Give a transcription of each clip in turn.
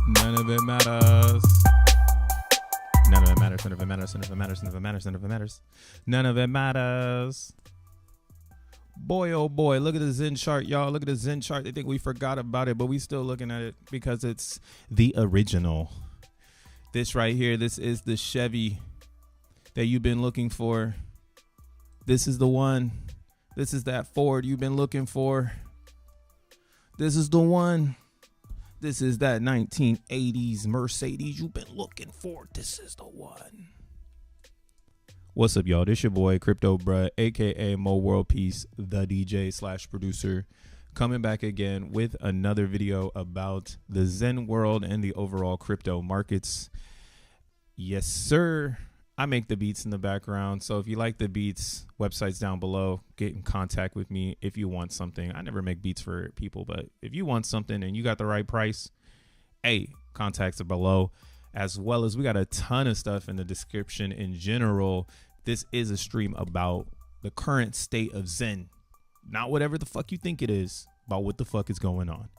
None of it matters. None of it matters. None of it matters. None of it matters. None of it matters. None of it matters. None of it matters. Boy, oh boy, look at the Zen chart, y'all. Look at the Zen chart. They think we forgot about it, but we still looking at it because it's the original. This right here, this is the Chevy that you've been looking for. This is the one. This is that Ford you've been looking for. This is the one. This is that 1980s Mercedes you've been looking for. This is the one. What's up, y'all? This your boy, Crypto Bruh, a.k.a. Mo World Peace, the DJ/producer, coming back again with another video about the Zen world and the overall crypto markets. Yes, sir. I make the beats in the background, so if you like the beats, website's down below. Get in contact with me if you want something. I never make beats for people, but if you want something and you got the right price, hey, contacts are below. As well as we got a ton of stuff in the description in general. This is a stream about the current state of Zen, not whatever the fuck you think it is, about what the fuck is going on.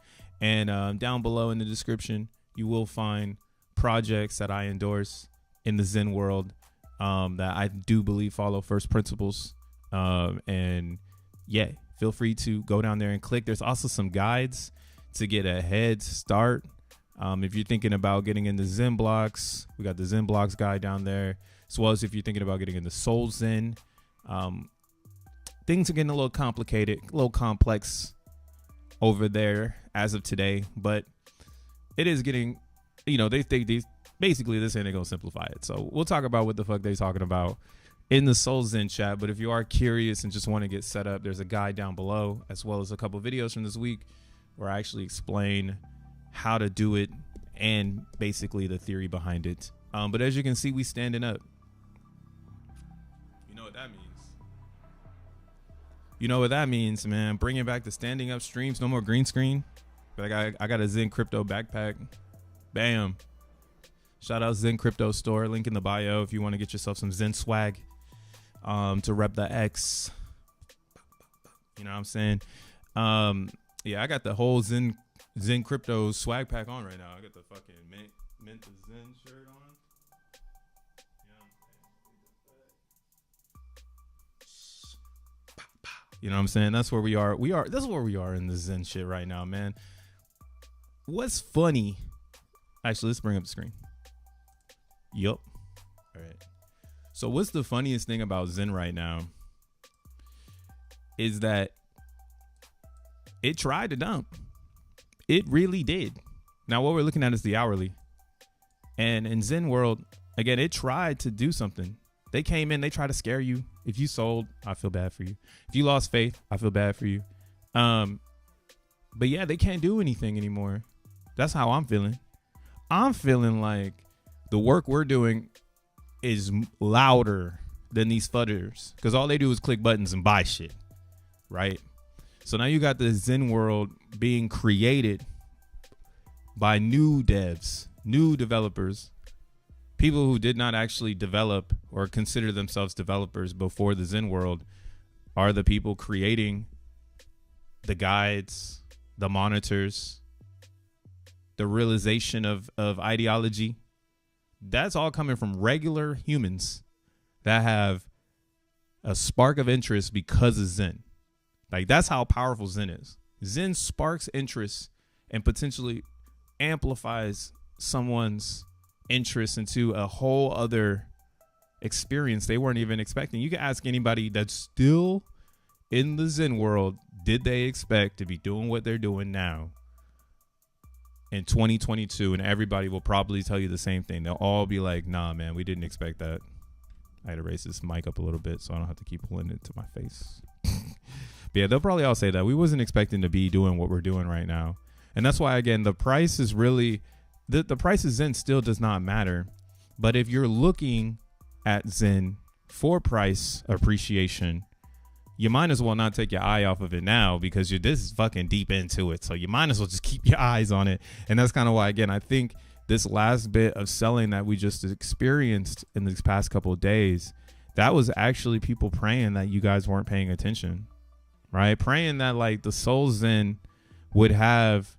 And down below in the description, you will find projects that I endorse in the Zen world that I do believe follow first principles. And yeah, feel free to go down there and click. There's also some guides to get a head start. If you're thinking about getting into XENblocks, we got the XENblocks guide down there, as well as if you're thinking about getting into solXEN. Things are getting a little complicated, a little complex over there as of today, but it is getting, you know, they think these basically this ain't gonna simplify it. So we'll talk about what the fuck they're talking about in the solXEN chat. But if you are curious and just want to get set up, there's a guide down below, as well as a couple videos from this week where I actually explain how to do it and basically the theory behind it. But as you can see, we standing up. You know what that means? You know what that means, man. Bringing back the standing up streams. No more green screen. But I got a Zen Crypto backpack. Bam. Shout out Zen Crypto store. Link in the bio if you want to get yourself some Zen swag to rep the X. You know what I'm saying? Yeah, I got the whole Zen Crypto swag pack on right now. I got the fucking mint the Zen shirt on. You know what I'm saying? That's where we are. This is where we are in the Zen shit right now, man. What's funny? Actually, let's bring up the screen. Yup. All right. So what's the funniest thing about Zen right now is that it tried to dump. It really did. Now what we're looking at is the hourly. And in Zen world, again, it tried to do something. They came in, they tried to scare you. If you sold, I feel bad for you. If you lost faith, I feel bad for you. But yeah, they can't do anything anymore. That's how I'm feeling. I'm feeling like the work we're doing is louder than these fudders, because all they do is click buttons and buy shit, right? So now you got the Zen world being created by new devs, new developers, people who did not actually develop or consider themselves developers before the Zen world are the people creating the guides, the monitors, the realization of ideology. That's all coming from regular humans that have a spark of interest because of Zen. Like, that's how powerful Zen is. Zen sparks interest and potentially amplifies someone's interest into a whole other experience they weren't even expecting. You can ask anybody that's still in the Zen world, did they expect to be doing what they're doing now in 2022? And everybody will probably tell you the same thing. They'll all be like, nah, man, we didn't expect that. I had to raise this mic up a little bit so I don't have to keep pulling it to my face. But yeah, they'll probably all say that. We wasn't expecting to be doing what we're doing right now. And that's why, again, the price is really, the price of Zen still does not matter. But if you're looking at Zen for price appreciation, you might as well not take your eye off of it now, because you're this fucking deep into it. So you might as well just keep your eyes on it. And that's kind of why, again, I think this last bit of selling that we just experienced in these past couple of days, that was actually people praying that you guys weren't paying attention, right? Praying that like the solXEN would have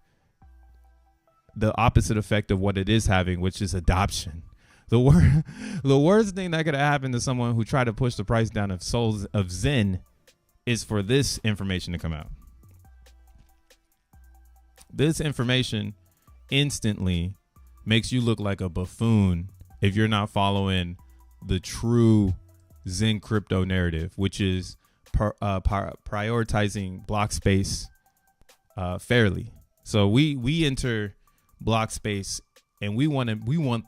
the opposite effect of what it is having, which is adoption. The worst thing that could happen to someone who tried to push the price down of XEN is for this information to come out. This information instantly makes you look like a buffoon if you're not following the true XEN crypto narrative, which is prioritizing block space fairly. So we enter block space and we want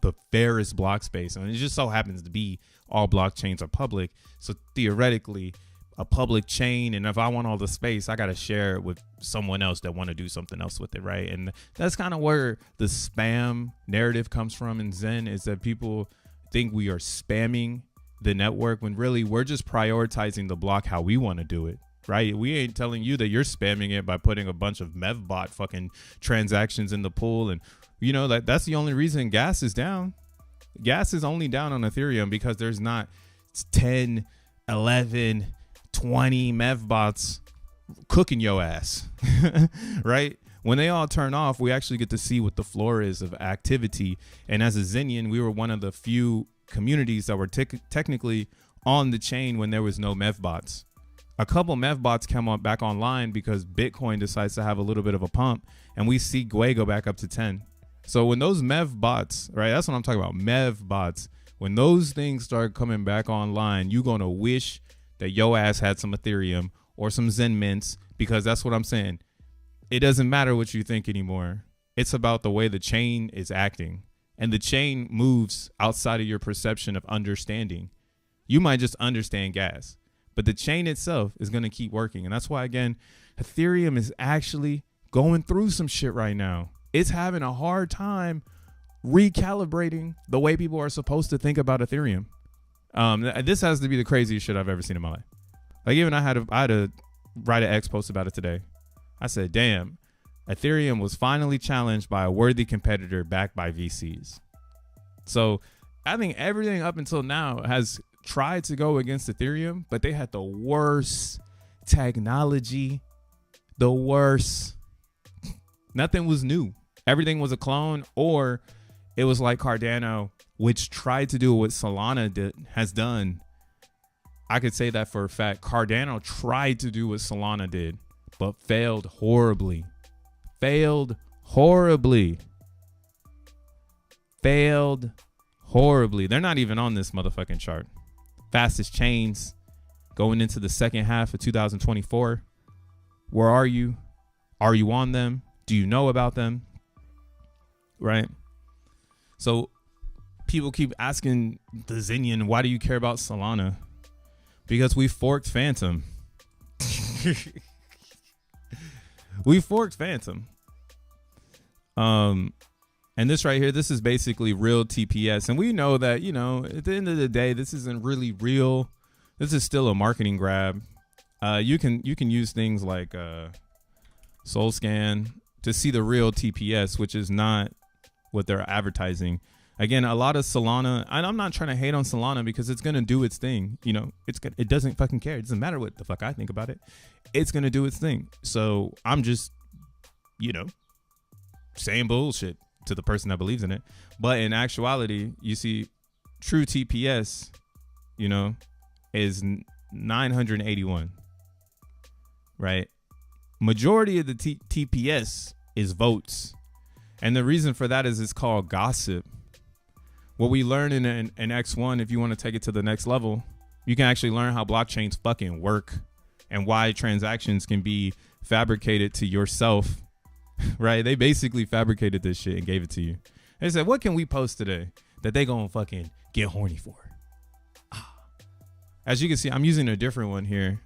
the fairest block space, and it just so happens to be all blockchains are public. So theoretically, a public chain, and if I want all the space, I got to share it with someone else that want to do something else with it, right? And that's kind of where the spam narrative comes from in XEN, is that people think we are spamming the network when really we're just prioritizing the block how we want to do it, right? We ain't telling you that you're spamming it by putting a bunch of mevbot fucking transactions in the pool. And you know, that's the only reason gas is down. Gas is only down on Ethereum because there's not 10, 11, 20 mevbots cooking your ass, right? When they all turn off, we actually get to see what the floor is of activity. And as a Xenian, we were one of the few communities that were technically on the chain when there was no mevbots. A couple mevbots come up back online because Bitcoin decides to have a little bit of a pump, and we see Gwei go back up to 10. So when those mevbots, right, that's what I'm talking about, mevbots, when those things start coming back online, you're going to wish that your ass had some Ethereum or some Zen mints, because that's what I'm saying. It doesn't matter what you think anymore. It's about the way the chain is acting, and the chain moves outside of your perception of understanding. You might just understand gas, but the chain itself is going to keep working. And that's why, again, Ethereum is actually going through some shit right now. It's having a hard time recalibrating the way people are supposed to think about Ethereum. This has to be the craziest shit I've ever seen in my life. Like, even I had to write an X post about it today. I said, damn, Ethereum was finally challenged by a worthy competitor backed by VCs. So I think everything up until now has tried to go against Ethereum, but they had the worst technology, the worst. Nothing was new. Everything was a clone, or it was like Cardano, which tried to do what Solana has done. I could say that for a fact. Cardano tried to do what Solana did, but failed horribly. Failed horribly. Failed horribly. They're not even on this motherfucking chart. Fastest chains going into the second half of 2024. Where are you? Are you on them? Do you know about them? Right? So people keep asking the Xenian, why do you care about Solana? Because we forked Phantom. We forked Phantom. And this right here, this is basically real TPS. And we know that, you know, at the end of the day, this isn't really real. This is still a marketing grab. You can use things like solXEN to see the real TPS, which is not what they're advertising. Again, a lot of Solana, and I'm not trying to hate on Solana because it's going to do its thing. You know, it doesn't fucking care. It doesn't matter what the fuck I think about it. It's going to do its thing. So I'm just, you know, saying bullshit to the person that believes in it. But in actuality, you see true TPS, you know, is 981, right? Majority of the TPS is votes. And the reason for that is it's called gossip. What we learn in X1, if you want to take it to the next level, you can actually learn how blockchains fucking work and why transactions can be fabricated to yourself, right? They basically fabricated this shit and gave it to you. They said, what can we post today that they gonna fucking get horny for? As you can see, I'm using a different one here.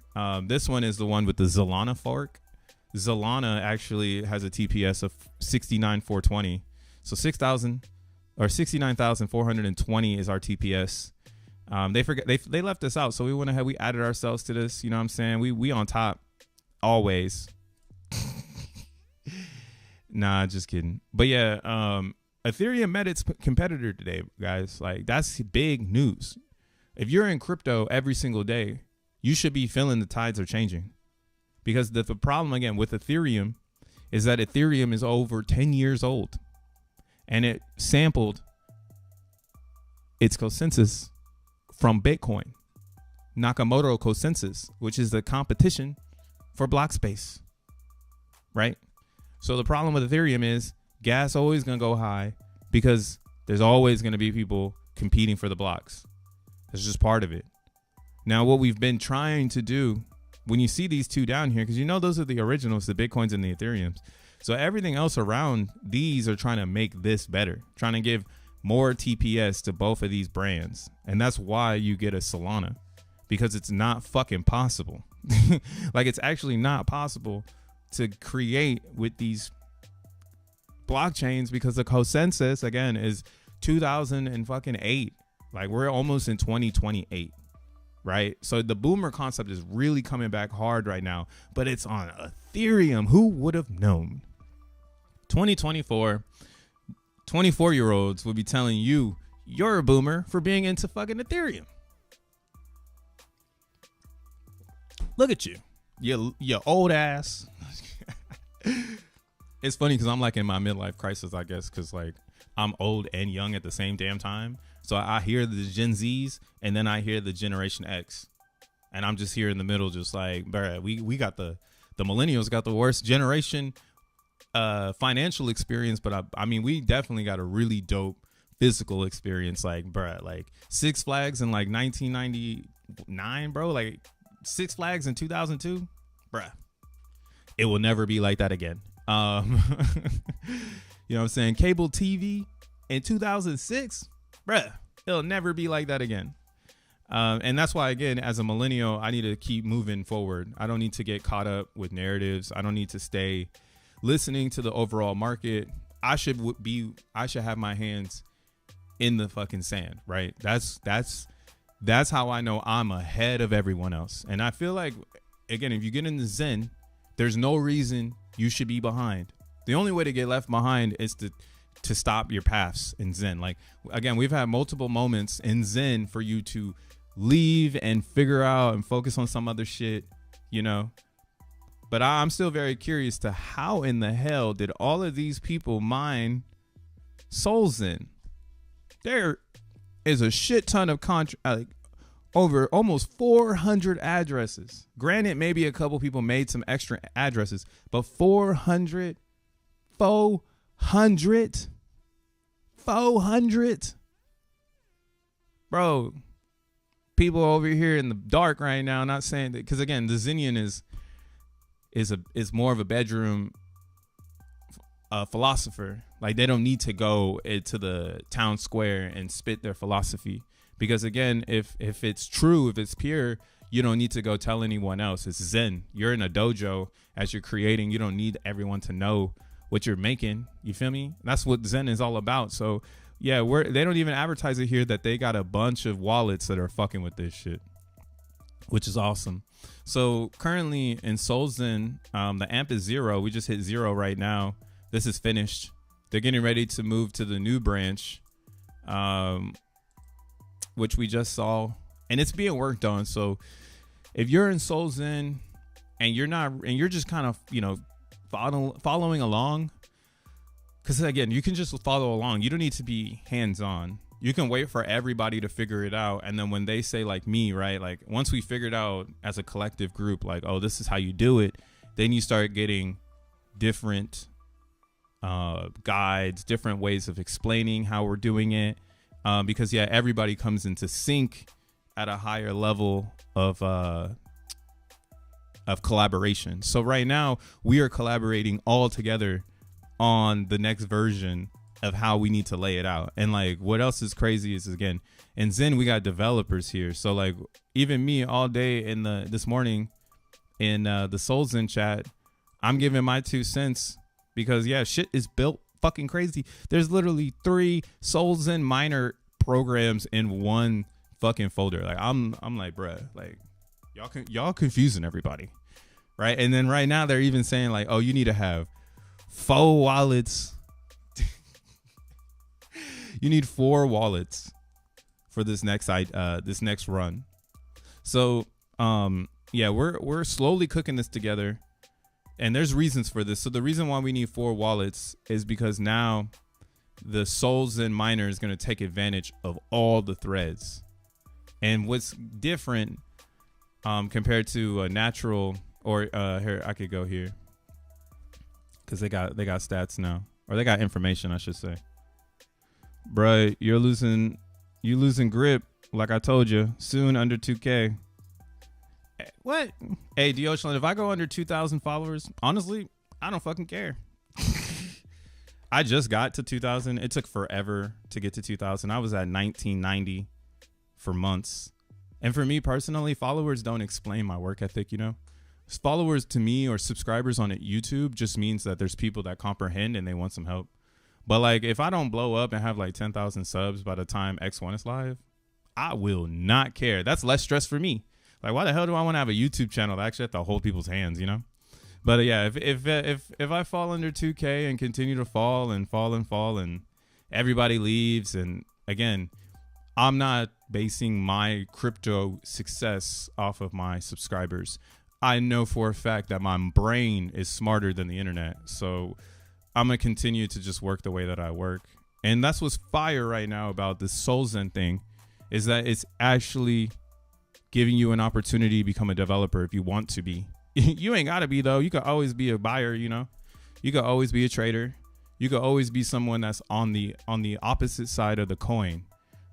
This one is the one with the Solana fork. Solana actually has a TPS of 69,420. So 69,420 is our TPS. They left us out, so we went ahead, we added ourselves to this. You know what I'm saying? We on top always. Nah, just kidding. But yeah, Ethereum met its competitor today, guys. Like, that's big news. If you're in crypto every single day, you should be feeling the tides are changing. Because the problem, again, with Ethereum is that Ethereum is over 10 years old. and it sampled its consensus from Bitcoin, Nakamoto consensus, which is the competition for block space, right? So the problem with Ethereum is gas always going to go high because there's always going to be people competing for the blocks. That's just part of it. Now, what we've been trying to do, when you see these two down here, because you know those are the originals, the Bitcoins and the Ethereums. So everything else around these are trying to make this better, trying to give more TPS to both of these brands. And that's why you get a Solana, because it's not fucking possible. Like, it's actually not possible to create with these blockchains, because the consensus, again, is 2008. Like, we're almost in 2028, right? So the boomer concept is really coming back hard right now, but it's on Ethereum. Who would have known? 2024, 24-year-olds will be telling you you're a boomer for being into fucking Ethereum. Look at you, you old ass. It's funny because I'm like in my midlife crisis, I guess, because like I'm old and young at the same damn time. So I hear the Gen Zs and then I hear the Generation X, and I'm just here in the middle, just like, bruh, we got the millennials got the worst generation financial experience, but I mean, we definitely got a really dope physical experience. Like, bruh, like Six Flags in like 1999, bro, like Six Flags in 2002, bruh, it will never be like that again. You know what I'm saying? Cable TV in 2006, bruh, it'll never be like that again. And that's why, again, as a millennial, I need to keep moving forward. I don't need to get caught up with narratives. I don't need to stay listening to the overall market. I should have my hands in the fucking sand, right? That's how I know I'm ahead of everyone else. And I feel like, again, if you get into Zen, there's no reason you should be behind. The only way to get left behind is to stop your paths in Zen. Like, again, we've had multiple moments in Zen for you to leave and figure out and focus on some other shit, you know. But I'm still very curious to how in the hell did all of these people mine solXEN? There is a shit ton of over almost 400 addresses. Granted, maybe a couple people made some extra addresses, but 400, bro. People over here in the dark right now, not saying that, because again, the Zenian is more of a bedroom philosopher. Like, they don't need to go into the town square and spit their philosophy, because again, if it's true, if it's pure, you don't need to go tell anyone else. It's Zen. You're in a dojo as you're creating. You don't need everyone to know what you're making. You feel me? That's what Zen is all about. So yeah, they don't even advertise it here that they got a bunch of wallets that are fucking with this shit, which is awesome. So currently in solXEN, the AMP is 0. We just hit 0 right now. This is finished. They're getting ready to move to the new branch, which we just saw, and it's being worked on. So if you're in solXEN and you're just kind of, you know, following along, because again, you can just follow along. You don't need to be hands-on. You can wait for everybody to figure it out. And then when they say, like me, right, like once we figured out as a collective group, like, oh, this is how you do it, then you start getting different guides, different ways of explaining how we're doing it. Because yeah, everybody comes into sync at a higher level of collaboration. So right now we are collaborating all together on the next version of how we need to lay it out. And like, what else is crazy is, again, in Zen we got developers here. So like, even me all day this morning in the solXEN chat, I'm giving my 2 cents, because yeah, shit is built fucking crazy. There's literally 3 solXEN miner programs in one fucking folder. Like, I'm like, bruh, like y'all confusing everybody, right? And then right now they're even saying like, oh, you need to have 4 wallets. You need 4 wallets for this next run. So yeah, we're slowly cooking this together, and there's reasons for this. So the reason why we need 4 wallets is because now the solXEN miner is going to take advantage of all the threads. And what's different compared to a natural, or here, I could go here because they got stats now, or they got information, I should say. Bruh, you losing grip, like I told you, soon under 2K. What? Hey, Dojo, if I go under 2,000 followers, honestly, I don't fucking care. I just got to 2,000. It took forever to get to 2,000. I was at 1990 for months. And for me personally, followers don't explain my work ethic, you know? Followers to me, or subscribers on YouTube, just means that there's people that comprehend and they want some help. But like, if I don't blow up and have like 10,000 subs by the time X1 is live, I will not care. That's less stress for me. Like, why the hell do I want to have a YouTube channel that actually have to hold people's hands, you know? But yeah, if I fall under 2K and continue to fall and everybody leaves, and again, I'm not basing my crypto success off of my subscribers. I know for a fact that my brain is smarter than the internet. So I'm going to continue to just work the way that I work. And that's what's fire right now about this solXEN thing, is that it's actually giving you an opportunity to become a developer if you want to be. You ain't got to be, though. You could always be a buyer, you know. You could always be a trader. You could always be someone that's on the opposite side of the coin,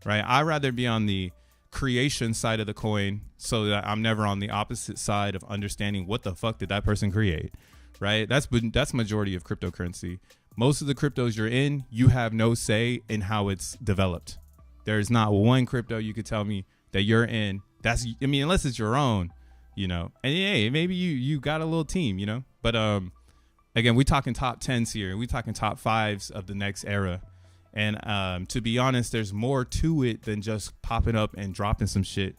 right? I'd rather be on the creation side of the coin so that I'm never on the opposite side of understanding what the fuck did that person create, right? That's majority of cryptocurrency. Most of the cryptos you're in, you have no say in how it's developed. There's not one crypto you could tell me that you're in. That's, I mean, unless it's your own, you know. And hey, maybe you got a little team, you know. But again, we talking top 10s here. We talking top 5s of the next era. And to be honest, there's more to it than just popping up and dropping some shit.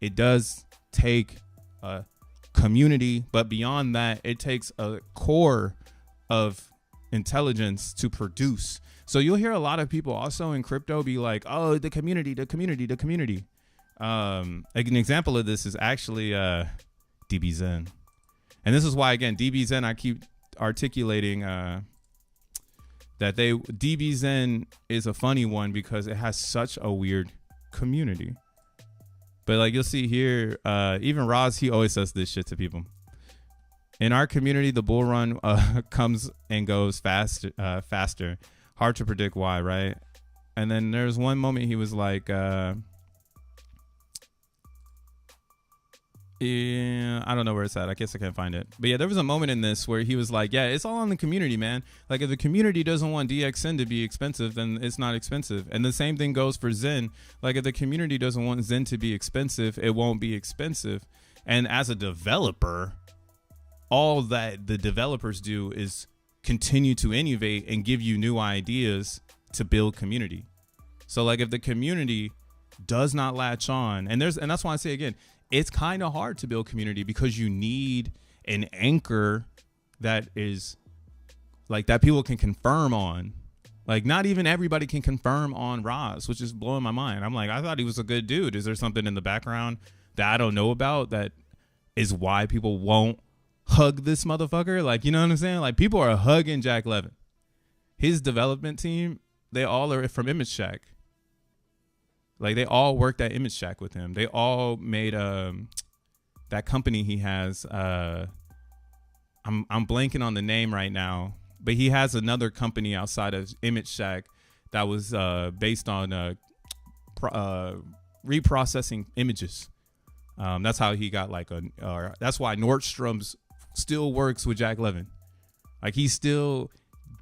It does take a community, but beyond that, it takes a core of intelligence to produce. So you'll hear a lot of people also in crypto be like, oh, the community. An example of this is actually DEVnet. And this is why, again, DEVnet, I keep articulating that DEVnet is a funny one because it has such a weird community. But like you'll see here, even Roz, he always says this shit to people. In our community, the bull run comes and goes faster. Hard to predict why, right? And then there's one moment he was like, yeah, I don't know where it's at. I guess I can't find it. But yeah, there was a moment in this where he was like, yeah, it's all on the community, man. Like, if the community doesn't want DXN to be expensive, then it's not expensive. And the same thing goes for XEN. Like, if the community doesn't want XEN to be expensive, it won't be expensive. And as a developer, all that the developers do is continue to innovate and give you new ideas to build community. So like, if the community does not latch on, and that's why I say again, it's kind of hard to build community because you need an anchor that is like that people can confirm on. Like, not even everybody can confirm on Roz, which is blowing my mind. I'm like, I thought he was a good dude. Is there something in the background that I don't know about that is why people won't hug this motherfucker? Like, you know what I'm saying? Like, people are hugging Jack Levin. His development team, they all are from Image Shack. Like, they all worked at Image Shack with him. They all made that company he has. I'm blanking on the name right now, but he has another company outside of Image Shack that was based on reprocessing images. That's how he got like that's why Nordstrom's still works with Jack Levin. Like, he's still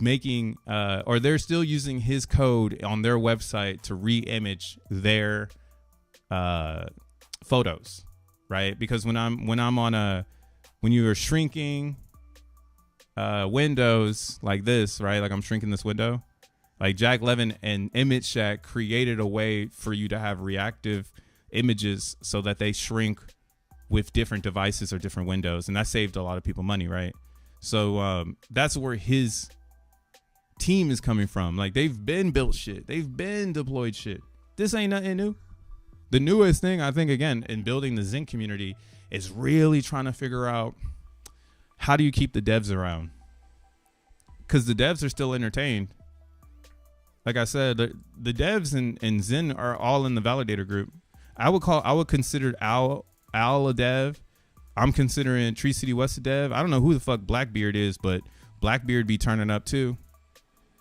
making or they're still using his code on their website to re-image their photos, right? Because when you are shrinking windows like this, right? Like, I'm shrinking this window. Like, Jack Levin and Image Shack created a way for you to have reactive images so that they shrink with different devices or different windows, and that saved a lot of people money, right? So that's where his team is coming from. Like, they've been built shit, they've been deployed shit. This ain't nothing new. The newest thing, I think, again, in building the XEN community is really trying to figure out how do you keep the devs around, because the devs are still entertained. like I said, the devs and Zen are all in the validator group. I would consider Owl a dev. I'm considering Tree City West a dev. I don't know who the fuck Blackbeard is, but Blackbeard be turning up too.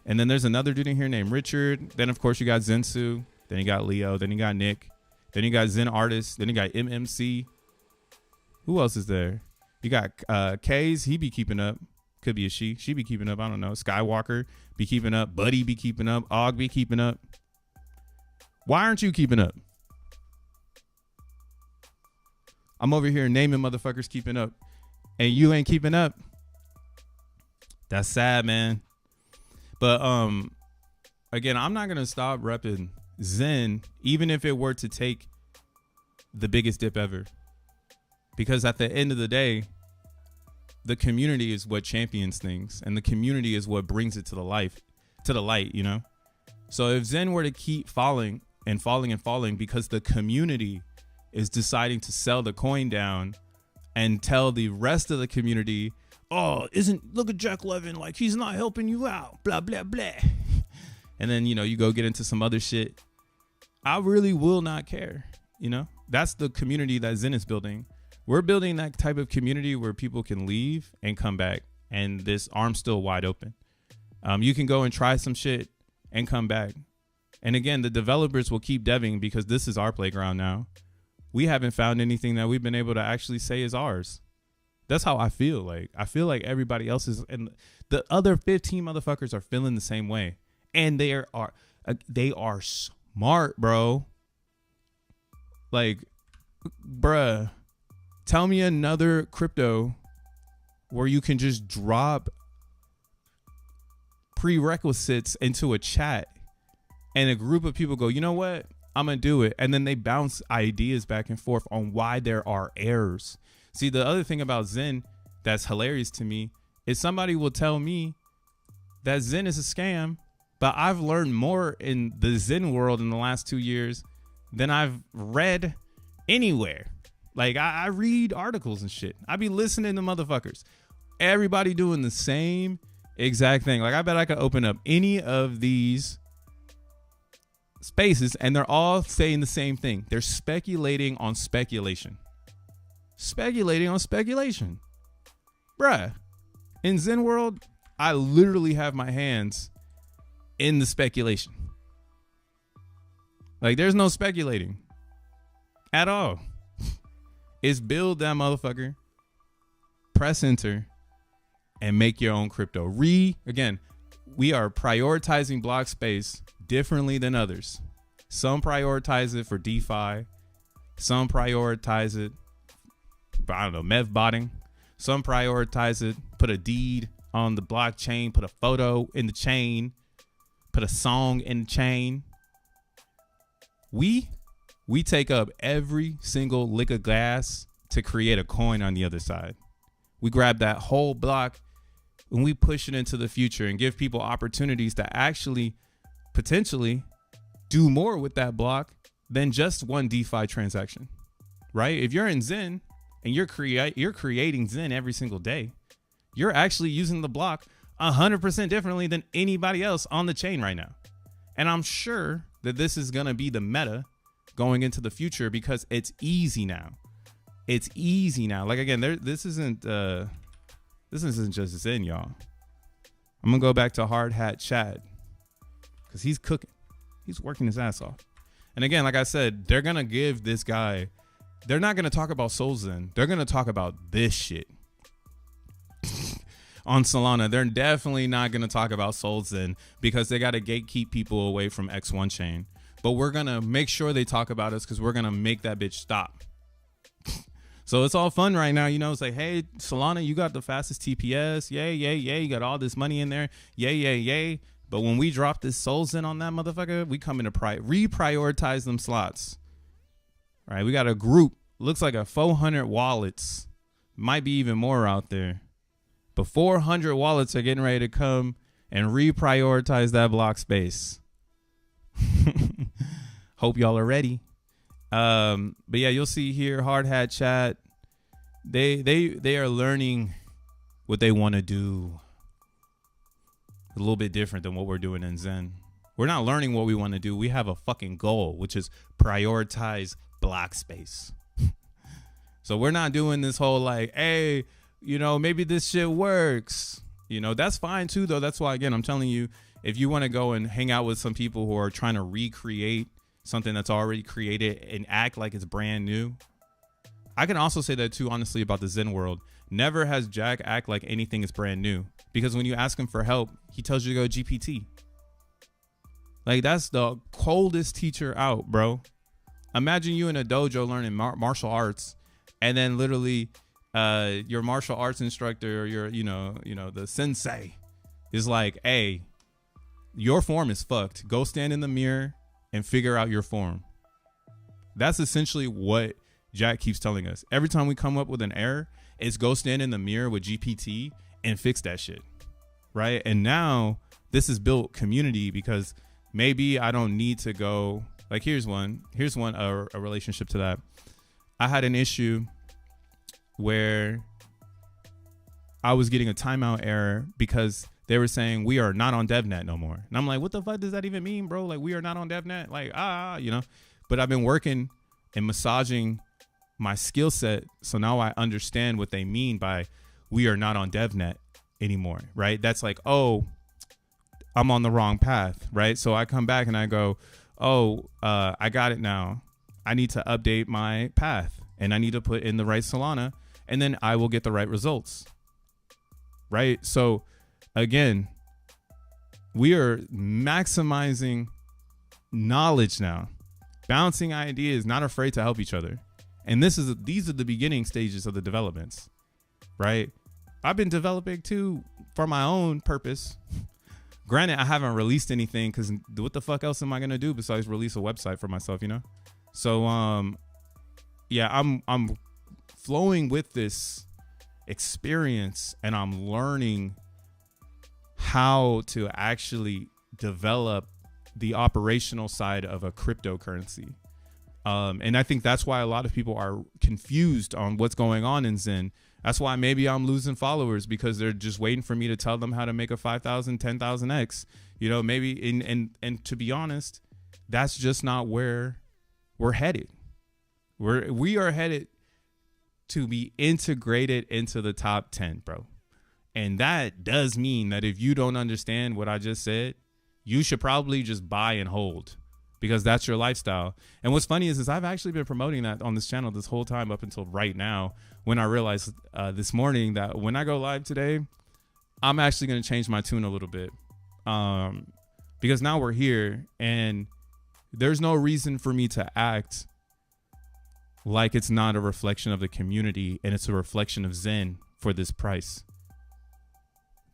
And then there's another dude in here named Richard. Then of course you got Zensu. Then you got Leo. Then you got Nick. Then you got Zen Artist. Then you got MMC. Who else is there? You got K's. He be keeping up. Could be a she. She be keeping up. I don't know. Skywalker be keeping up. Buddy be keeping up. Og be keeping up. Why aren't you keeping up? I'm over here naming motherfuckers keeping up, and you ain't keeping up. That's sad, man. But again, I'm not gonna stop repping Zen, even if it were to take the biggest dip ever, because at the end of the day, the community is what champions things, and the community is what brings it to the light, you know. So if Zen were to keep falling and falling and falling because the community is deciding to sell the coin down and tell the rest of the community, oh, look at Jack Levin, like he's not helping you out, blah blah blah, and then, you know, you go get into some other shit, I really will not care. You know, that's the community that Zen is building. We're building that type of community where people can leave and come back, and this arm's still wide open. You can go and try some shit and come back. And again, the developers will keep deving because this is our playground now. We haven't found anything that we've been able to actually say is ours. That's how I feel. Like, I feel like everybody else is, and the other 15 motherfuckers are feeling the same way. And they are smart, bro. Like, bruh, tell me another crypto where you can just drop prerequisites into a chat and a group of people go, you know what? I'm going to do it. And then they bounce ideas back and forth on why there are errors. See, the other thing about Zen that's hilarious to me is somebody will tell me that Zen is a scam, but I've learned more in the Zen world in the last 2 years than I've read anywhere. Like, I read articles and shit. I be listening to motherfuckers. Everybody doing the same exact thing. Like, I bet I could open up any of these spaces and they're all saying the same thing. They're speculating on speculation. Speculating on speculation. Bruh, in Zen world, I literally have my hands in the speculation. Like, there's no speculating at all. It's build that motherfucker, press enter, and make your own crypto. Again, we are prioritizing block space differently than others. Some prioritize it for DeFi. Some prioritize it, I don't know, MEV botting. Some prioritize it, put a deed on the blockchain, put a photo in the chain, put a song in the chain. We take up every single lick of gas to create a coin on the other side. We grab that whole block and we push it into the future and give people opportunities to actually potentially do more with that block than just one DeFi transaction, right? If you're in Zen and you're creating Zen every single day, you're actually using the block 100% differently than anybody else on the chain right now. And I'm sure that this is going to be the meta going into the future because it's easy now. It's easy now. Like, again, this isn't just Zen, y'all. I'm gonna go back to Hard Hat Chad because he's cooking. He's working his ass off. And again, like I said, they're gonna give this guy. They're not gonna talk about solXEN. They're gonna talk about this shit on Solana. They're definitely not gonna talk about solXEN because they gotta gatekeep people away from X1 chain. But we're gonna make sure they talk about us because we're gonna make that bitch stop. So it's all fun right now, you know. It's like, hey, Solana, you got the fastest TPS. Yay, yay, yay. You got all this money in there. Yay, yay, yay. But when we drop this solXEN on that motherfucker, we come in to reprioritize them slots. All right, we got a group. Looks like a 400 wallets. Might be even more out there. But 400 wallets are getting ready to come and reprioritize that block space. Hope y'all are ready. But yeah, you'll see here, Hard Hat Chat. They are learning what they want to do. A little bit different than what we're doing in Zen. We're not learning what we want to do. We have a fucking goal, which is prioritize block space. So we're not doing this whole like, hey, you know, maybe this shit works. You know, that's fine too, though. That's why, again, I'm telling you, if you want to go and hang out with some people who are trying to recreate something that's already created and act like it's brand new. I can also say that too, honestly, about the Zen world. Never has Jack act like anything is brand new, because when you ask him for help, he tells you to go GPT. Like, that's the coldest teacher out, bro. Imagine you in a dojo learning martial arts, and then literally your martial arts instructor or your, you know, the sensei is like, hey, your form is fucked. Go stand in the mirror and figure out your form. That's essentially what Jack keeps telling us. Every time we come up with an error, it's go stand in the mirror with GPT and fix that shit. Right. And now this is built community, because maybe I don't need to go. Like, here's one, a relationship to that. I had an issue where I was getting a timeout error because they were saying we are not on DEVnet no more. And I'm like, what the fuck does that even mean, bro? Like, we are not on DEVnet? Like, you know, but I've been working and massaging my skill set. So now I understand what they mean by we are not on DEVnet anymore, right? That's like, oh, I'm on the wrong path, right? So I come back and I go, oh, I got it now. I need to update my path and I need to put in the right Solana, and then I will get the right results, right? So again, we are maximizing knowledge now, bouncing ideas, not afraid to help each other. And these are the beginning stages of the developments, right? I've been developing too for my own purpose. Granted, I haven't released anything because what the fuck else am I gonna do besides release a website for myself, you know? So yeah, I'm flowing with this experience, and I'm learning how to actually develop the operational side of a cryptocurrency. And I think that's why a lot of people are confused on what's going on in Zen. That's why maybe I'm losing followers, because they're just waiting for me to tell them how to make a 5,000, 10,000x, you know, maybe and to be honest, that's just not where we're headed. We are headed to be integrated into the top 10, bro. And that does mean that if you don't understand what I just said, you should probably just buy and hold, because that's your lifestyle. And what's funny is I've actually been promoting that on this channel this whole time up until right now, when I realized this morning that when I go live today, I'm actually going to change my tune a little bit, because now we're here and there's no reason for me to act like it's not a reflection of the community and it's a reflection of Zen for this price.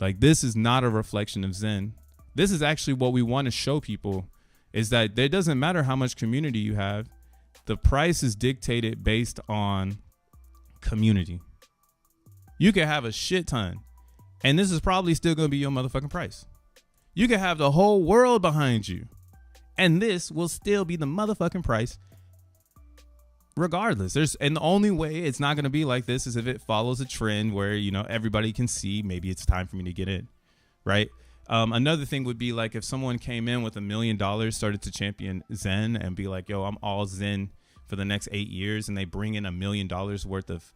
Like, this is not a reflection of Zen. This is actually what we want to show people, is that it doesn't matter how much community you have. The price is dictated based on community. You can have a shit ton, and this is probably still going to be your motherfucking price. You can have the whole world behind you, and this will still be the motherfucking price regardless. And the only way it's not going to be like this is if it follows a trend where, you know, everybody can see maybe it's time for me to get in, right? Another thing would be like if someone came in with $1 million, started to champion Zen and be like, yo, I'm all Zen for the next 8 years, and they bring in $1 million worth of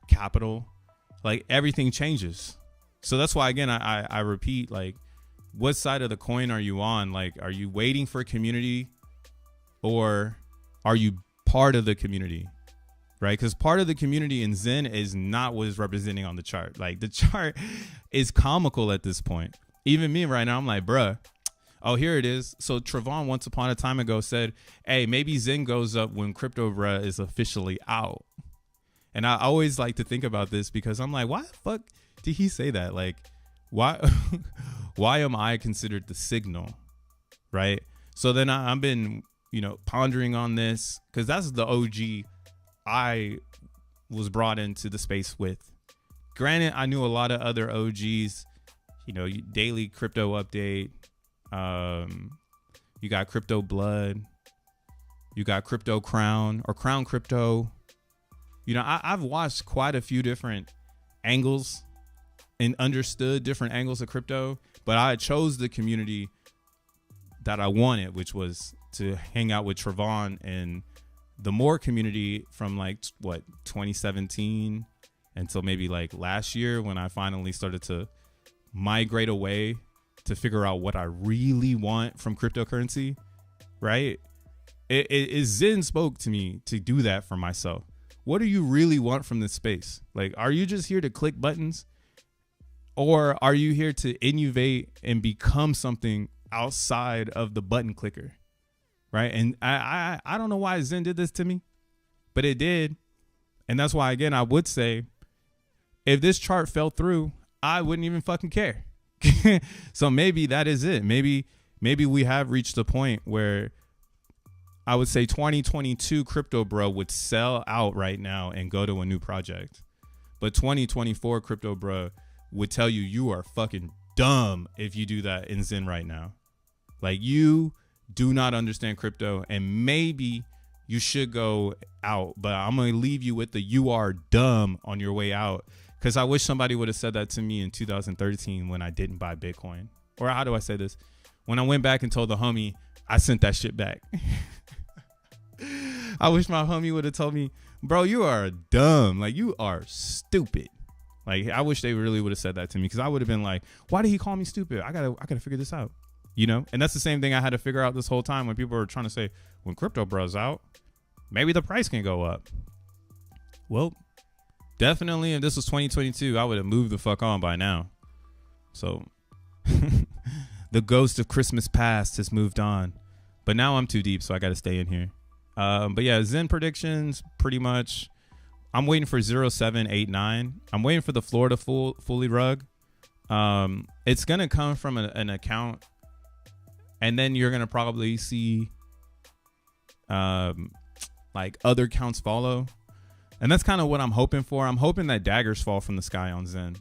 capital, like, everything changes. So that's why, again, I repeat, like, what side of the coin are you on? Like, are you waiting for a community, or are you part of the community, right? Because part of the community in Zen is not what is representing on the chart. Like, the chart is comical at this point. Even me right now, I'm like, bruh, oh, here it is. So Trevon once upon a time ago said, hey, maybe Zen goes up when crypto bruh is officially out. And I always like to think about this, because I'm like, why the fuck did he say that? Like, why why am I considered the signal, right? So then I've been, you know, pondering on this, because that's the OG I was brought into the space with. Granted, I knew a lot of other OGs, you know, daily crypto update. You got Crypto Blood. You got Crypto Crown, or Crown Crypto. You know, I've watched quite a few different angles and understood different angles of crypto, but I chose the community that I wanted, which was to hang out with Trevon and the More community from like 2017 until maybe like last year, when I finally started to migrate away to figure out what I really want from cryptocurrency, right? It Zen spoke to me to do that for myself. What do you really want from this space? Like, are you just here to click buttons, or are you here to innovate and become something outside of the button clicker? Right. And I don't know why Zen did this to me, but it did. And that's why, again, I would say if this chart fell through, I wouldn't even fucking care. So maybe that is it. Maybe we have reached the point where I would say 2022 crypto bro would sell out right now and go to a new project. But 2024 crypto bro would tell you, you are fucking dumb if you do that in Zen right now. Like, you do not understand crypto, and maybe you should go out, but I'm going to leave you with the "you are dumb" on your way out. Because I wish somebody would have said that to me in 2013 when I didn't buy Bitcoin. Or how do I say this? When I went back and told the homie, I sent that shit back. I wish my homie would have told me, bro, you are dumb. Like, you are stupid. Like, I wish they really would have said that to me, because I would have been like, why did he call me stupid? I gotta figure this out. You know? And that's the same thing I had to figure out this whole time when people were trying to say, when crypto bro's out, maybe the price can go up. Well, definitely, if this was 2022, I would have moved the fuck on by now. So the ghost of Christmas past has moved on. But now I'm too deep, so I got to stay in here. But yeah, Zen predictions, pretty much. I'm waiting for 0789. I'm waiting for the Florida fully rug. It's going to come from an account. And then you're going to probably see like other accounts follow. And that's kind of what I'm hoping for. I'm hoping that daggers fall from the sky on Zen.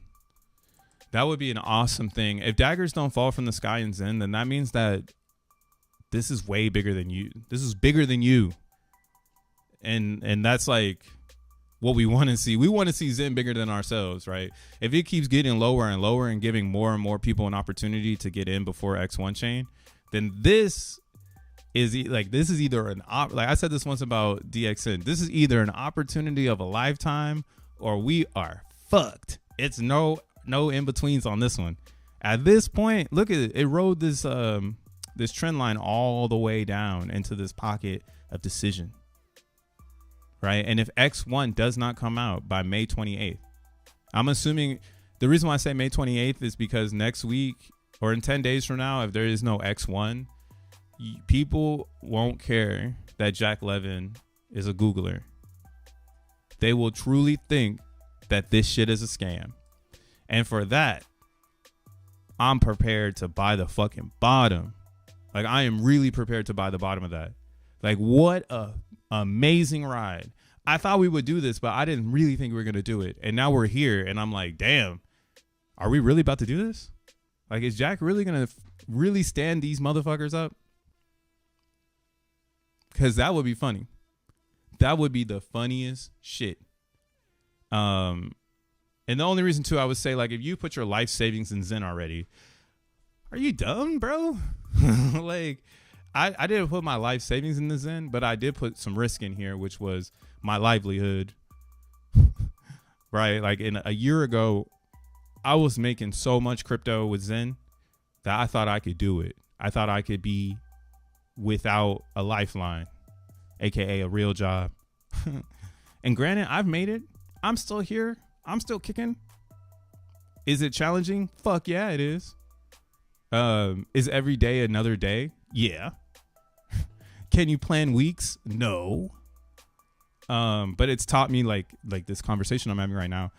That would be an awesome thing. If daggers don't fall from the sky in Zen, then that means that this is way bigger than you. This is bigger than you. And that's like what we want to see. We want to see Zen bigger than ourselves, right? If it keeps getting lower and lower and giving more and more people an opportunity to get in before X1 chain, then this is either like I said this once about DXN. This is either an opportunity of a lifetime, or we are fucked. It's no in betweens on this one. At this point, look at it. It rode this this trend line all the way down into this pocket of decision, right? And if X1 does not come out by May 28th, I'm assuming the reason why I say May 28th is because next week or in 10 days from now, if there is no X1, people won't care that Jack Levin is a Googler. They will truly think that this shit is a scam. And for that, I'm prepared to buy the fucking bottom. Like, I am really prepared to buy the bottom of that. Like, what a amazing ride. I thought we would do this, but I didn't really think we were going to do it. And now we're here, and I'm like, damn, are we really about to do this? Like, is Jack really going to really stand these motherfuckers up? Because that would be funny. That would be the funniest shit. And the only reason, too, I would say, like, if you put your life savings in Zen already, are you dumb, bro? Like, I didn't put my life savings in the Zen, but I did put some risk in here, which was my livelihood. Right? Like, a year ago, I was making so much crypto with Zen that I thought I could do it. I thought I could be without a lifeline, aka a real job. And granted, I've made it. I'm still here. I'm still kicking. Is it challenging? Fuck yeah, it is. Is every day another day? Yeah. Can you plan weeks? No. But it's taught me, like this conversation I'm having right now,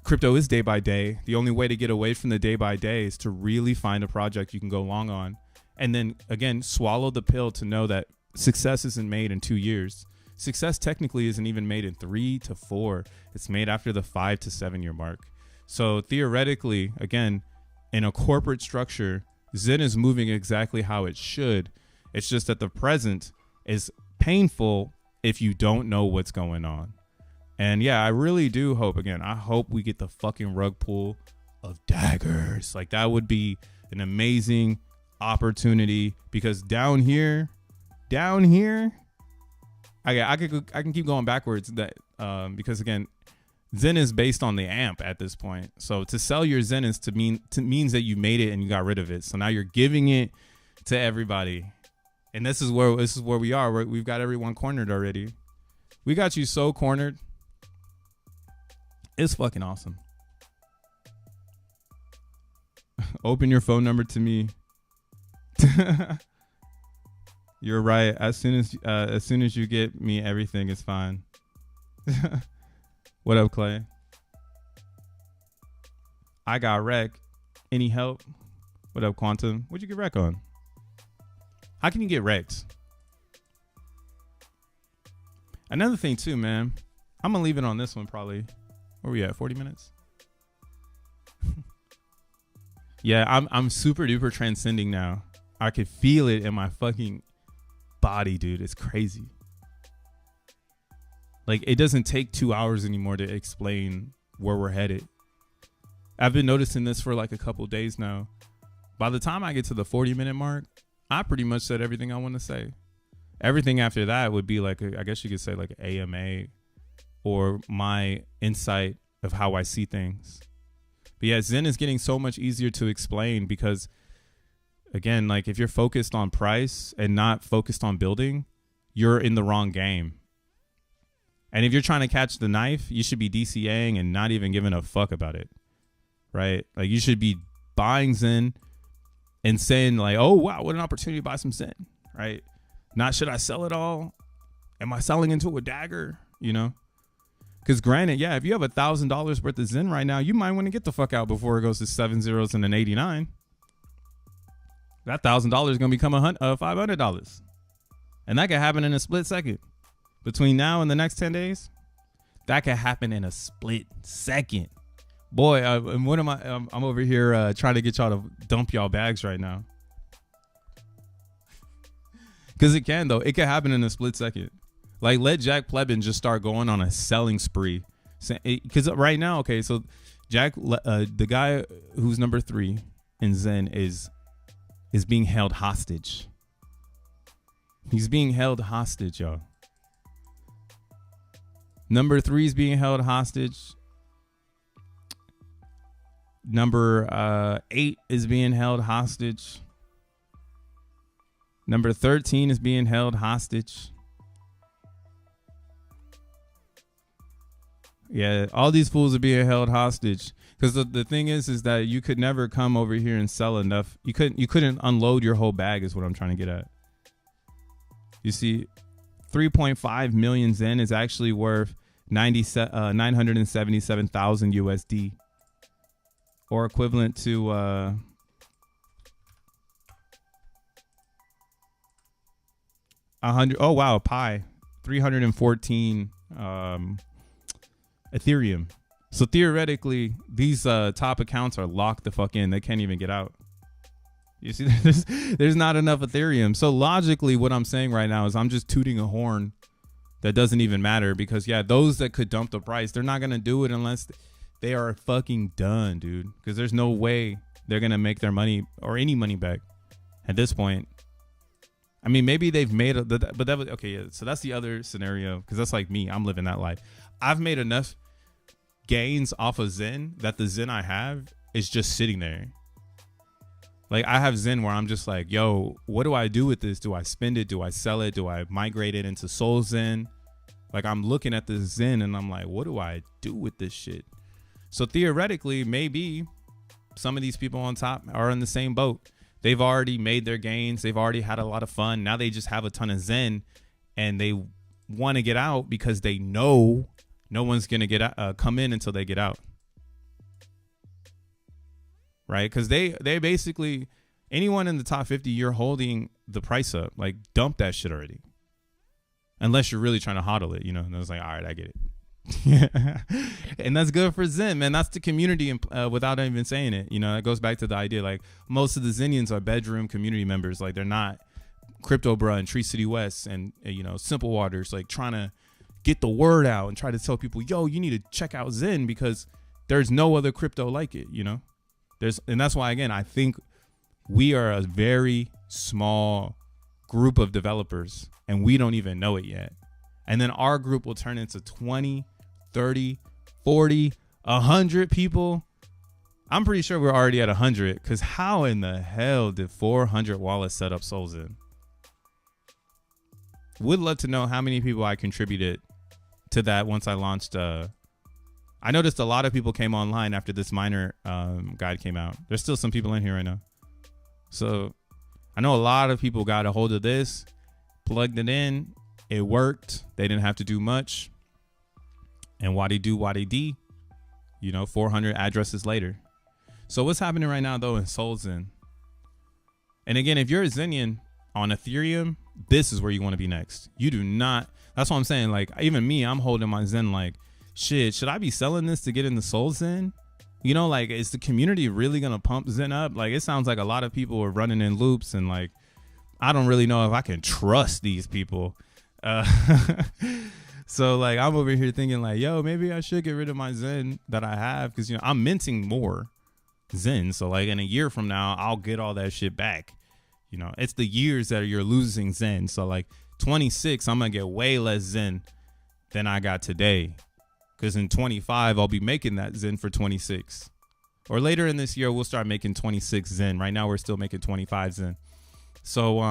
crypto is day by day. The only way to get away from the day by day is to really find a project you can go long on. And then, again, swallow the pill to know that success isn't made in 2 years. Success technically isn't even made in 3 to 4. It's made after the 5 to 7 year mark. So theoretically, again, in a corporate structure, Zen is moving exactly how it should. It's just that the present is painful if you don't know what's going on. And yeah, I really do hope, again, I hope we get the fucking rug pull of daggers. Like, that would be an amazing opportunity, because down here, I can keep going backwards. That because again, XEN is based on the AMP at this point. So to sell your XEN is means that you made it and you got rid of it. So now you're giving it to everybody, and this is where we are. We've got everyone cornered already. We got you so cornered. It's fucking awesome. Open your phone number to me. You're right. As soon as you get me, everything is fine. What up, Clay? I got wreck. Any help? What up, Quantum? What'd you get wreck on? How can you get wrecked? Another thing too, man. I'm gonna leave it on this one probably. Where we at? 40 minutes? Yeah, I'm super duper transcending now. I could feel it in my fucking body, dude. It's crazy. Like, it doesn't take 2 hours anymore to explain where we're headed. I've been noticing this for like a couple days now. By the time I get to the 40-minute mark, I pretty much said everything I want to say. Everything after that would be like, I guess you could say like an AMA or my insight of how I see things. But yeah, XEN is getting so much easier to explain because, again, like if you're focused on price and not focused on building, you're in the wrong game. And if you're trying to catch the knife, you should be DCAing and not even giving a fuck about it, right? Like you should be buying XEN and saying like, oh, wow, what an opportunity to buy some XEN, right? Not should I sell it all? Am I selling into a dagger? You know? Because granted, yeah, if you have $1,000 worth of XEN right now, you might want to get the fuck out before it goes to 7 zeros and an 89. That $1,000 is going to become $500. And that could happen in a split second. Between now and the next 10 days, that could happen in a split second. Boy, and what am I? I'm over here trying to get y'all to dump y'all bags right now. Because it can, though. It can happen in a split second. Like, let Jack Plebin just start going on a selling spree. Because right now, okay, so Jack, the guy who's number 3 in XEN is being held hostage. He's being held hostage, y'all. Number 3 is being held hostage. Number 8 is being held hostage. Number 13 is being held hostage. Yeah, all these fools are being held hostage. Because the thing is that you could never come over here and sell enough. You couldn't unload your whole bag is what I'm trying to get at. You see, 3.5 million XEN is actually worth 977,000 USD. Or equivalent to 100. Oh wow, Pi, 314 Ethereum. So theoretically, these top accounts are locked the fuck in. They can't even get out. You see, there's not enough Ethereum. So logically, what I'm saying right now is I'm just tooting a horn that doesn't even matter, because yeah, those that could dump the price, they're not gonna do it unless they are fucking done, dude. Because there's no way they're gonna make their money or any money back at this point. I mean, maybe they've made but that was okay. Yeah, so that's the other scenario, because that's like me. I'm living that life. I've made enough gains off of XEN that the XEN I have is just sitting there. Like I have XEN where I'm just like, yo, what do I do with this? Do I spend it? Do I sell it? Do I migrate it into solXEN? Like I'm looking at this XEN and I'm like, what do I do with this shit? So theoretically, maybe some of these people on top are in the same boat. They've already made their gains. They've already had a lot of fun. Now they just have a ton of XEN and they want to get out because they know no one's going to come in until they get out. Right? Because they basically, anyone in the top 50, you're holding the price up. Like, dump that shit already. Unless you're really trying to hodl it, you know? And I was like, all right, I get it. And that's good for XEN, man. That's the community, without even saying it. You know, it goes back to the idea, like, most of the Xenians are bedroom community members. Like, they're not Crypto Bruh and Tree City West and, you know, Simple Waters, like, trying to get the word out and try to tell people, yo, you need to check out XEN because there's no other crypto like it, you know? And that's why, again, I think we are a very small group of developers and we don't even know it yet. And then our group will turn into 20, 30, 40, 100 people. I'm pretty sure we're already at 100, because how in the hell did 400 wallets set up SolXEN? Would love to know how many people I contributed to that once I launched. I noticed a lot of people came online after this miner guide came out. There's still some people in here right now. So I know a lot of people got a hold of this, plugged it in. It worked. They didn't have to do much. And wadi-do-wadi-dee, 400 addresses later. So what's happening right now, though, in SolXEN? And again, if you're a Xenian on Ethereum, this is where you want to be next. You do not. That's what I'm saying. Like, even me, I'm holding my Zen like, shit, should I be selling this to get into SolXEN? Like, is the community really going to pump Zen up? Like, it sounds like a lot of people are running in loops, and like, I don't really know if I can trust these people. So like, I'm over here thinking like, yo, maybe I should get rid of my Zen that I have, because I'm minting more Zen. So like, in a year from now, I'll get all that shit back. It's the years that you're losing Zen. So like 26, I'm gonna get way less Zen than I got today, because in 25 I'll be making that Zen for 26, or later in this year we'll start making 26 Zen. Right now we're still making 25 Zen. So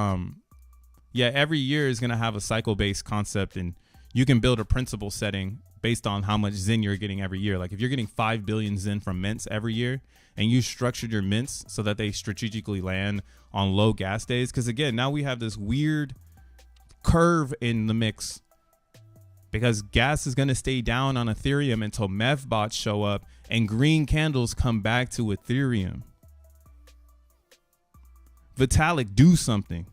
yeah, every year is gonna have a cycle based concept, and you can build a principal setting based on how much Zen you're getting every year. Like if you're getting 5 billion Zen from mints every year, and you structured your mints so that they strategically land on low gas days. Because again, now we have this weird curve in the mix, because gas is going to stay down on Ethereum until meth bots show up and green candles come back to Ethereum. Vitalic, do something.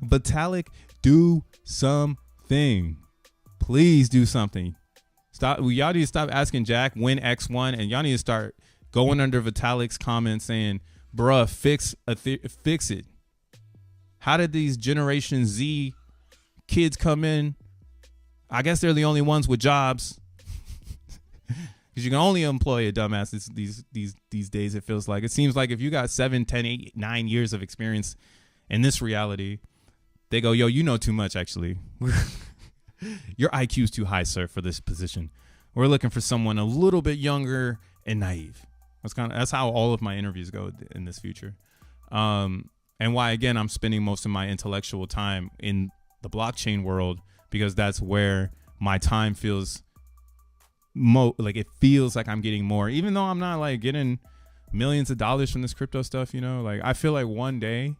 Vitalic, do something. Please do something. Stop. Y'all need to stop asking Jack when X1, and y'all need to start going under Vitalic's comments saying, bruh, fix it. How did these Generation Z kids come in? I guess they're the only ones with jobs, because you can only employ a dumbass these days. It feels like. It seems like if you got 7, 10, 8, 9 years of experience in this reality, they go, yo, you know too much, actually. Your IQ is too high, sir, for this position. We're looking for someone a little bit younger and naive. That's how all of my interviews go in this future. And why, again, I'm spending most of my intellectual time in the blockchain world, because that's where my time feels like it feels like I'm getting more, even though I'm not like getting millions of dollars from this crypto stuff. Like I feel like one day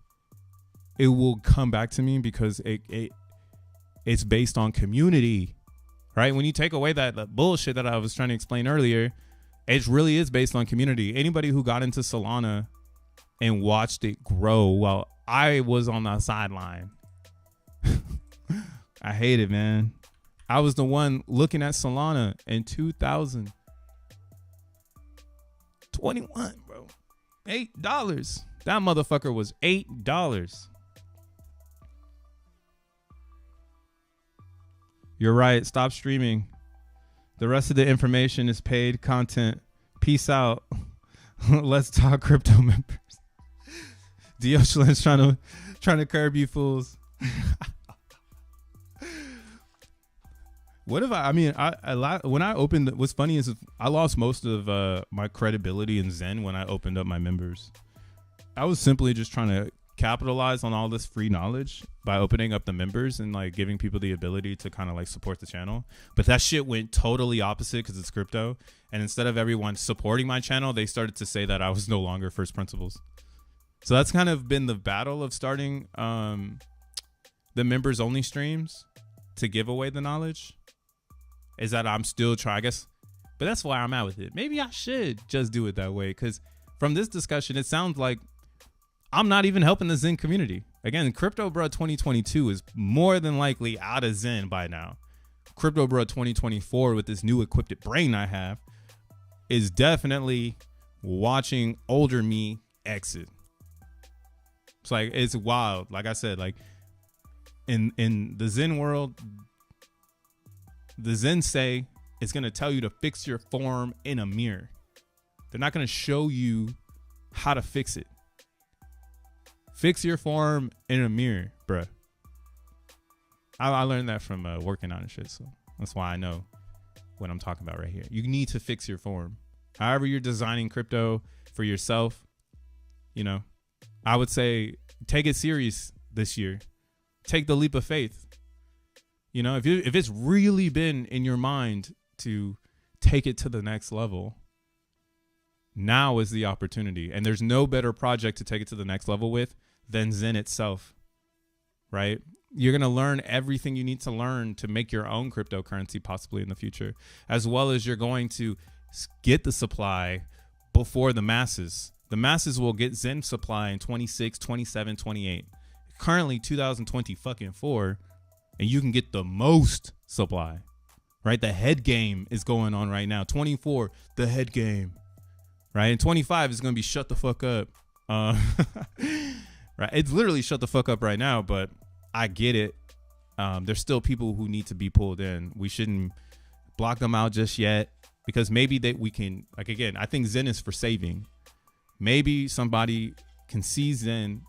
it will come back to me, because it's based on community, right? When you take away that bullshit that I was trying to explain earlier, it really is based on community. Anybody who got into Solana and watched it grow while I was on the sideline, I hate it, man. I was the one looking at Solana in 2021, bro. $8. That motherfucker was $8. You're right. Stop streaming. The rest of the information is paid content. Peace out. Let's talk crypto members. Dioshlan's trying to curb you fools. What if when I opened, what's funny is I lost most of my credibility in Zen when I opened up my members. I was simply just trying to capitalize on all this free knowledge by opening up the members and like giving people the ability to kind of like support the channel. But that shit went totally opposite, because it's crypto. And instead of everyone supporting my channel, they started to say that I was no longer first principles. So that's kind of been the battle of starting the members only streams to give away the knowledge, is that I'm still trying, I guess. But that's why I'm at with it. Maybe I should just do it that way, because from this discussion, it sounds like I'm not even helping the Zen community. Again, Crypto Bro 2022 is more than likely out of Zen by now. Crypto Bro 2024, with this new equipped brain I have, is definitely watching older me exit. It's like, it's wild. Like I said, like in the Zen world, the Zen say it's going to tell you to fix your form in a mirror. They're not going to show you how to fix it. Fix your form in a mirror, bruh. I learned that from working on it shit, so that's why I know what I'm talking about right here. You need to fix your form. However you're designing crypto for yourself, you know, I would say take it serious this year. Take the leap of faith. You know, if it's really been in your mind to take it to the next level, now is the opportunity. And there's no better project to take it to the next level with than XEN itself, right? You're going to learn everything you need to learn to make your own cryptocurrency possibly in the future, as well as you're going to get the supply before the masses. The masses will get XEN supply in 26, 27, 28. Currently 2024, and you can get the most supply, right? The head game is going on right now. 24, the head game, right? And 25 is going to be shut the fuck up. Right? It's literally shut the fuck up right now, but I get it. There's still people who need to be pulled in. We shouldn't block them out just yet, because maybe we can, like, again, I think XEN is for saving. Maybe somebody can see XEN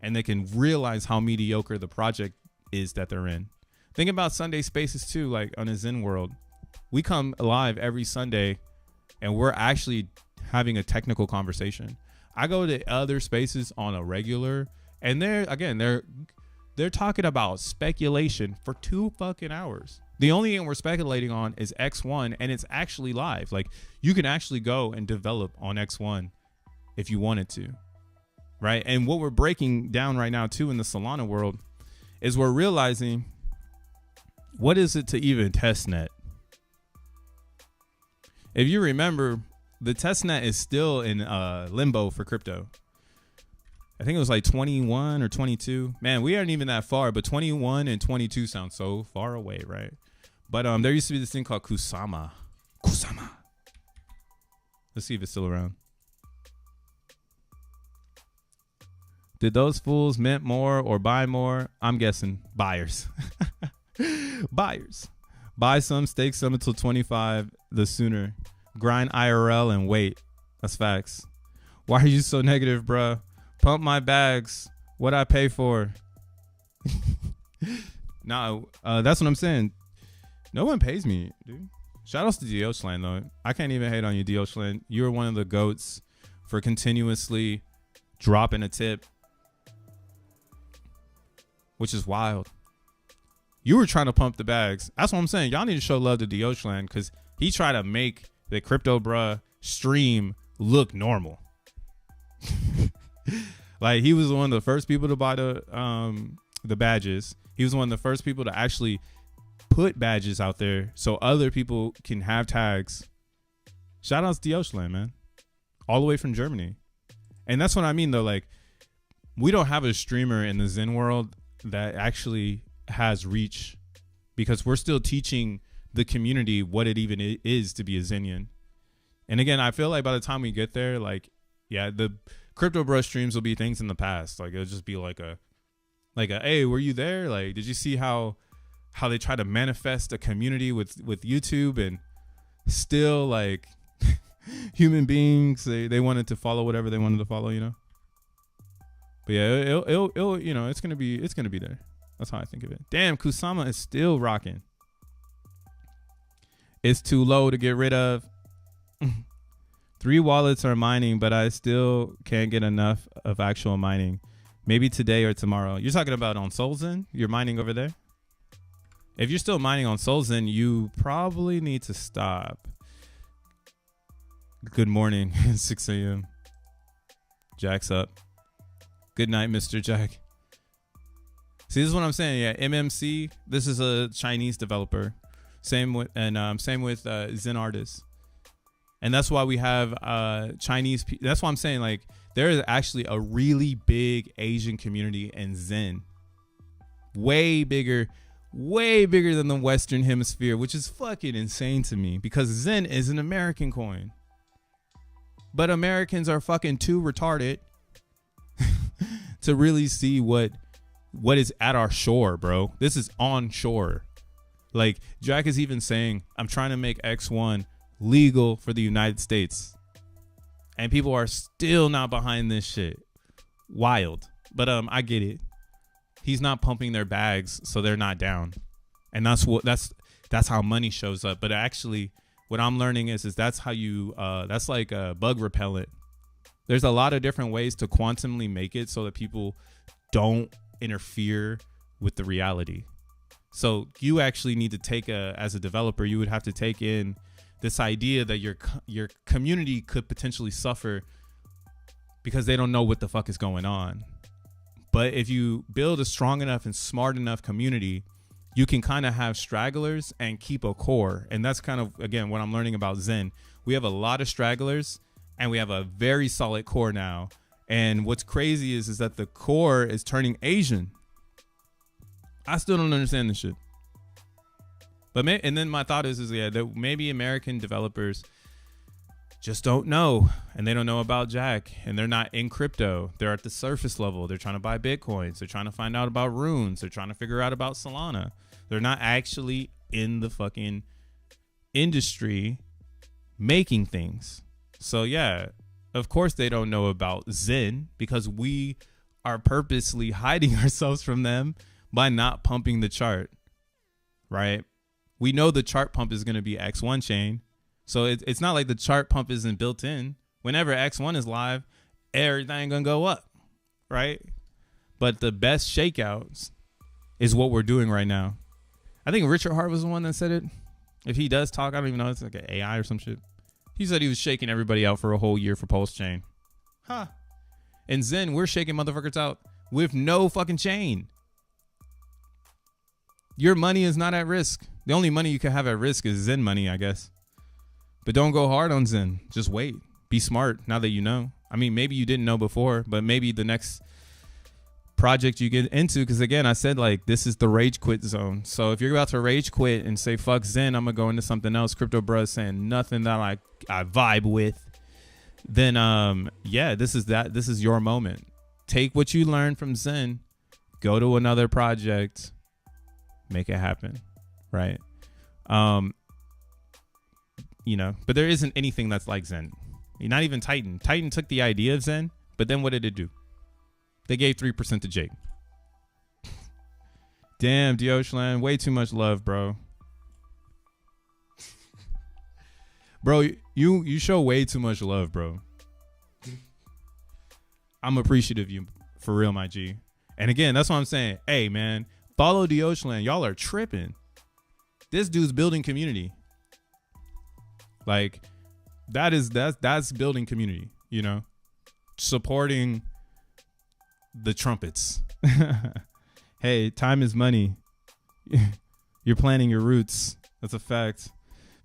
and they can realize how mediocre the project is that they're in. Think about Sunday spaces too, like on a XEN world. We come live every Sunday and we're actually having a technical conversation. I go to other spaces on a regular, and they're talking about speculation for 2 fucking hours. The only thing we're speculating on is X1, and it's actually live. Like, you can actually go and develop on X1 if you wanted to, right? And what we're breaking down right now too in the Solana world is we're realizing, what is it to even testnet? If you remember, the testnet is still in limbo for crypto. I think it was like 21 or 22. Man, we aren't even that far, but 21 and 22 sound so far away, right? But there used to be this thing called Kusama. Kusama. Let's see if it's still around. Did those fools mint more or buy more? I'm guessing buyers. Buyers. Buy some, stake some until 25, the sooner. Grind IRL and wait. That's facts. Why are you so negative, bruh? Pump my bags. What I pay for? No, that's what I'm saying. No one pays me, dude. Shout outs to DOSLAN, though. I can't even hate on you, DOSLAN. You were one of the GOATs for continuously dropping a tip, which is wild. You were trying to pump the bags. That's what I'm saying. Y'all need to show love to DOSLAN, because he tried to make the Crypto Bruh stream look normal. Like, he was one of the first people to buy the badges. He was one of the first people to actually put badges out there so other people can have tags. Shout outs to DOSLAN, man. All the way from Germany. And that's what I mean, though. Like, we don't have a streamer in the XEN world that actually has reach, because we're still teaching the community what it even is to be a Xenian. And again, I feel like by the time we get there, like, yeah, the Crypto Brush streams will be things in the past. Like, it'll just be like a, hey, were you there? Like, did you see how they try to manifest a community with YouTube, and still, like, human beings, they wanted to follow whatever they wanted to follow, you know? But yeah, it'll you know, it's gonna be there. That's how I think of it. Damn, Kusama is still rocking. It's too low to get rid of. 3 wallets are mining, but I still can't get enough of actual mining. Maybe today or tomorrow. You're talking about on solXEN? You're mining over there? If you're still mining on solXEN, you probably need to stop. Good morning, 6 a.m. Jack's up. Good night, Mr. Jack. See, this is what I'm saying. Yeah, MMC. This is a Chinese developer. Same with XEN artists. And that's why we have Chinese. That's why I'm saying, like, there is actually a really big Asian community in XEN. Way bigger than the Western Hemisphere, which is fucking insane to me, because XEN is an American coin. But Americans are fucking too retarded to really see what is at our shore, bro. This is on shore. Like, Jack is even saying, I'm trying to make X1 legal for the United States. and people are still not behind this shit. Wild. But I get it. He's not pumping their bags, so they're not down. And that's how money shows up. But actually, what I'm learning is that's how you that's like a bug repellent. There's a lot of different ways to quantumly make it so that people don't interfere with the reality. So you actually need to take as a developer, you would have to take in this idea that your community could potentially suffer because they don't know what the fuck is going on. But if you build a strong enough and smart enough community, you can kind of have stragglers and keep a core. And that's kind of, again, what I'm learning about Zen. We have a lot of stragglers and we have a very solid core now. And what's crazy is that the core is turning Asian. I still don't understand this shit. But and then my thought is that maybe American developers just don't know, and they don't know about Jack, and they're not in crypto. They're at the surface level. They're trying to buy Bitcoins. They're trying to find out about runes. They're trying to figure out about Solana. They're not actually in the fucking industry making things. So yeah, of course they don't know about Zen because we are purposely hiding ourselves from them by not pumping the chart, right? We know the chart pump is going to be X1 chain. So it's not like the chart pump isn't built in. Whenever X1 is live, everything going to go up, right? But the best shakeouts is what we're doing right now. I think Richard Hart was the one that said it. If he does talk, I don't even know. It's like an AI or some shit. He said he was shaking everybody out for a whole year for Pulse Chain. Huh. And Zen, we're shaking motherfuckers out with no fucking chain. Your money is not at risk. The only money you can have at risk is Zen money, I guess. But don't go hard on Zen. Just wait. Be smart now that you know. I mean, maybe you didn't know before, but maybe the next project you get into, because again, I said like this is the rage quit zone. So if you're about to rage quit and say fuck Zen, I'm gonna go into something else. Crypto bruh saying nothing that I vibe with. Then yeah, this is your moment. Take what you learned from Zen, go to another project, make it happen, right? You know, but there isn't anything that's like Zen. Not even Titan. Titan took the idea of Zen, but then what did it do? They gave 3% to Jake. Damn, Dojo, way too much love, bro. Bro, you show way too much love, bro. I'm appreciative of you, for real, my G. And again, that's what I'm saying. Hey, man, follow Dojo. Y'all are tripping. This dude's building community. Like that's building community, you know, supporting the trumpets. Hey, time is money. You're planting your roots. That's a fact.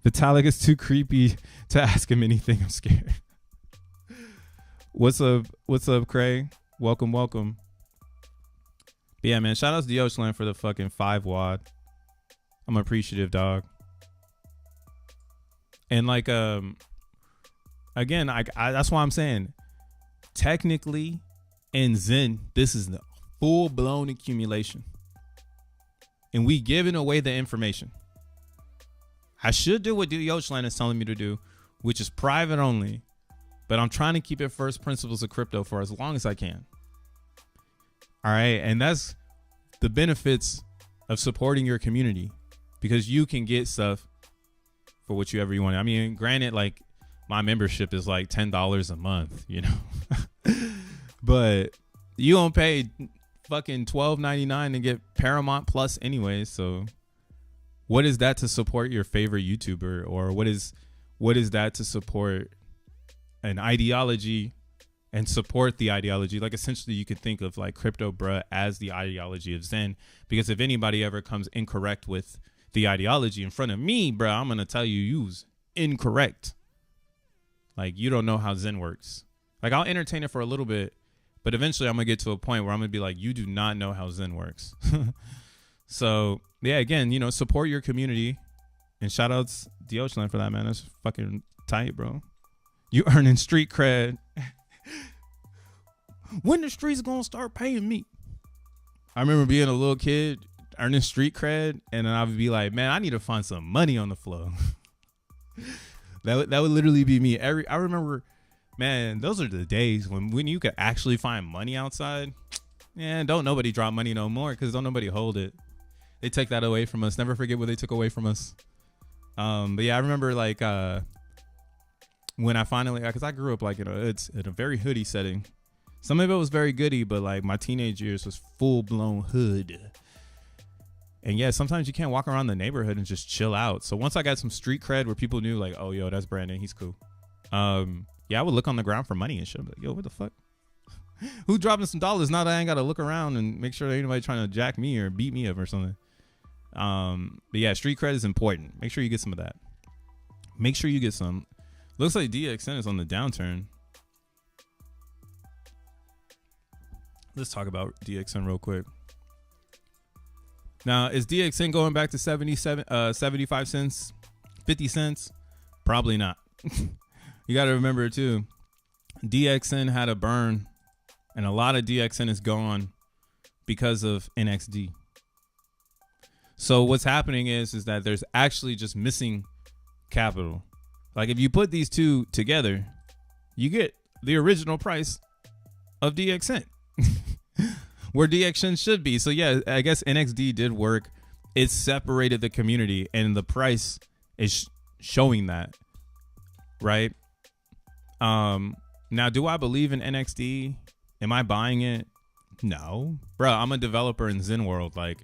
Vitalic is too creepy to ask him anything. I'm scared. What's up, Craig? Welcome. But yeah, man, shout out to Dojo for the fucking 5 wad. I'm appreciative, dog. And like, again, that's why I'm saying, technically, in Zen, this is the full-blown accumulation, and we giving away the information. I should do what Dojo is telling me to do, which is private only, but I'm trying to keep it first principles of crypto for as long as I can. All right, and that's the benefits of supporting your community, because you can get stuff for whatever you want. I mean, granted, like my membership is like $10 a month, you know, but you don't pay fucking $12.99 to get Paramount Plus anyway. So what is that to support your favorite YouTuber, or what is that to support an ideology and support the ideology? Like essentially you could think of like Crypto Bruh as the ideology of Zen, because if anybody ever comes incorrect with the ideology in front of me, bro, I'm gonna tell you you's incorrect. Like, you don't know how Zen works. Like, I'll entertain it for a little bit, but eventually I'm gonna get to a point where I'm gonna be like, you do not know how Zen works. So yeah, again, you know, support your community, and shout outs Dojo for that, man. That's fucking tight, bro. You earning street cred. When the streets gonna start paying me? I remember being a little kid earning street cred, and then I would be like, man, I need to find some money on the flow. that would literally be me. I remember Man, those are the days when you could actually find money outside. Yeah, don't nobody drop money no more because don't nobody hold it. They take that away from us. Never forget what they took away from us. But yeah, I remember like when I finally, because I grew up like it's in a very hoodie setting. Some of it was very goody, but like my teenage years was full blown hood. And yeah, sometimes you can't walk around the neighborhood and just chill out. So once I got some street cred where people knew like, oh yo, that's Brandon, he's cool. Yeah, I would look on the ground for money and shit. I'm like, yo, what the fuck? Who dropping some dollars now that I ain't got to look around and make sure that anybody trying to jack me or beat me up or something. But yeah, street cred is important. Make sure you get some of that. Make sure you get some. Looks like DXN is on the downturn. Let's talk about DXN real quick. Now, is DXN going back to 75 cents, 50 cents? Probably not. You got to remember too, DXN had a burn and a lot of DXN is gone because of NXD. So what's happening is that there's actually just missing capital. Like if you put these two together, you get the original price of DXN where DXN should be. So yeah, I guess NXD did work. It separated the community and the price is showing that, right? Now, do I believe in NXD? Am I buying it? No, bro. I'm a developer in Zen world. Like,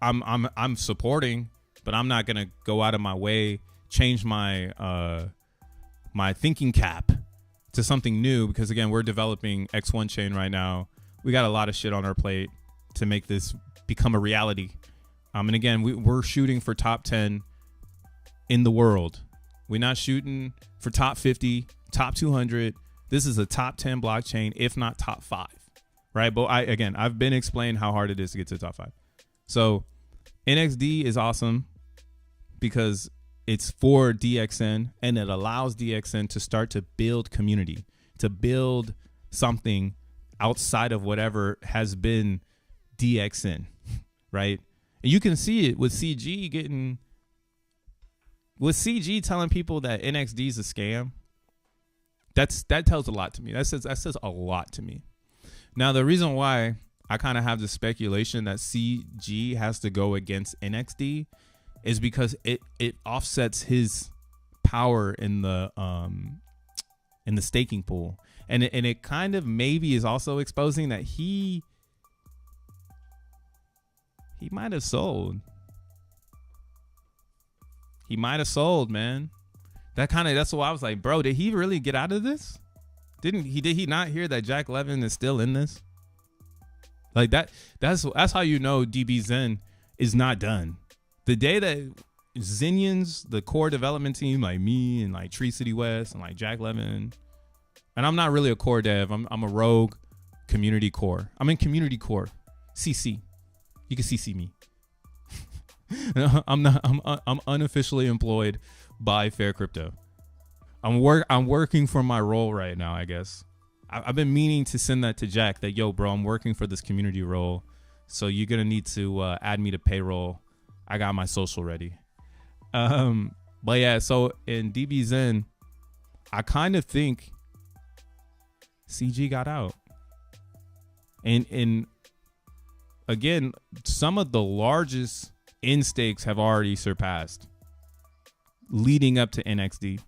I'm supporting, but I'm not gonna go out of my way, change my my thinking cap to something new because again, we're developing X1 chain right now. We got a lot of shit on our plate to make this become a reality. And again, we're shooting for top 10 in the world. We're not shooting for top 50. Top 200. This is a top 10 blockchain, if not top 5, right? But I've been explaining how hard it is to get to the top 5. So NXD is awesome because it's for DXN and it allows DXN to start to build community, to build something outside of whatever has been DXN, right? And you can see it with CG telling people that NXD is a scam. That tells a lot to me. That says a lot to me. Now, the reason why I kind of have the speculation that CG has to go against NXD is because it offsets his power in the staking pool, and it kind of maybe is also exposing that he might have sold. He might have sold, man. That's why I was like, bro, did he really get out of this? Did he not hear that Jack Levin is still in this? Like that's how you know DBZen is not done. The day that Zenians, the core development team, like me and like Tree City West and like Jack Levin, and I'm not really a core dev. I'm a rogue community core. I'm in community core. CC. You can CC me. I'm unofficially employed by Fair Crypto. I'm working for my role right now, I guess. I've been meaning to send that to Jack that, yo, bro, I'm working for this community role. So you're going to need to add me to payroll. I got my social ready. But yeah, so in DBZen, I kind of think CG got out. And again, some of the largest in stakes have already surpassed leading up to NXD.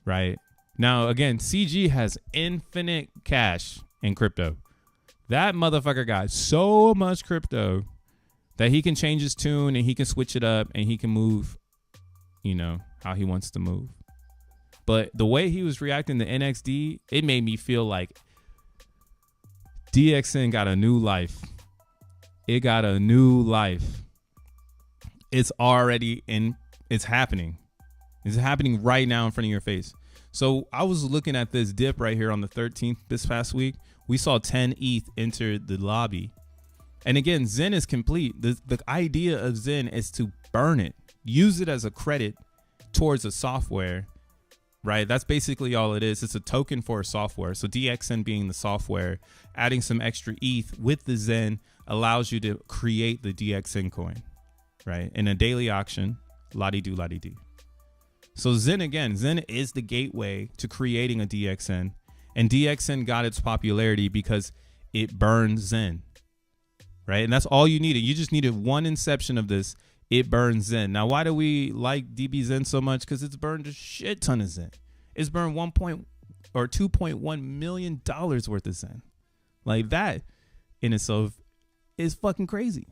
Right now, again, CG has infinite cash in crypto. That motherfucker got so much crypto that he can change his tune and he can switch it up and he can move, you know, how he wants to move. But the way he was reacting to NXD, it made me feel like DXN got a new life. It got a new life. It's already it's happening. It's happening right now in front of your face. So I was looking at this dip right here on the 13th this past week. We saw 10 ETH enter the lobby. And again, Zen is complete. The idea of Zen is to burn it, use it as a credit towards a software, right? That's basically all it is. It's a token for a software. So DXN being the software, adding some extra ETH with the Zen allows you to create the DXN coin, right? In a daily auction, la-di-do, la-di-do. So Zen, again, Zen is the gateway to creating a DXN. And DXN got its popularity because it burned Zen. Right? And that's all you needed. You just needed one inception of this. It burns Zen. Now, why do we like DBZen so much? Because it's burned a shit ton of Zen. It's burned $2.1 million worth of Zen. Like, that in itself is fucking crazy.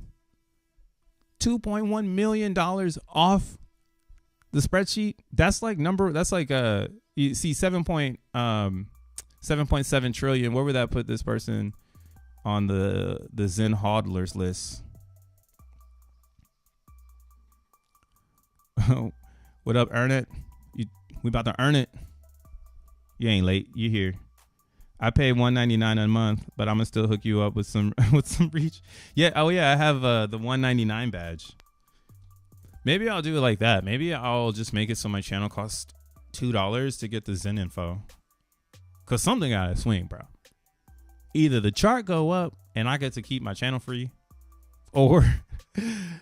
$2.1 million off the spreadsheet. That's like you see 7.7 trillion. Where would that put this person on the Zen hodlers list? What up, earn it? We about to earn it. You ain't late. You here. I pay $199 a month, but I'm gonna still hook you up with some reach. Yeah. Oh yeah. I have the $199 badge. Maybe I'll do it like that. Maybe I'll just make it so my channel costs $2 to get the Zen info. Cause something gotta swing, bro. Either the chart go up and I get to keep my channel free, or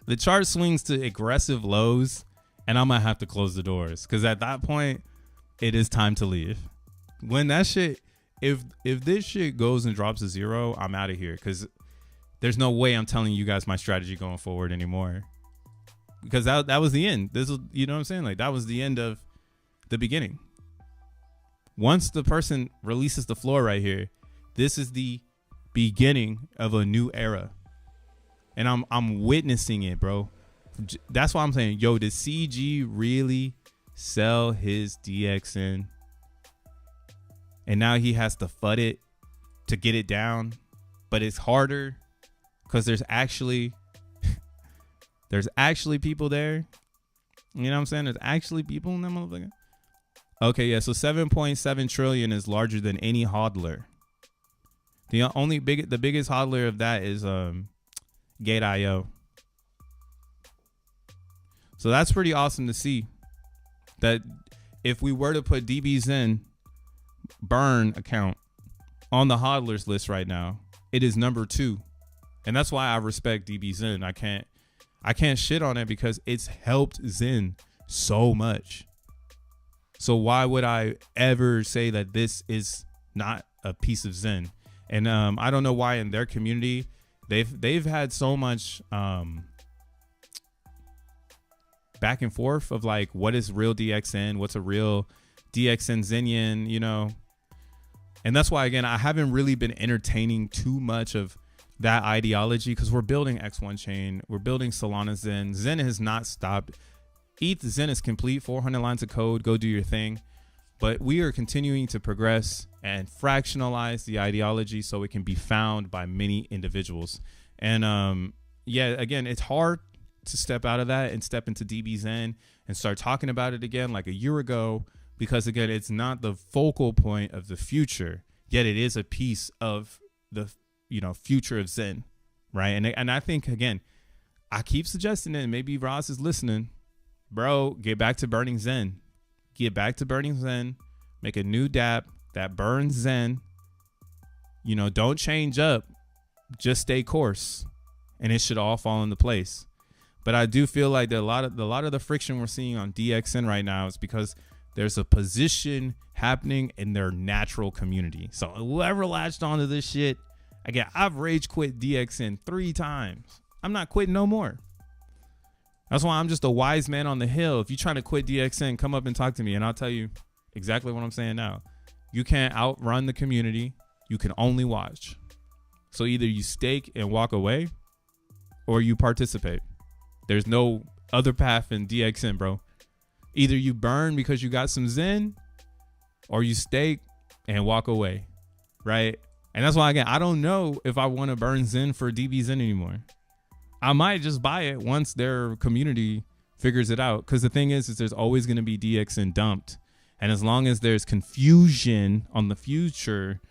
the chart swings to aggressive lows and I'm gonna have to close the doors. Cause at that point, it is time to leave. When that shit, if this shit goes and drops to zero, I'm out of here. Cause there's no way I'm telling you guys my strategy going forward anymore. Because that was the end. This was, you know what I'm saying? Like, that was the end of the beginning. Once the person releases the floor right here, this is the beginning of a new era. And I'm witnessing it, bro. That's why I'm saying, yo, did CG really sell his DXN? And now he has to FUD it to get it down. But it's harder because there's actually people there. You know what I'm saying? There's actually people in that motherfucker. Okay, yeah, so 7.7 trillion is larger than any hodler. The biggest hodler of that is Gate.io. So that's pretty awesome to see. That if we were to put DBZen burn account on the hodlers list right now, it is number 2. And that's why I respect DBZen. I can't shit on it because it's helped Zen so much. So why would I ever say that this is not a piece of Zen? And I don't know why in their community they've had so much back and forth of like, what is real DXN? What's a real DXN Zenian, you know? And that's why, again, I haven't really been entertaining too much of that ideology because we're building X1 chain. We're building Solana Zen. Zen has not stopped. ETH Zen is complete, 400 lines of code. Go do your thing. But we are continuing to progress and fractionalize the ideology so it can be found by many individuals. And yeah, again, it's hard to step out of that and step into DBZen and start talking about it again like a year ago, because again, it's not the focal point of the future, yet it is a piece of the, you know, future of Zen, right? And I think, again, I keep suggesting it, maybe Ross is listening, bro, get back to burning Zen. Get back to burning Zen. Make a new dApp that burns Zen. You know, don't change up. Just stay course. And it should all fall into place. But I do feel like that a lot of the friction we're seeing on DXN right now is because there's a position happening in their natural community. So whoever latched onto this shit, again, I've rage quit DXN 3 times. I'm not quitting no more. That's why I'm just a wise man on the hill. If you're trying to quit DXN, come up and talk to me and I'll tell you exactly what I'm saying now. You can't outrun the community. You can only watch. So either you stake and walk away or you participate. There's no other path in DXN, bro. Either you burn because you got some Zen or you stake and walk away, right? And that's why, again, I don't know if I want to burn Zen for DBZen anymore. I might just buy it once their community figures it out. Because the thing is there's always going to be DXN dumped. And as long as there's confusion on the future,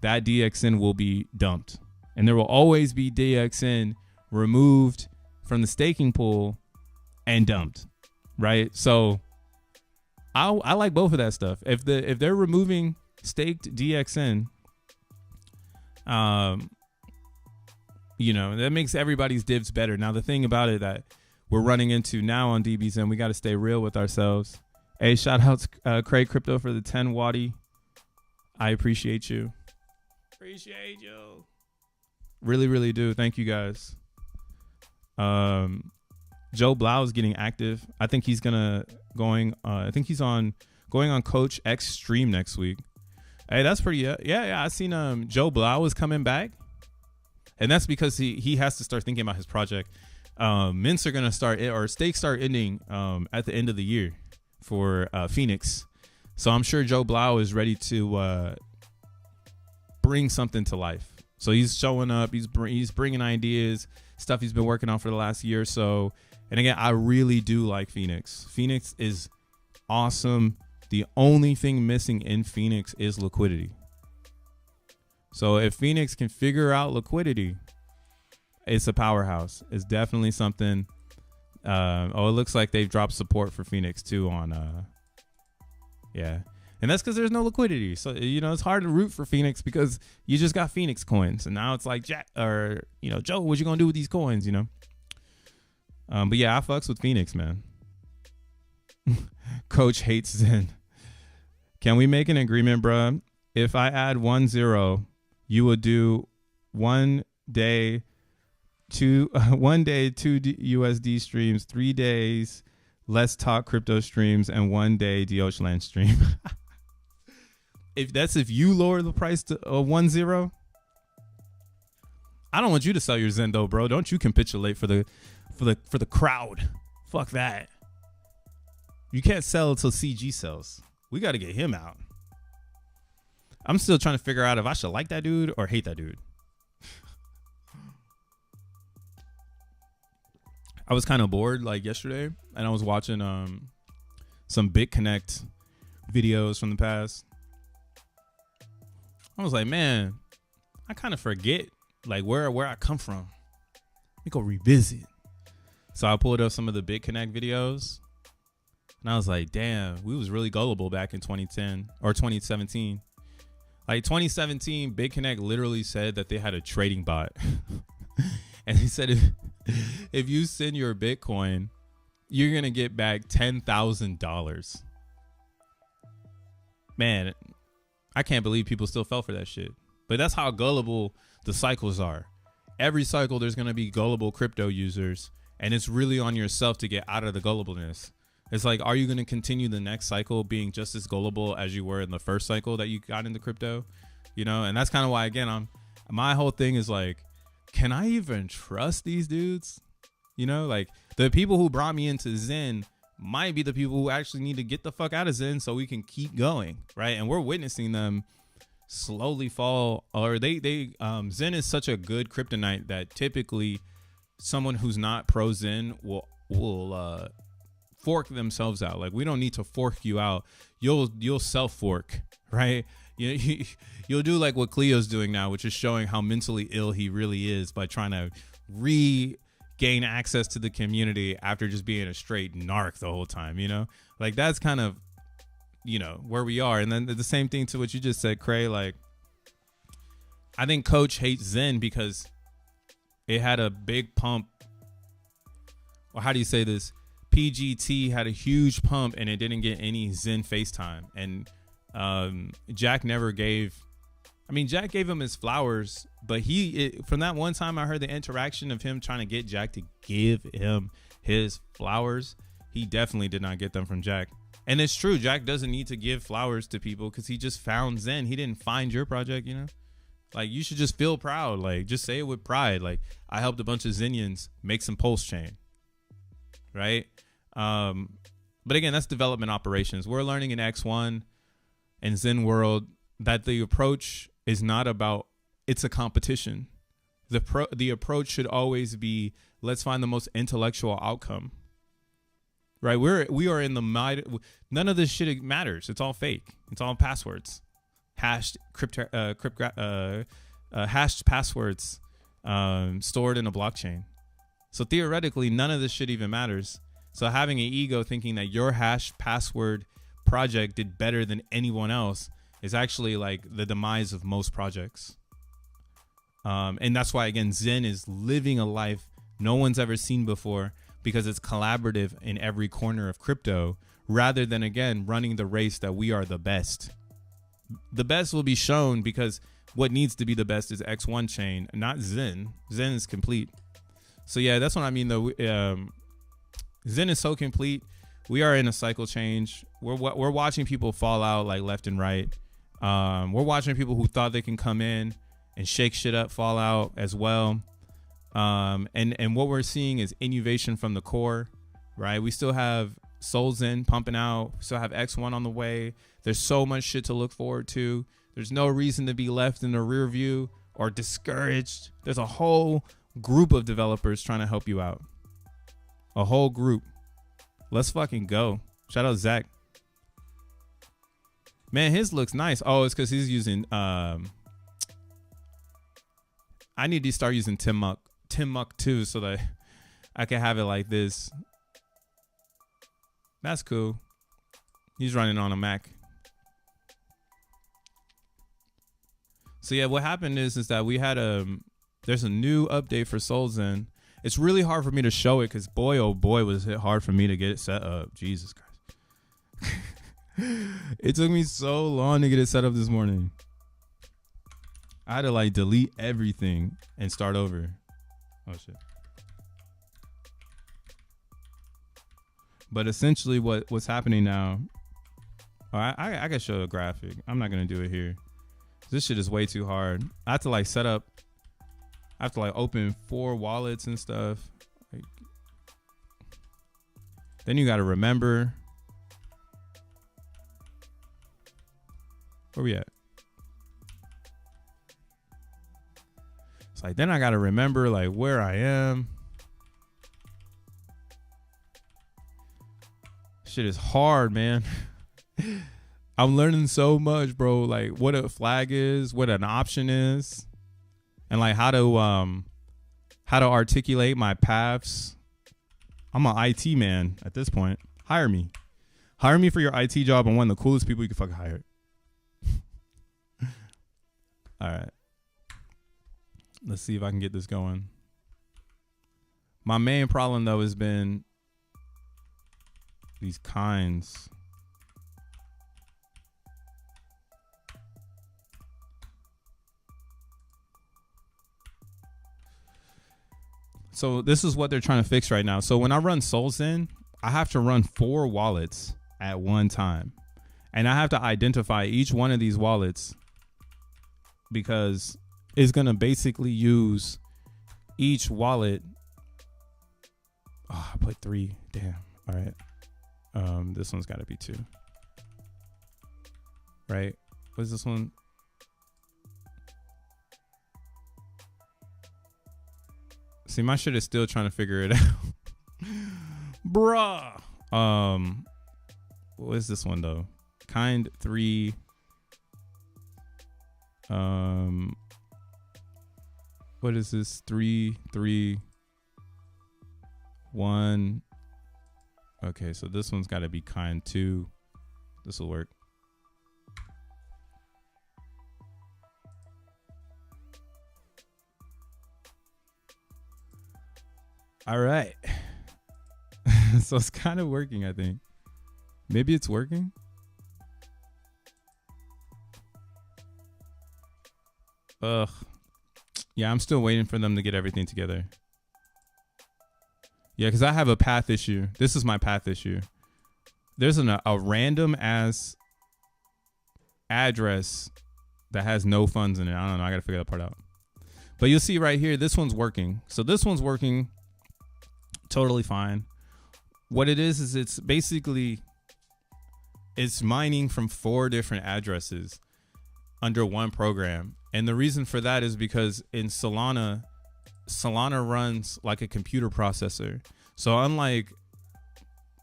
that DXN will be dumped. And there will always be DXN removed from the staking pool and dumped, right? So I like both of that stuff. If they're removing staked DXN, you know, that makes everybody's divs better. Now, the thing about it that we're running into now on DBZen, we got to stay real with ourselves. Hey, shout out to Craig Crypto for the 10 Waddy. I appreciate you. Appreciate you. Really, really do. Thank you guys. Joe Blau is getting active. I think he's going on Coach X stream next week. Hey, that's pretty. Yeah. I seen Joe Blau is coming back, and that's because he has to start thinking about his project. Mints are gonna start or stakes start ending at the end of the year for Phoenix, so I'm sure Joe Blau is ready to bring something to life. So he's showing up. He's bringing ideas, stuff he's been working on for the last year or so. And again, I really do like Phoenix. Phoenix is awesome. The only thing missing in Phoenix is liquidity. So if Phoenix can figure out liquidity, it's a powerhouse. It's definitely something. It looks like they've dropped support for Phoenix too on yeah. And that's because there's no liquidity. So, it's hard to root for Phoenix because you just got Phoenix coins. And now it's like, Jack, or, Joe, what you going to do with these coins, But yeah, I fucks with Phoenix, man. Coach hates Zen. Can we make an agreement, bruh? If I add 1-0, you will do 1 day, 2 USD streams, 3 days, Let's Talk Crypto streams, and 1 day DeOcean stream. If you lower the price to 1-0, I don't want you to sell your Zen though, bro. Don't you capitulate for the crowd. Fuck that. You can't sell until CG sells. We got to get him out. I'm still trying to figure out if I should like that dude or hate that dude. I was kind of bored like yesterday, and I was watching some BitConnect videos from the past. I was like, man, I kind of forget like where I come from. Let me go revisit. So I pulled up some of the BitConnect videos, and I was like, damn, we was really gullible back in 2010 or 2017. Like 2017, BitConnect literally said that they had a trading bot. And he said if you send your Bitcoin, you're going to get back $10,000. Man, I can't believe people still fell for that shit. But that's how gullible the cycles are. Every cycle, there's going to be gullible crypto users. And it's really on yourself to get out of the gullibleness. It's like, are you going to continue the next cycle being just as gullible as you were in the first cycle that you got into crypto? And that's kind of why, again, my whole thing is like, can I even trust these dudes? Like the people who brought me into Zen might be the people who actually need to get the fuck out of Zen so we can keep going, right? And we're witnessing them slowly fall, or Zen is such a good kryptonite that typically someone who's not pro Zen will fork themselves out. Like, we don't need to fork you out. You'll self fork, right? You'll do like what Cleo's doing now, which is showing how mentally ill he really is by trying to regain access to the community after just being a straight narc the whole time, like that's kind of, where we are. And then the same thing to what you just said, Cray, like, I think Coach hates Zen because it had a big pump. Or how do you say this? PGT had a huge pump and it didn't get any Zen FaceTime. And Jack never gave, Jack gave him his flowers, but from that one time I heard the interaction of him trying to get Jack to give him his flowers, he definitely did not get them from Jack. And it's true, Jack doesn't need to give flowers to people because he just found Zen. He didn't find your project, Like, you should just feel proud. Like, just say it with pride. Like, I helped a bunch of Zenians make some Pulse chain, right? But again, that's development operations. We're learning in X1 and Zen World that the approach is not about, it's a competition. The approach should always be, let's find the most intellectual outcome, right? We are in the none of this shit matters. It's all fake. It's all passwords, hashed hashed passwords stored in a blockchain. So theoretically, none of this shit even matters. So having an ego thinking that your hash password project did better than anyone else is actually like the demise of most projects. And that's why, again, Zen is living a life no one's ever seen before because it's collaborative in every corner of crypto rather than, again, running the race that we are the best. The best will be shown because what needs to be the best is X1 chain, not XEN. XEN is complete. So yeah, that's what I mean though. XEN is so complete. We are in a cycle change. We're watching people fall out like left and right. We're watching people who thought they can come in and shake shit up fall out as well. And what we're seeing is innovation from the core, right? We still have solXEN pumping out. We still have X1 on the way. There's so much shit to look forward to. There's no reason to be left in the rear view or discouraged. There's a whole group of developers trying to help you out. A whole group. Let's fucking go. Shout out Zach. Man, his looks nice. Oh, it's because he's using I need to start using Timuck too, so that I can have it like this. That's cool. He's running on a Mac. So yeah, what happened is that we had there's a new update for solXEN. It's really hard for me to show it because boy, oh boy, was it hard for me to get it set up. Jesus Christ. It took me so long to get it set up this morning. I had to like delete everything and start over. Oh shit. But essentially what's happening now, I can show a graphic. I'm not going to do it here. This shit is way too hard. I have to like set up, I have to like open 4 wallets and stuff. Like, then you got to remember. Where we at? It's like, then I got to remember like where I am. Shit is hard, man. I'm learning so much, bro. Like what a flag is, what an option is, and like how to articulate my paths. I'm an IT man at this point. Hire me for your IT job. I'm one of the coolest people you can fucking hire. All right, let's see if I can get this going. My main problem though has been these kinds. So this is what they're trying to fix right now. So when I run solXEN, I have to run 4 wallets at one time. And I have to identify each one of these wallets because it's going to basically use each wallet. Oh, I put 3. Damn. All right. This one's got to be 2. Right? What's this one? See, my shit is still trying to figure it out. Bruh. What is this one though? Kind 3. What is this? 3, 3, 1. Okay, so this one's got to be kind 2. This will work. All right. So it's kind of working, I think. Maybe it's working. Ugh. Yeah, I'm still waiting for them to get everything together. Yeah, because I have a path issue. This is my path issue. There's a random ass address that has no funds in it. I don't know. I got to figure that part out. But you'll see right here, this one's working. So this one's working totally fine. What it is it's basically, it's mining from 4 different addresses under one program. And the reason for that is because in Solana runs like a computer processor. So unlike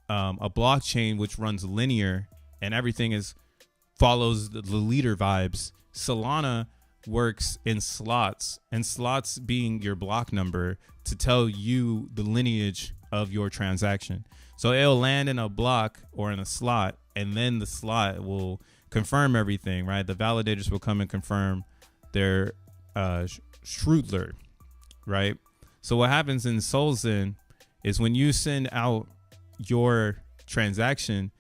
a blockchain, which runs linear and everything follows the leader vibes, Solana works in slots, and slots being your block number to tell you the lineage of your transaction. So it'll land in a block or in a slot, and then the slot will confirm everything, right? The validators will come and confirm their Schrödler, right? So what happens in solXEN is when you send out your transaction,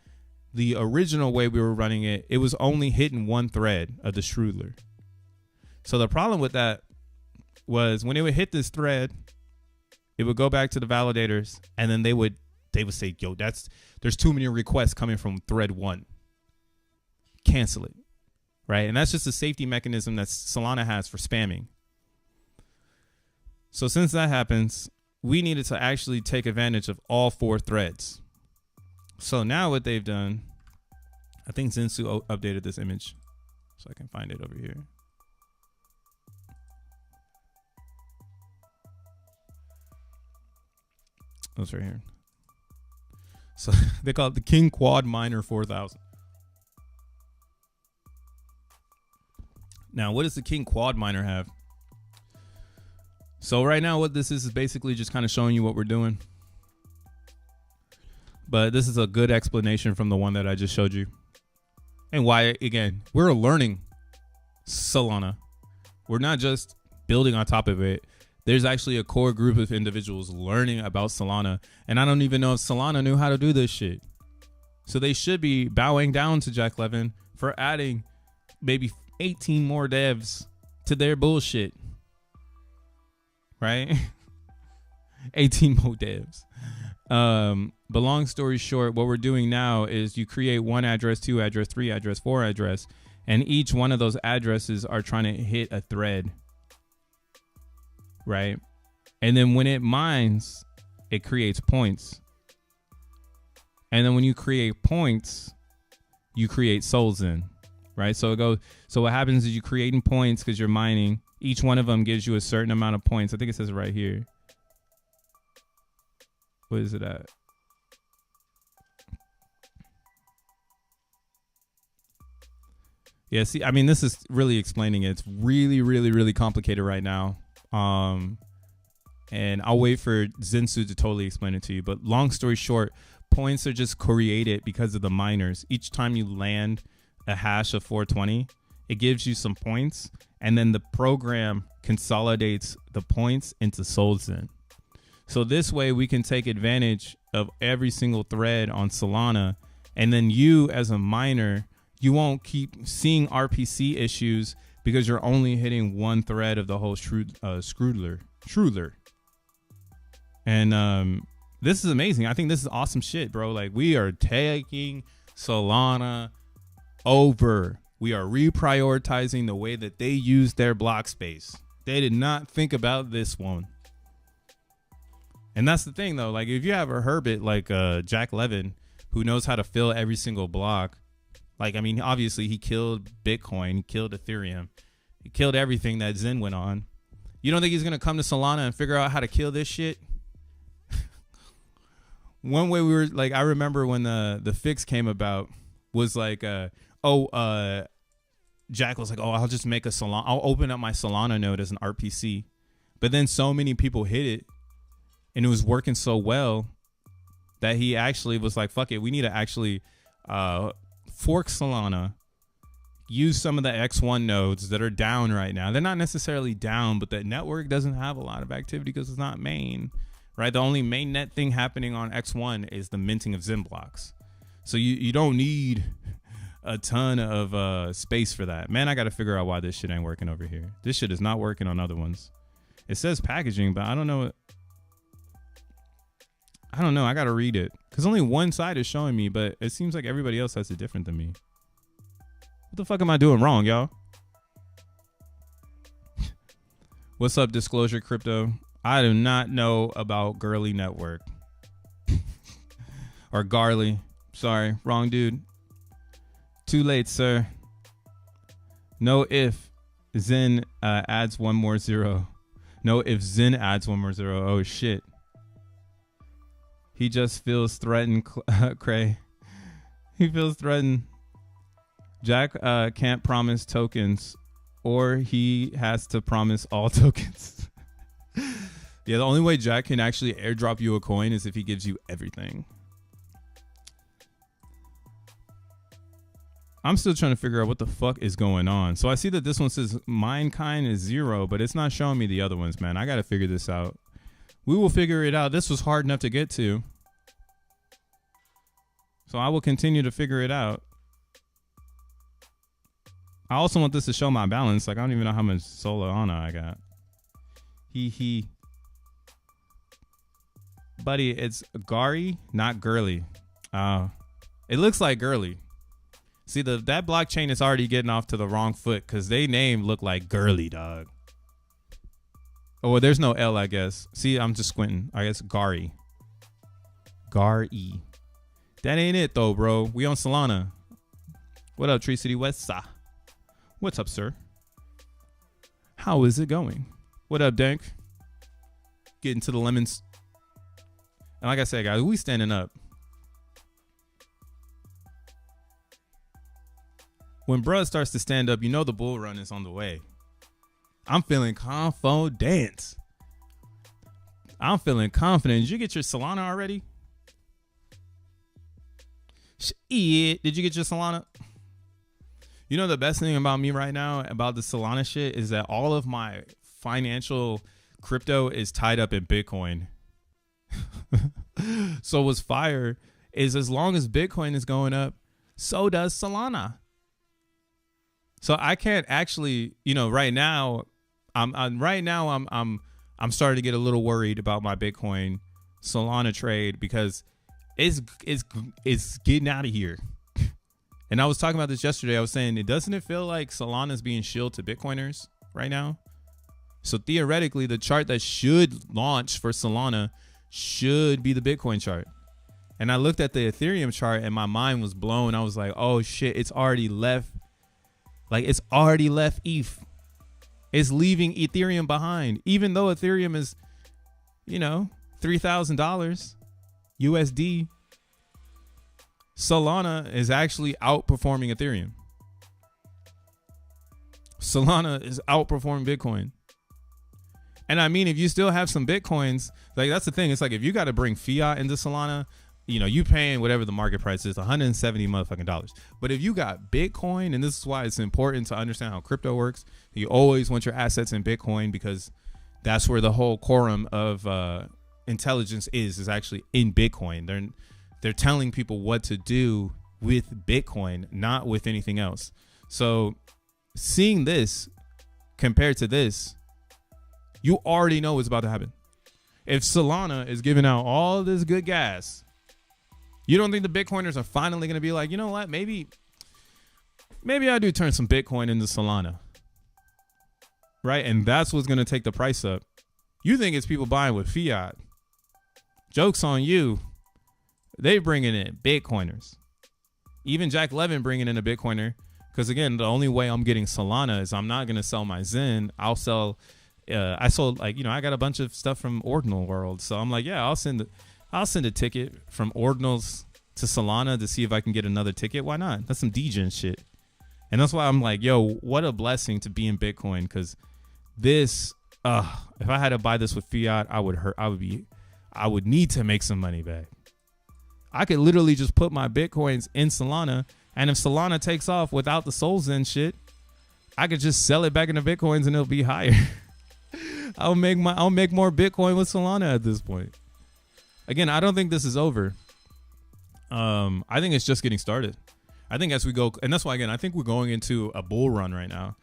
the original way we were running it, it was only hitting one thread of the Strudler. So the problem with that was when it would hit this thread, it would go back to the validators, and then they would say, yo, there's too many requests coming from thread 1. Cancel it. Right? And that's just a safety mechanism that Solana has for spamming. So since that happens, we needed to actually take advantage of all 4 threads. So now what they've done, I think Zensu updated this image so I can find it over here. Oh, it's right here. So they call it the King Quad Miner 4000. Now, what does the King Quad Miner have? So right now what this is basically just kind of showing you what we're doing. But this is a good explanation from the one that I just showed you. And why, again, we're learning Solana. We're not just building on top of it. There's actually a core group of individuals learning about Solana. And I don't even know if Solana knew how to do this shit. So they should be bowing down to Jack Levin for adding maybe 18 more devs to their bullshit. Right? 18 more devs. But long story short, what we're doing now is you create 1 address, 2 address, 3 address, 4 address, and each one of those addresses are trying to hit a thread. Right? And then when it mines, it creates points. And then when you create points, you create solXEN. Right? So what happens is you're creating points because you're mining. Each one of them gives you a certain amount of points. I think it says right here. What is it at? Yeah, see, I mean, this is really explaining it. It's really, really, really complicated right now. And I'll wait for Zensu to totally explain it to you. But long story short, points are just created because of the miners. Each time you land a hash of 420, it gives you some points. And then the program consolidates the points into solXEN. So this way we can take advantage of every single thread on Solana. And then you as a miner, you won't keep seeing RPC issues because you're only hitting one thread of the whole Strudler. And this is amazing. I think this is awesome shit, bro. Like, we are taking Solana over. We are reprioritizing the way that they use their block space. They did not think about this one. And that's the thing, though. Like, if you have a hermit like Jack Levin, who knows how to fill every single block, like, I mean, obviously he killed Bitcoin, he killed Ethereum, he killed everything that Zen went on. You don't think he's gonna come to Solana and figure out how to kill this shit? One way we were like, I remember when the fix came about was like, Jack was like, oh, I'll just make a Solana, I'll open up my Solana node as an RPC. But then so many people hit it and it was working so well that he actually was like, fuck it, we need to actually fork Solana, use some of the X1 nodes that are down right now. They're not necessarily down, but the network doesn't have a lot of activity because it's not main, right? The only main net thing happening on X1 is the minting of XENblocks. So you don't need a ton of space for that. Man, I got to figure out why this shit ain't working over here. This shit is not working on other ones. It says packaging, but I don't know. I don't know. I got to read it because only one side is showing me, but it seems like everybody else has it different than me. What the fuck am I doing wrong, y'all? What's up, Disclosure Crypto? I do not know about Girly Network. Or Garly. Sorry, wrong dude. Too late, sir. No if Zen adds one more zero. No if Zen adds one more zero. Oh, shit. He just feels threatened, Cray. He feels threatened. Jack can't promise tokens, or he has to promise all tokens. Yeah, the only way Jack can actually airdrop you a coin is if he gives you everything. I'm still trying to figure out what the fuck is going on. So I see that this one says Minekind is 0, but it's not showing me the other ones, man. I got to figure this out. We will figure it out. This was hard enough to get to. So I will continue to figure it out. I also want this to show my balance. Like, I don't even know how much SOLANA I got. Buddy, it's Gary, not girly. It looks like girly. See, that blockchain is already getting off to the wrong foot because they name look like girly, dog. Oh, well, there's no L, I guess. See, I'm just squinting. I guess Gary. Gary. That ain't it, though, bro. We on Solana. What up, Tree City West? What's up, sir? How is it going? What up, Dank? Getting to the lemons. And like I said, guys, we standing up. When bruh starts to stand up, you know the bull run is on the way. I'm feeling confident. I'm feeling confident. Did you get your Solana already? Shit. Did you get your Solana? You know the best thing about me right now about the Solana shit is that all of my financial crypto is tied up in Bitcoin. So what's fire is as long as Bitcoin is going up, so does Solana. So I can't actually, you know, right now, I'm starting to get a little worried about my Bitcoin Solana trade because it's getting out of here. And I was talking about this yesterday. I was saying, doesn't it feel like Solana is being shilled to Bitcoiners right now? So theoretically, the chart that should launch for Solana should be the Bitcoin chart. And I looked at the Ethereum chart and my mind was blown. I was like, oh shit, it's already left. Like, it's already left ETH. It's leaving Ethereum behind. Even though Ethereum is, you know, $3,000 USD, Solana is actually outperforming Ethereum. Solana is outperforming Bitcoin. And I mean, if you still have some Bitcoins, like that's the thing. It's like if you got to bring fiat into Solana, you know, you paying whatever the market price is, $170 motherfucking dollars. But if you got Bitcoin, and this is why it's important to understand how crypto works, you always want your assets in Bitcoin because that's where the whole quorum of intelligence is actually in Bitcoin. They're telling people what to do with Bitcoin, not with anything else. So seeing this compared to this, you already know what's about to happen. If Solana is giving out all this good gas, you don't think the Bitcoiners are finally going to be like, you know what, maybe I do turn some Bitcoin into Solana, right? And that's what's going to take the price up. You think it's people buying with fiat. Joke's on you. They bringing in Bitcoiners. Even Jack Levin bringing in a Bitcoiner. Because again, the only way I'm getting Solana is I'm not going to sell my XEN. I'll sell, I sold, like, you know, I got a bunch of stuff from Ordinal World. So I'm like, yeah, I'll send a ticket from Ordinals to Solana to see if I can get another ticket. Why not? That's some degen shit. And that's why I'm like, yo, what a blessing to be in Bitcoin. Because this, if I had to buy this with fiat, I would need to make some money back. I could literally just put my Bitcoins in Solana. And if Solana takes off without the solXEN shit, I could just sell it back into Bitcoins and it'll be higher. I'll make more Bitcoin with Solana at this point. Again, I don't think this is over. I think it's just getting started. I think as we go, and that's why, again, I think we're going into a bull run right now.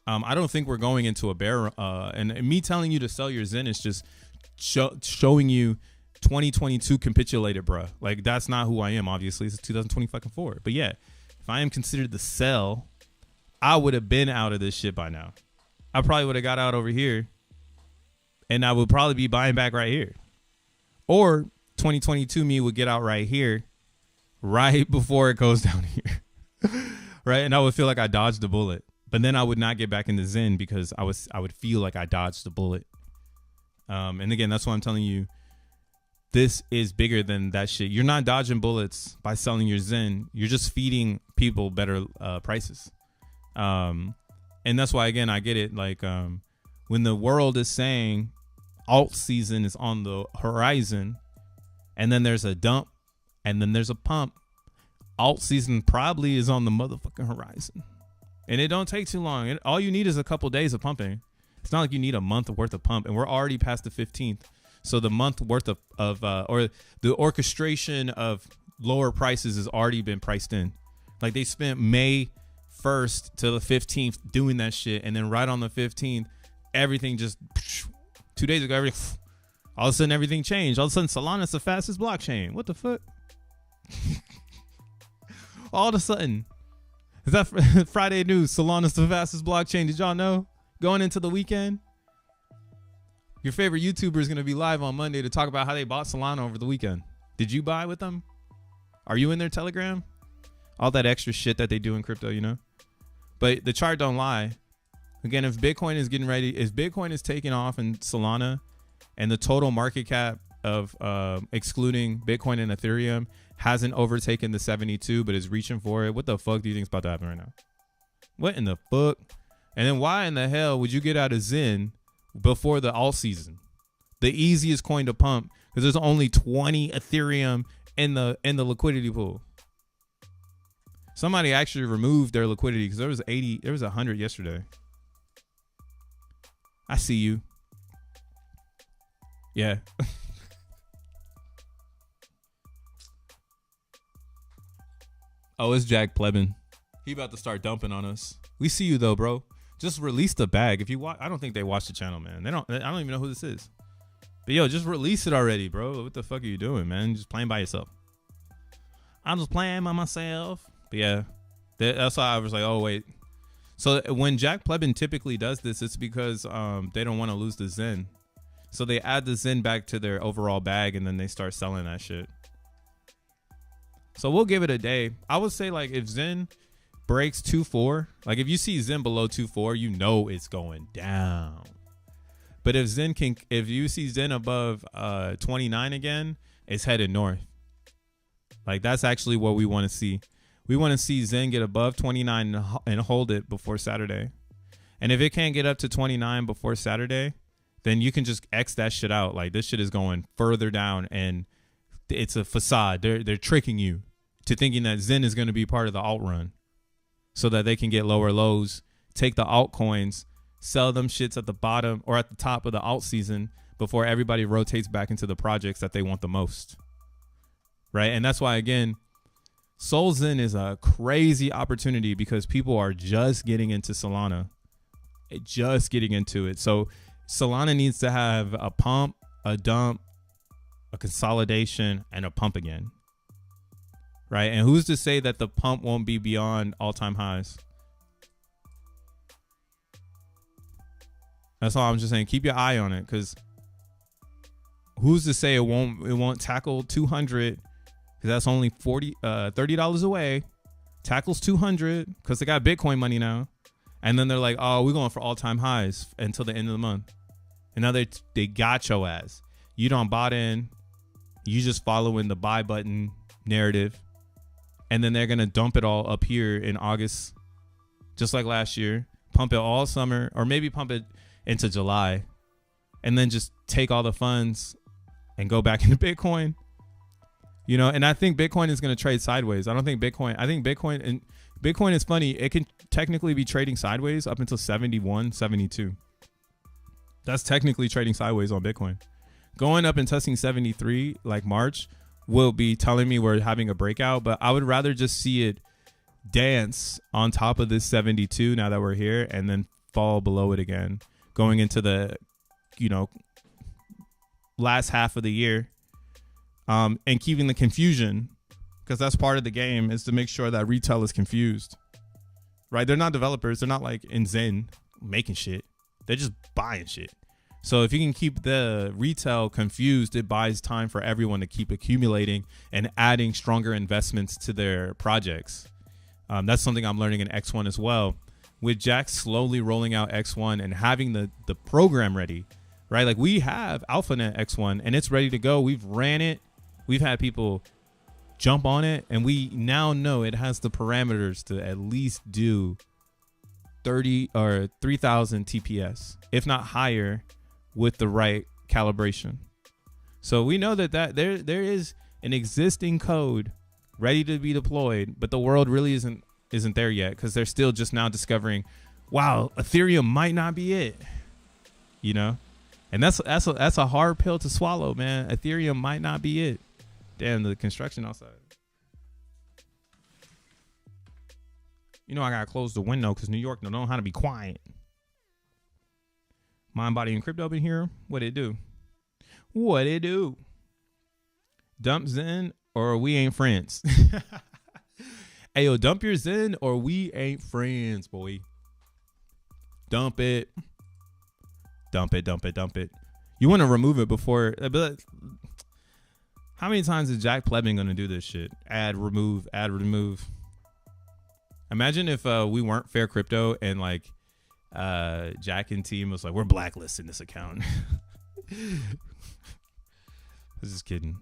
I don't think we're going into a bear. And me telling you to sell your XEN is just showing you 2022 capitulated, bruh. Like, that's not who I am, obviously. It's 2024. But yeah, if I am considered the sell, I would have been out of this shit by now. I probably would have got out over here. And I would probably be buying back right here. Or 2022 me would get out right here, right before it goes down here. Right? And I would feel like I dodged the bullet. But then I would not get back into XEN because I would feel like I dodged the bullet. And again, that's why I'm telling you, this is bigger than that shit. You're not dodging bullets by selling your XEN. You're just feeding people better prices. And that's why, again, I get it. Like, when the world is saying alt season is on the horizon, and then there's a dump, and then there's a pump, alt season probably is on the motherfucking horizon. And it don't take too long. All you need is a couple days of pumping. It's not like you need a month worth of pump, and we're already past the 15th. So the month worth of or the orchestration of lower prices has already been priced in. Like they spent May 1st to the 15th doing that shit, and then right on the 15th, everything just 2 days ago, all of a sudden everything changed. All of a sudden Solana's the fastest blockchain. What the fuck? All of a sudden, is that Friday news? Solana's the fastest blockchain. Did y'all know? Going into the weekend, your favorite YouTuber is going to be live on Monday to talk about how they bought Solana over the weekend. Did you buy with them? Are you in their Telegram? All that extra shit that they do in crypto, you know? But the chart don't lie. Again, if Bitcoin is getting ready, if Bitcoin is taking off in Solana and the total market cap of excluding Bitcoin and Ethereum hasn't overtaken the 72 but is reaching for it, what the fuck do you think is about to happen right now? What in the fuck? And then why in the hell would you get out of XEN before the alt season? The easiest coin to pump, because there's only 20 Ethereum in the liquidity pool. Somebody actually removed their liquidity because there was 80, there was 100 yesterday. I see you. Yeah. Oh, it's Jack Plebin. He about to start dumping on us. We see you though, bro. Just release the bag. If you watch, I don't think they watch the channel, man. I don't even know who this is. But yo, just release it already, bro. What the fuck are you doing, man? Just playing by yourself. I'm just playing by myself. But yeah, that's why I was like, oh wait. So when Jack Plebin typically does this, it's because they don't want to lose the XEN. So they add the XEN back to their overall bag and then they start selling that shit. So we'll give it a day. I would say like if XEN breaks 2.4, like if you see XEN below 2.4, you know it's going down. But if XEN can, if you see XEN above 29 again, it's headed north. Like that's actually what we want to see. We want to see XEN get above 29 and hold it before Saturday. And if it can't get up to 29 before Saturday, then you can just X that shit out. Like this shit is going further down and it's a facade. They're tricking you to thinking that XEN is going to be part of the alt run so that they can get lower lows, take the altcoins, sell them shits at the bottom or at the top of the alt season before everybody rotates back into the projects that they want the most. Right. And that's why, again, solXEN is a crazy opportunity because people are just getting into Solana, just getting into it. So Solana needs to have a pump, a dump, a consolidation, and a pump again. Right. And who's to say that the pump won't be beyond all-time highs? That's all I'm just saying. Keep your eye on it, because who's to say it won't tackle 200? Because that's only $30 away. Tackles 200 because they got Bitcoin money now. And then they're like, oh, we're going for all-time highs until the end of the month. And now they got your ass. You don't bought in. You just following the buy button narrative. And then they're going to dump it all up here in August, just like last year. Pump it all summer, or maybe pump it into July. And then just take all the funds and go back into Bitcoin. You know, and I think Bitcoin is going to trade sideways. I think Bitcoin is funny. It can technically be trading sideways up until 71, 72. That's technically trading sideways on Bitcoin. Going up and testing 73 like March will be telling me we're having a breakout, but I would rather just see it dance on top of this 72 now that we're here and then fall below it again going into the, you know, last half of the year. And keeping the confusion, because that's part of the game, is to make sure that retail is confused, right? They're not developers. They're not like in XEN making shit. They're just buying shit. So if you can keep the retail confused, it buys time for everyone to keep accumulating and adding stronger investments to their projects. That's something I'm learning in X1 as well. With Jack slowly rolling out X1 and having the program ready, right? Like we have AlphaNet X1 and it's ready to go. We've ran it. We've had people jump on it, and we now know it has the parameters to at least do 30 or 3,000 TPS, if not higher, with the right calibration. So we know that there is an existing code ready to be deployed, but the world really isn't there yet, because they're still just now discovering, wow, Ethereum might not be it, you know? And that's a hard pill to swallow, man. Ethereum might not be it. Damn, the construction outside. You know I gotta close the window because New York don't know how to be quiet. Mind, Body, and Crypto up in here. What it do? What it do? Dump Zen or we ain't friends. Hey, yo, dump your Zen or we ain't friends, boy. Dump it. Dump it, dump it, dump it. You want to remove it before. But how many times is Jack Plebin going to do this shit? Add, remove, add, remove. Imagine if we weren't Fair Crypto and like Jack and team was like, we're blacklisting this account. I was just kidding.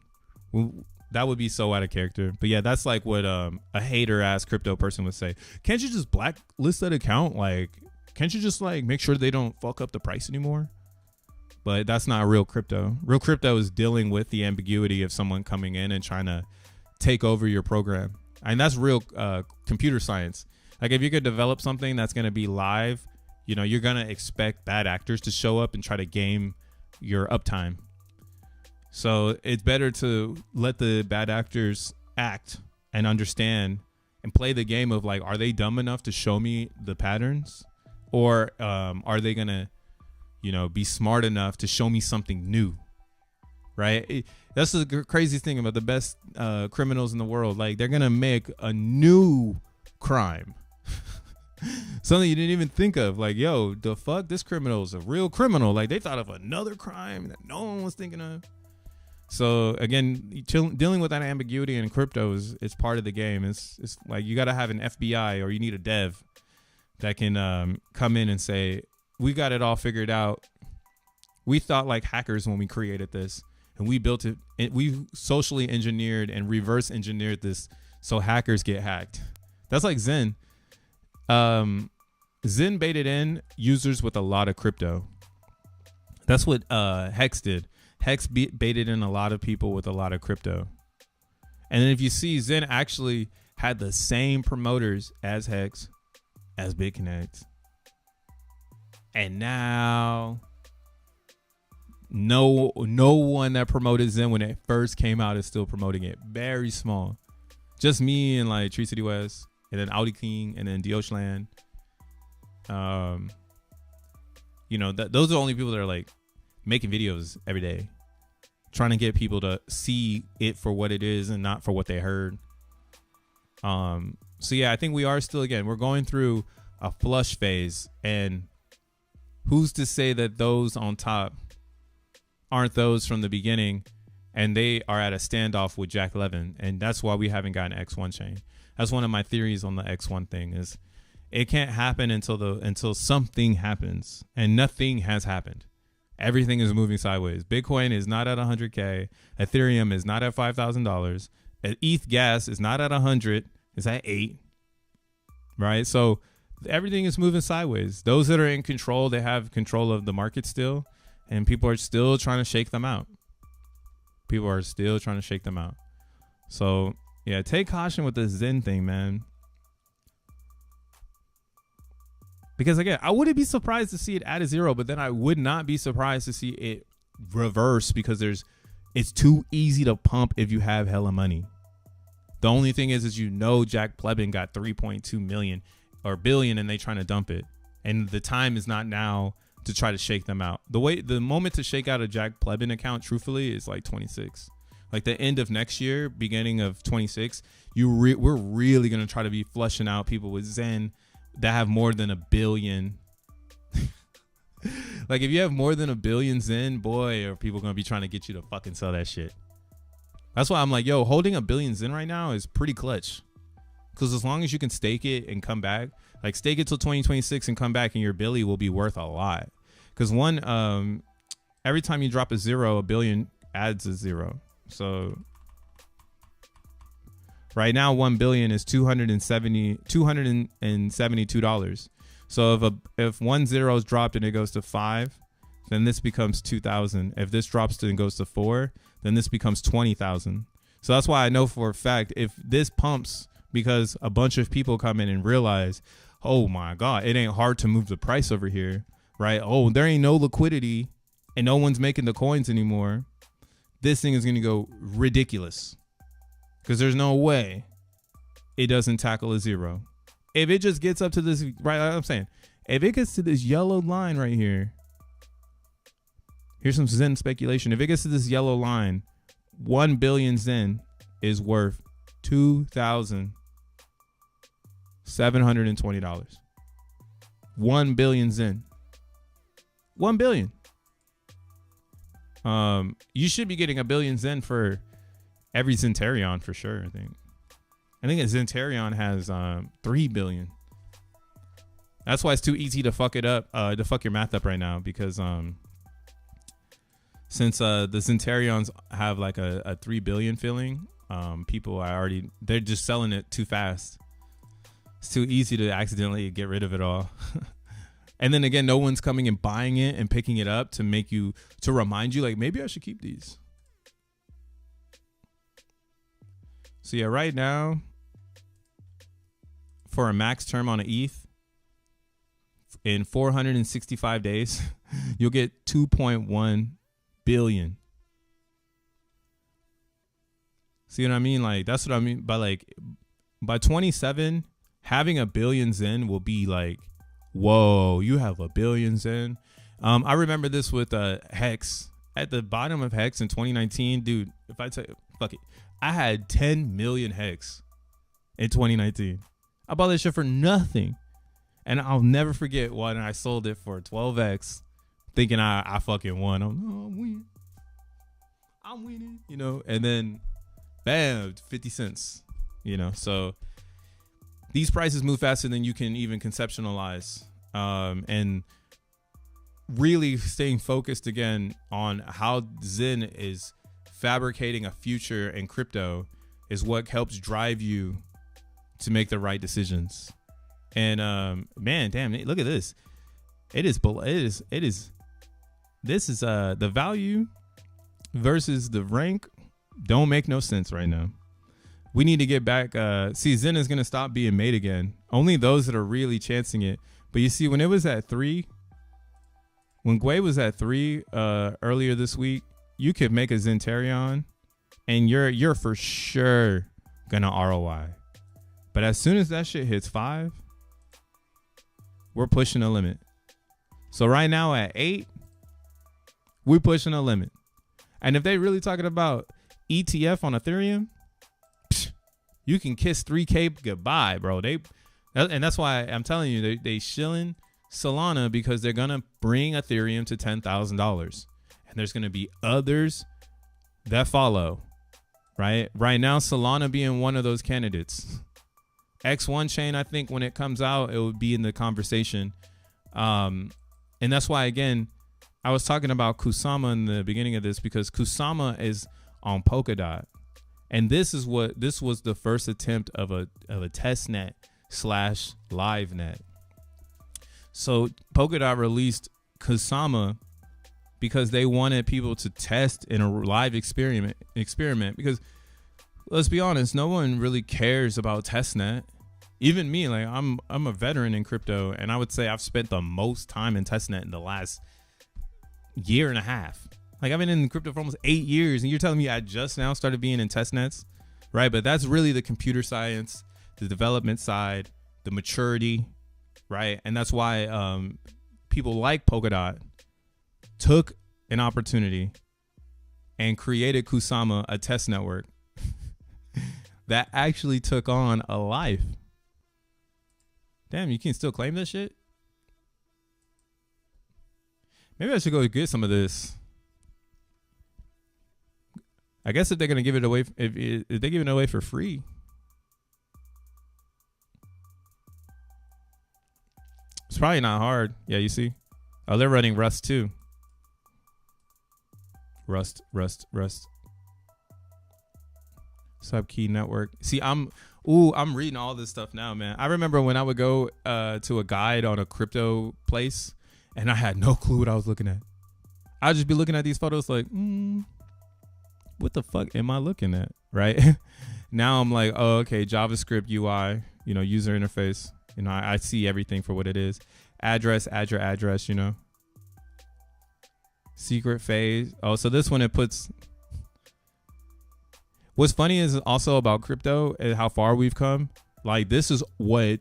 Well, that would be so out of character. But yeah, that's like what a hater ass crypto person would say. Can't you just blacklist that account? Like, can't you just like make sure they don't fuck up the price anymore? But that's not real crypto. Real crypto is dealing with the ambiguity of someone coming in and trying to take over your program. And that's real computer science. Like if you could develop something that's going to be live, you know, you're going to expect bad actors to show up and try to game your uptime. So it's better to let the bad actors act and understand and play the game of like, are they dumb enough to show me the patterns? Or are they going to, you know, be smart enough to show me something new? Right? That's the crazy thing about the best criminals in the world. Like they're going to make a new crime. Something you didn't even think of. Like, yo, the fuck? This criminal is a real criminal. Like they thought of another crime that no one was thinking of. So again, dealing with that ambiguity in crypto is part of the game. It's like you got to have an FBI or you need a dev that can come in and say, we got it all figured out. We thought like hackers when we created this and we built it. We socially engineered and reverse engineered this so hackers get hacked. That's like Zen. Zen baited in users with a lot of crypto. That's what Hex did. Hex baited in a lot of people with a lot of crypto. And then if you see, Zen actually had the same promoters as Hex, as BitConnect. And now no one that promoted Zen when it first came out is still promoting it. Very small. Just me and like Tree City West and then Audi King and then Dioshland. You know, those are the only people that are like making videos every day, trying to get people to see it for what it is and not for what they heard. So yeah, I think we are still, again, we're going through a flush phase, and who's to say that those on top aren't those from the beginning and they are at a standoff with Jack Levin, and that's why we haven't gotten X1 chain. That's one of my theories on the X1 thing, is it can't happen until something happens, and nothing has happened. Everything is moving sideways. Bitcoin is not at 100K. Ethereum is not at $5,000. ETH gas is not at 100. It's at 8. Right? So everything is moving sideways. Those that are in control, they have control of the market still, and people are still trying to shake them out. People are still trying to shake them out. So yeah, take caution with this Zen thing, man. Because again, I wouldn't be surprised to see it at a 0, but then I would not be surprised to see it reverse, because it's too easy to pump if you have hella money. The only thing is you know Jack Plebin got 3.2 million or billion and they trying to dump it. And the time is not now to try to shake them out. The moment to shake out a Jack Plebin account, truthfully, is like 26. Like the end of next year, beginning of 26, we're really going to try to be flushing out people with Zen that have more than 1 billion. Like if you have more than 1 billion Zen, boy, are people going to be trying to get you to fucking sell that shit. That's why I'm like, yo, holding 1 billion Zen right now is pretty clutch. Because as long as you can stake it and come back, like stake it till 2026 and come back, and your Billy will be worth a lot. Because every time you drop a 0, 1 billion adds a 0. So right now, 1 billion is $272. So if 1 0 is dropped and it goes to 5, then this becomes 2,000. If this drops and goes to 4, then this becomes 20,000. So that's why I know for a fact, if this pumps because a bunch of people come in and realize, oh my God, it ain't hard to move the price over here, right? Oh, there ain't no liquidity and no one's making the coins anymore. This thing is going to go ridiculous, because there's no way it doesn't tackle a 0. if it just gets up to this, right, like I'm saying, if it gets to this yellow line right here, here's some Zen speculation. If it gets to this yellow line, 1 billion Zen is worth $2,720. 1 billion Zen. 1 billion. You should be getting a billion Zen for every Zentarion for sure. I think a Zentarion has 3 billion. That's why it's too easy to fuck it up, to fuck your math up right now, because since the Zentarions have like a 3 billion feeling, people they're just selling it too fast. It's too easy to accidentally get rid of it all. And then again, no one's coming and buying it and picking it up to remind you, like, maybe I should keep these. So yeah, right now, for a max term on an ETH, in 465 days, you'll get 2.1 billion. See what I mean? Like, that's what I mean by, like, by 27, having a billion Zen will be like, whoa, you have a billion Zen. I remember this with Hex. At the bottom of Hex in 2019, dude, if I tell you, fuck it, I had 10 million Hex in 2019. I bought that shit for nothing. And I'll never forget when I sold it for 12x, thinking I fucking won. I'm winning, you know, and then bam, 50 cents, you know. So these prices move faster than you can even conceptualize. And really staying focused again on how Zen is fabricating a future in crypto is what helps drive you to make the right decisions. And man, damn, look at this. This is the value versus the rank don't make no sense right now. We need to get back. See, Zen is going to stop being made again. Only those that are really chancing it. But you see, when it was at 3, when Gwei was at 3 earlier this week, you could make a Zentarion and you're for sure going to ROI. But as soon as that shit hits 5, we're pushing a limit. So right now at 8, we're pushing a limit. And if they really talking about ETF on Ethereum, you can kiss 3K goodbye, bro. And that's why I'm telling you, they shilling Solana, because they're gonna bring Ethereum to $10,000, and there's gonna be others that follow. Right now, Solana being one of those candidates. X1 chain, I think when it comes out, it would be in the conversation. And that's why, again, I was talking about Kusama in the beginning of this, because Kusama is on Polkadot. And this was the first attempt of a testnet / live net. So Polkadot released Kusama because they wanted people to test in a live experiment, because let's be honest, no one really cares about testnet. Even me, like I'm a veteran in crypto, and I would say I've spent the most time in testnet in the last year and a half. Like, I've been in crypto for almost 8 years, and you're telling me I just now started being in testnets, right? But that's really the computer science, the development side, the maturity, right? And that's why people like Polkadot took an opportunity and created Kusama, a test network that actually took on a life. Damn, you can still claim this shit? Maybe I should go get some of this. I guess if they're gonna give it away, if they give it away for free, it's probably not hard. Yeah, you see, oh, they're running Rust too. Rust. Subkey network. See, I'm reading all this stuff now, man. I remember when I would go to a guide on a crypto place, and I had no clue what I was looking at. I'd just be looking at these photos like, what the fuck am I looking at, right? Now I'm like, oh, okay, JavaScript UI, you know, user interface. You know, I see everything for what it is. Address, add your address, you know. Secret phase. Oh, so this one, it puts... What's funny is also about crypto and how far we've come. Like, this is what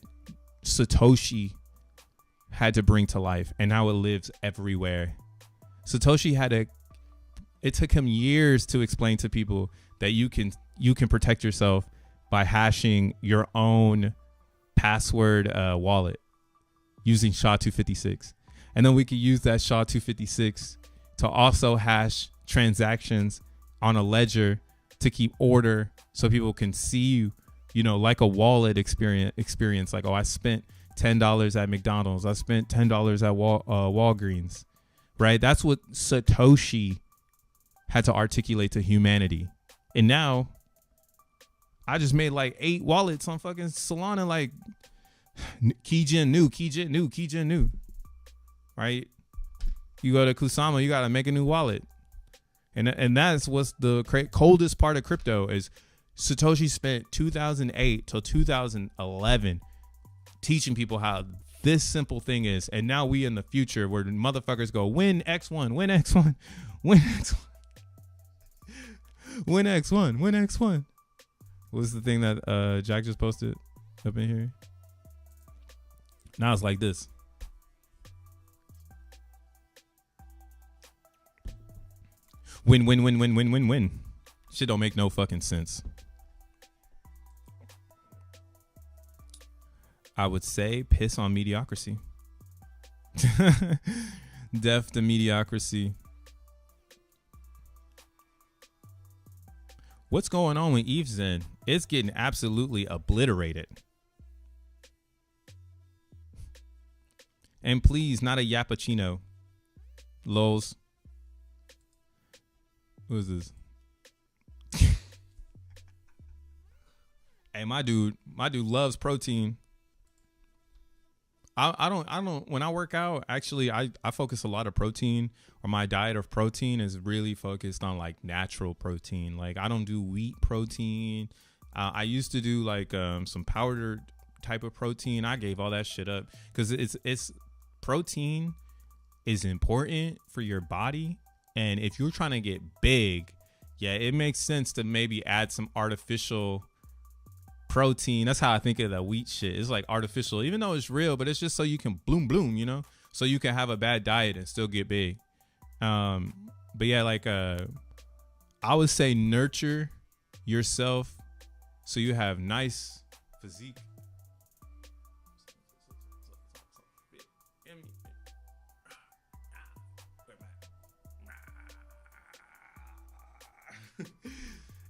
Satoshi had to bring to life, and now it lives everywhere. Satoshi it took him years to explain to people that you can protect yourself by hashing your own password wallet using SHA-256. And then we could use that SHA-256 to also hash transactions on a ledger to keep order, so people can see, you know, like a wallet experience. Like, oh, I spent $10 at McDonald's. I spent $10 at Walgreens, right? That's what Satoshi had to articulate to humanity. And now I just made like 8 wallets on fucking Solana, like keygen new, right? You go to Kusama, you got to make a new wallet. And that's what's the coldest part of crypto is Satoshi spent 2008 till 2011 teaching people how this simple thing is. And now we in the future where motherfuckers go, win X1, win X1, win X1, win X1, win X1. What was the thing that Jack just posted up in here? Now it's like this. Win, win, win, win, win, win, win. Shit don't make no fucking sense. I would say piss on mediocrity. Death to mediocrity. What's going on with ETH? It's getting absolutely obliterated. And please, not a yappuccino. Lols. Who is this? Hey, my dude loves protein. I don't when I work out, actually I focus a lot of protein, or my diet of protein is really focused on like natural protein. Like I don't do wheat protein. I used to do like some powdered type of protein. I gave all that shit up because it's protein is important for your body. And if you're trying to get big, yeah, it makes sense to maybe add some artificial protein. That's how I think of the wheat shit. It's like artificial, even though it's real, but it's just so you can bloom, you know, so you can have a bad diet and still get big. But yeah, like I would say nurture yourself so you have nice physique.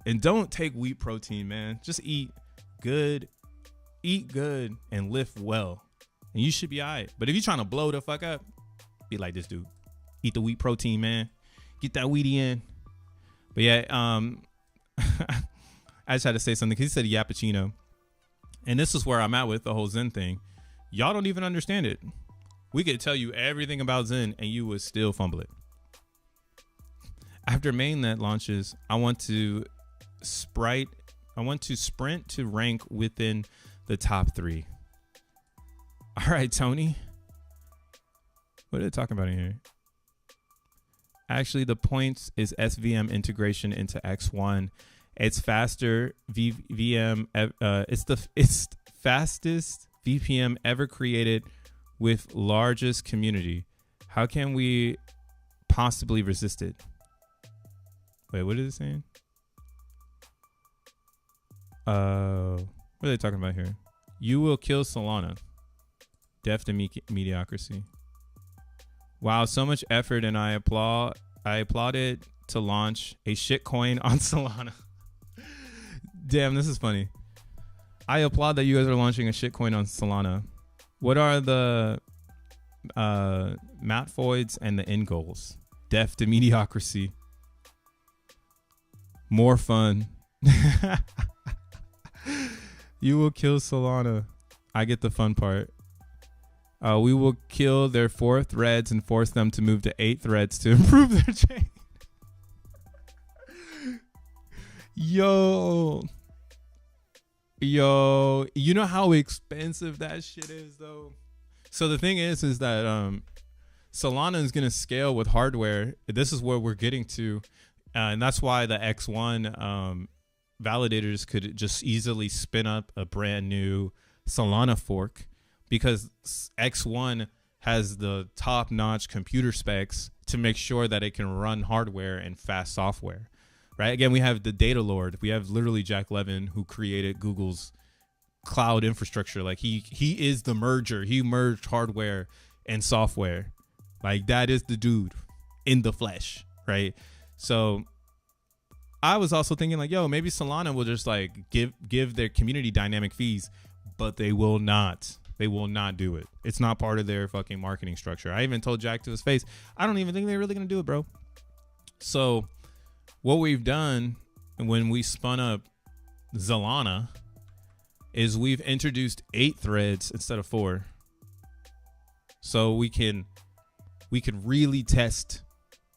And don't take wheat protein, man. Just eat good, and lift well, and you should be all right. But if you're trying to blow the fuck up, be like this dude. Eat the wheat protein, man. Get that wheaty in. But yeah, I just had to say something because he said yappuccino, and this is where I'm at with the whole Zen thing. Y'all don't even understand it. We could tell you everything about Zen, and you would still fumble it. After mainnet launches, I want to sprint to rank within the top 3. All right, Tony. What are they talking about in here? Actually, the points is SVM integration into X1. It's faster VM. It's fastest VPM ever created with largest community. How can we possibly resist it? Wait, what is it saying? What are they talking about here? You will kill Solana. Death to mediocrity. Wow, so much effort, and I applauded to launch a shitcoin on Solana. Damn, this is funny. I applaud that you guys are launching a shitcoin on Solana. What are the Matfoids and the end goals? Death to mediocrity. More fun. You will kill Solana. I get the fun part. We will kill their 4 threads and force them to move to 8 threads to improve their chain. Yo, you know how expensive that shit is, though? So the thing is that Solana is going to scale with hardware. This is where we're getting to. And that's why the X1 validators could just easily spin up a brand new Solana fork. because X1 has the top-notch computer specs to make sure that it can run hardware and fast software, right? Again, we have the data lord. We have literally Jack Levin, who created Google's cloud infrastructure. Like he is the merger. He merged hardware and software. Like that is the dude in the flesh, right? So I was also thinking like, yo, maybe Solana will just like give their community dynamic fees, but they will not. They will not do it. It's not part of their fucking marketing structure. I even told Jack to his face, I don't even think they're really going to do it, bro. So what we've done when we spun up Solana is we've introduced 8 threads instead of 4. So we could really test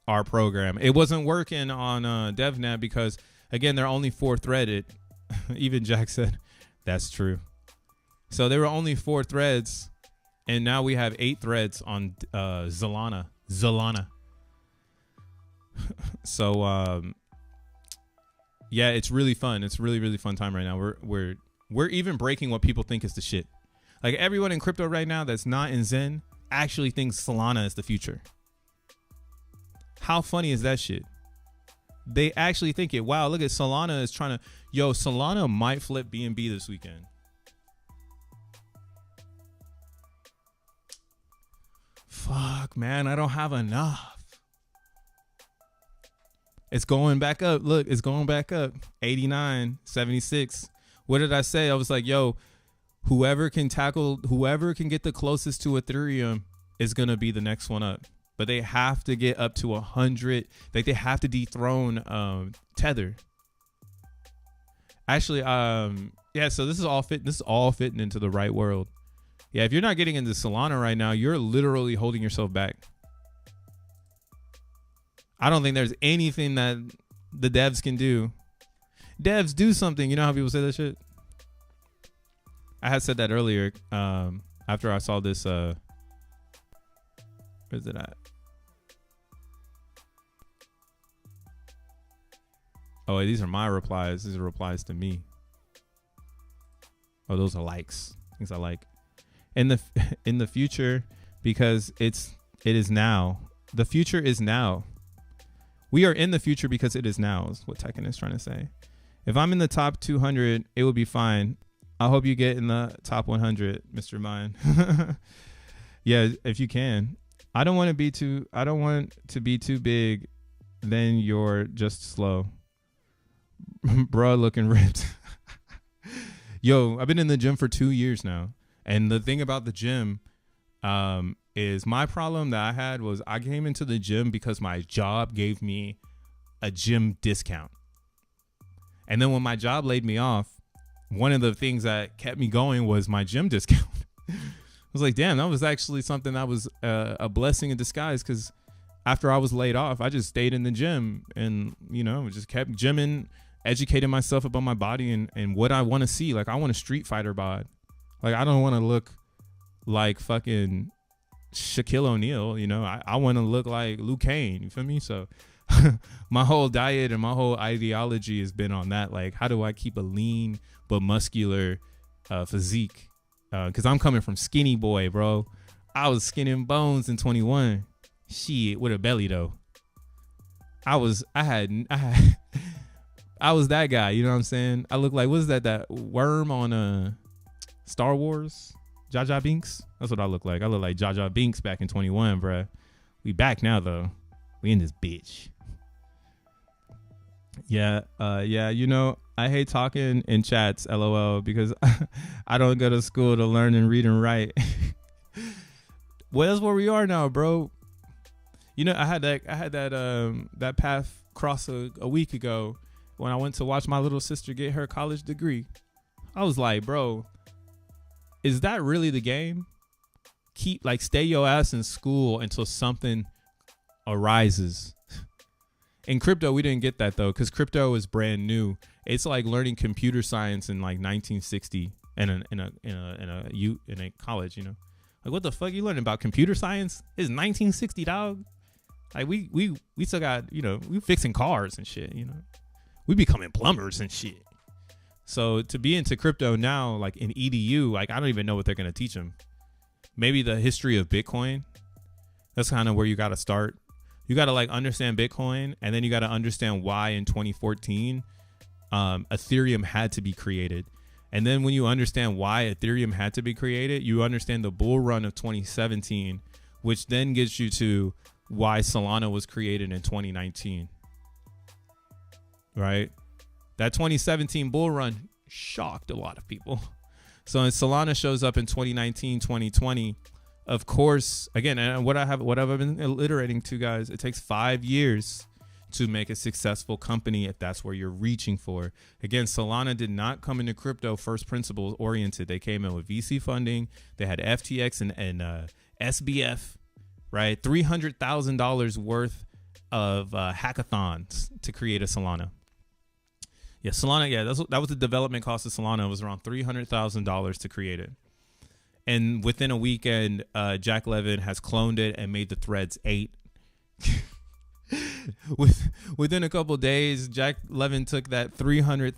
our program. It wasn't working on DEVnet because, again, they're only 4 threaded. Even Jack said, that's true. So there were only 4 threads, and now we have 8 threads on Solana. So yeah, it's really fun. It's really, really fun time right now. We're even breaking what people think is the shit. Like everyone in crypto right now that's not in Zen actually thinks Solana is the future. How funny is that shit? They actually think it. Wow, look at Solana is trying to, yo, Solana might flip BNB this weekend. Fuck, man, I don't have enough. It's going back up. Look, it's going back up. 89, 76. What did I say? I was like, yo, whoever can get the closest to Ethereum is going to be the next one up. But they have to get up to 100. Like they have to dethrone Tether. Actually, yeah, so this is all fitting into the right world. Yeah, if you're not getting into Solana right now, you're literally holding yourself back. I don't think there's anything that the devs can do. Devs, do something. You know how people say that shit? I had said that earlier after I saw this. Where's it at? Oh, wait, these are my replies. These are replies to me. Oh, those are likes. Things I like. In the future, because it is now. The future is now. We are in the future because it is now, is what Tekken is trying to say. If I'm in the top 200, it will be fine. I hope you get in the top 100, Mr. Mine. Yeah, if you can. I don't want to be too big. Then you're just slow. Bruh, looking ripped. Yo, I've been in the gym for 2 years now. And the thing about the gym is my problem that I had was I came into the gym because my job gave me a gym discount. And then when my job laid me off, one of the things that kept me going was my gym discount. I was like, damn, that was actually something that was a blessing in disguise, because after I was laid off, I just stayed in the gym and, you know, just kept gymming, educating myself about my body and what I want to see. Like, I want a Street Fighter bod. Like, I don't want to look like fucking Shaquille O'Neal, you know. I want to look like Luke Kane, you feel me? So my whole diet and my whole ideology has been on that. Like, how do I keep a lean but muscular physique? Because I'm coming from skinny boy, bro. I was skinny and bones in 21. Shit, with a belly, though. I was that guy, you know what I'm saying? I look like, what is that worm on Star Wars? Jar Jar Binks? That's what I look like. I look like Jar Jar Binks back in 21, bruh. We back now, though. We in this bitch. Yeah, you know, I hate talking in chats, LOL, because I don't go to school to learn and read and write. Well, that's where we are now, bro. You know, I had that path cross a week ago when I went to watch my little sister get her college degree. I was like, bro, is that really the game? Stay your ass in school until something arises. In crypto, we didn't get that, though, because crypto is brand new. It's like learning computer science in like 1960 in a college, you know. Like, what the fuck you learning about computer science? It's 1960, dog. Like, we still got, you know, we fixing cars and shit, you know. We becoming plumbers and shit. So to be into crypto now, like in EDU, like I don't even know what they're gonna teach them. maybe the history of Bitcoin. That's kind of where you got to start. You got to like understand Bitcoin, and then you got to understand why in 2014 Ethereum had to be created. And then when you understand why Ethereum had to be created, you understand the bull run of 2017, which then gets you to why Solana was created in 2019. Right? That 2017 bull run shocked a lot of people. So when Solana shows up in 2019, 2020, of course, again, and what I've been iterating to, guys, it takes 5 years to make a successful company if that's where you're reaching for. Again, Solana did not come into crypto first principles oriented. They came in with VC funding. They had FTX and SBF, right? $300,000 worth of hackathons to create a Solana. Yeah, Solana, yeah, that was the development cost of Solana. It was around $300,000 to create it. And within a weekend, Jack Levin has cloned it and made the threads 8. Within a couple of days, Jack Levin took that $300,000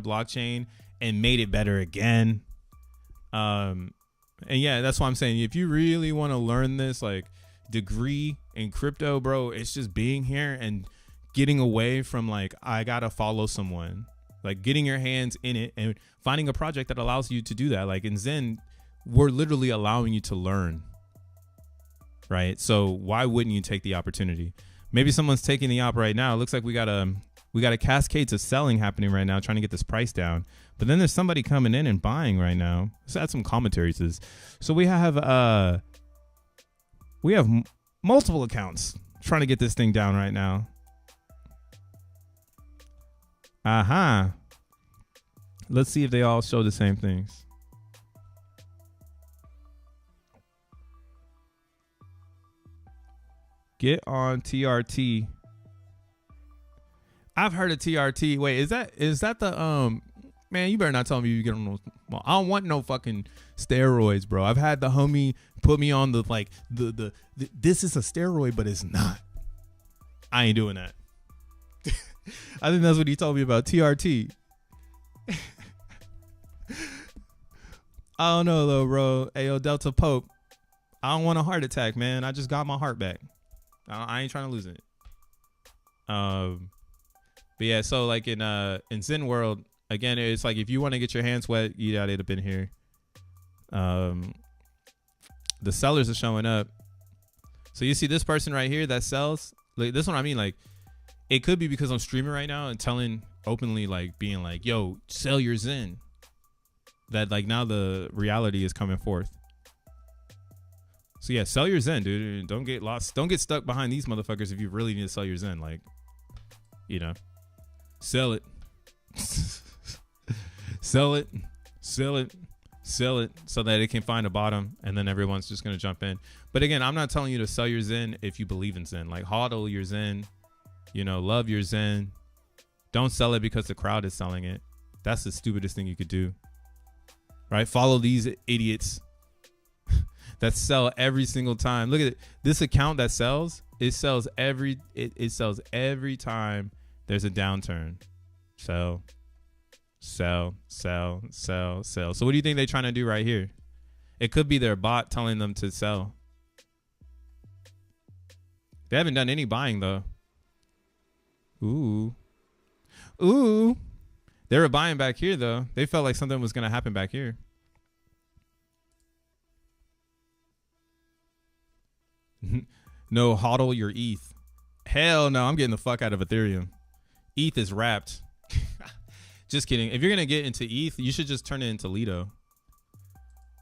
blockchain and made it better again. And yeah, that's why I'm saying, if you really want to learn this like degree in crypto, bro, it's just being here and getting away from like, I gotta follow someone, like getting your hands in it and finding a project that allows you to do that. Like in Zen, we're literally allowing you to learn, right? So why wouldn't you take the opportunity? Maybe someone's taking the op right now. It looks like we got a cascade of selling happening right now, trying to get this price down. But then there's somebody coming in and buying right now. Let's add some commentary to this. So we have multiple accounts trying to get this thing down right now. Let's see if they all show the same things. Get on TRT. I've heard of TRT. Wait, is that the man, you better not tell me you get on those. Well, I don't want no fucking steroids, bro. I've had the homie put me on the this is a steroid, but it's not. I ain't doing that. I think that's what he told me about TRT. I don't know though, bro. Ayo, Delta P.o.P. I don't want a heart attack, man. I just got my heart back. I ain't trying to lose it. But yeah, so like in Zen world, again, it's like if you want to get your hands wet, you gotta have been here. The sellers are showing up. So you see this person right here that sells. Like this one, I mean, like it could be because I'm streaming right now and telling openly, like being like, "Yo, sell your Zen." That like now the reality is coming forth. So yeah, sell your Zen, dude. Don't get lost. Don't get stuck behind these motherfuckers if you really need to sell your Zen. Like, you know, sell it. Sell it. Sell it. Sell it so that it can find a bottom and then everyone's just going to jump in. But again, I'm not telling you to sell your Zen if you believe in Zen. Like hodl your Zen, you know, love your Zen. Don't sell it because the crowd is selling it. That's the stupidest thing you could do. Right? Follow these idiots that sell every single time. Look at it. This account that sells, it sells every time there's a downturn. Sell. So what do you think they're trying to do right here? It could be their bot telling them to sell. They haven't done any buying though. Ooh. They were buying back here though. They felt like something was going to happen back here. No, hodl your ETH. Hell no, I'm getting the fuck out of Ethereum. ETH is wrapped. Just kidding. If you're going to get into ETH, you should just turn it into Lido.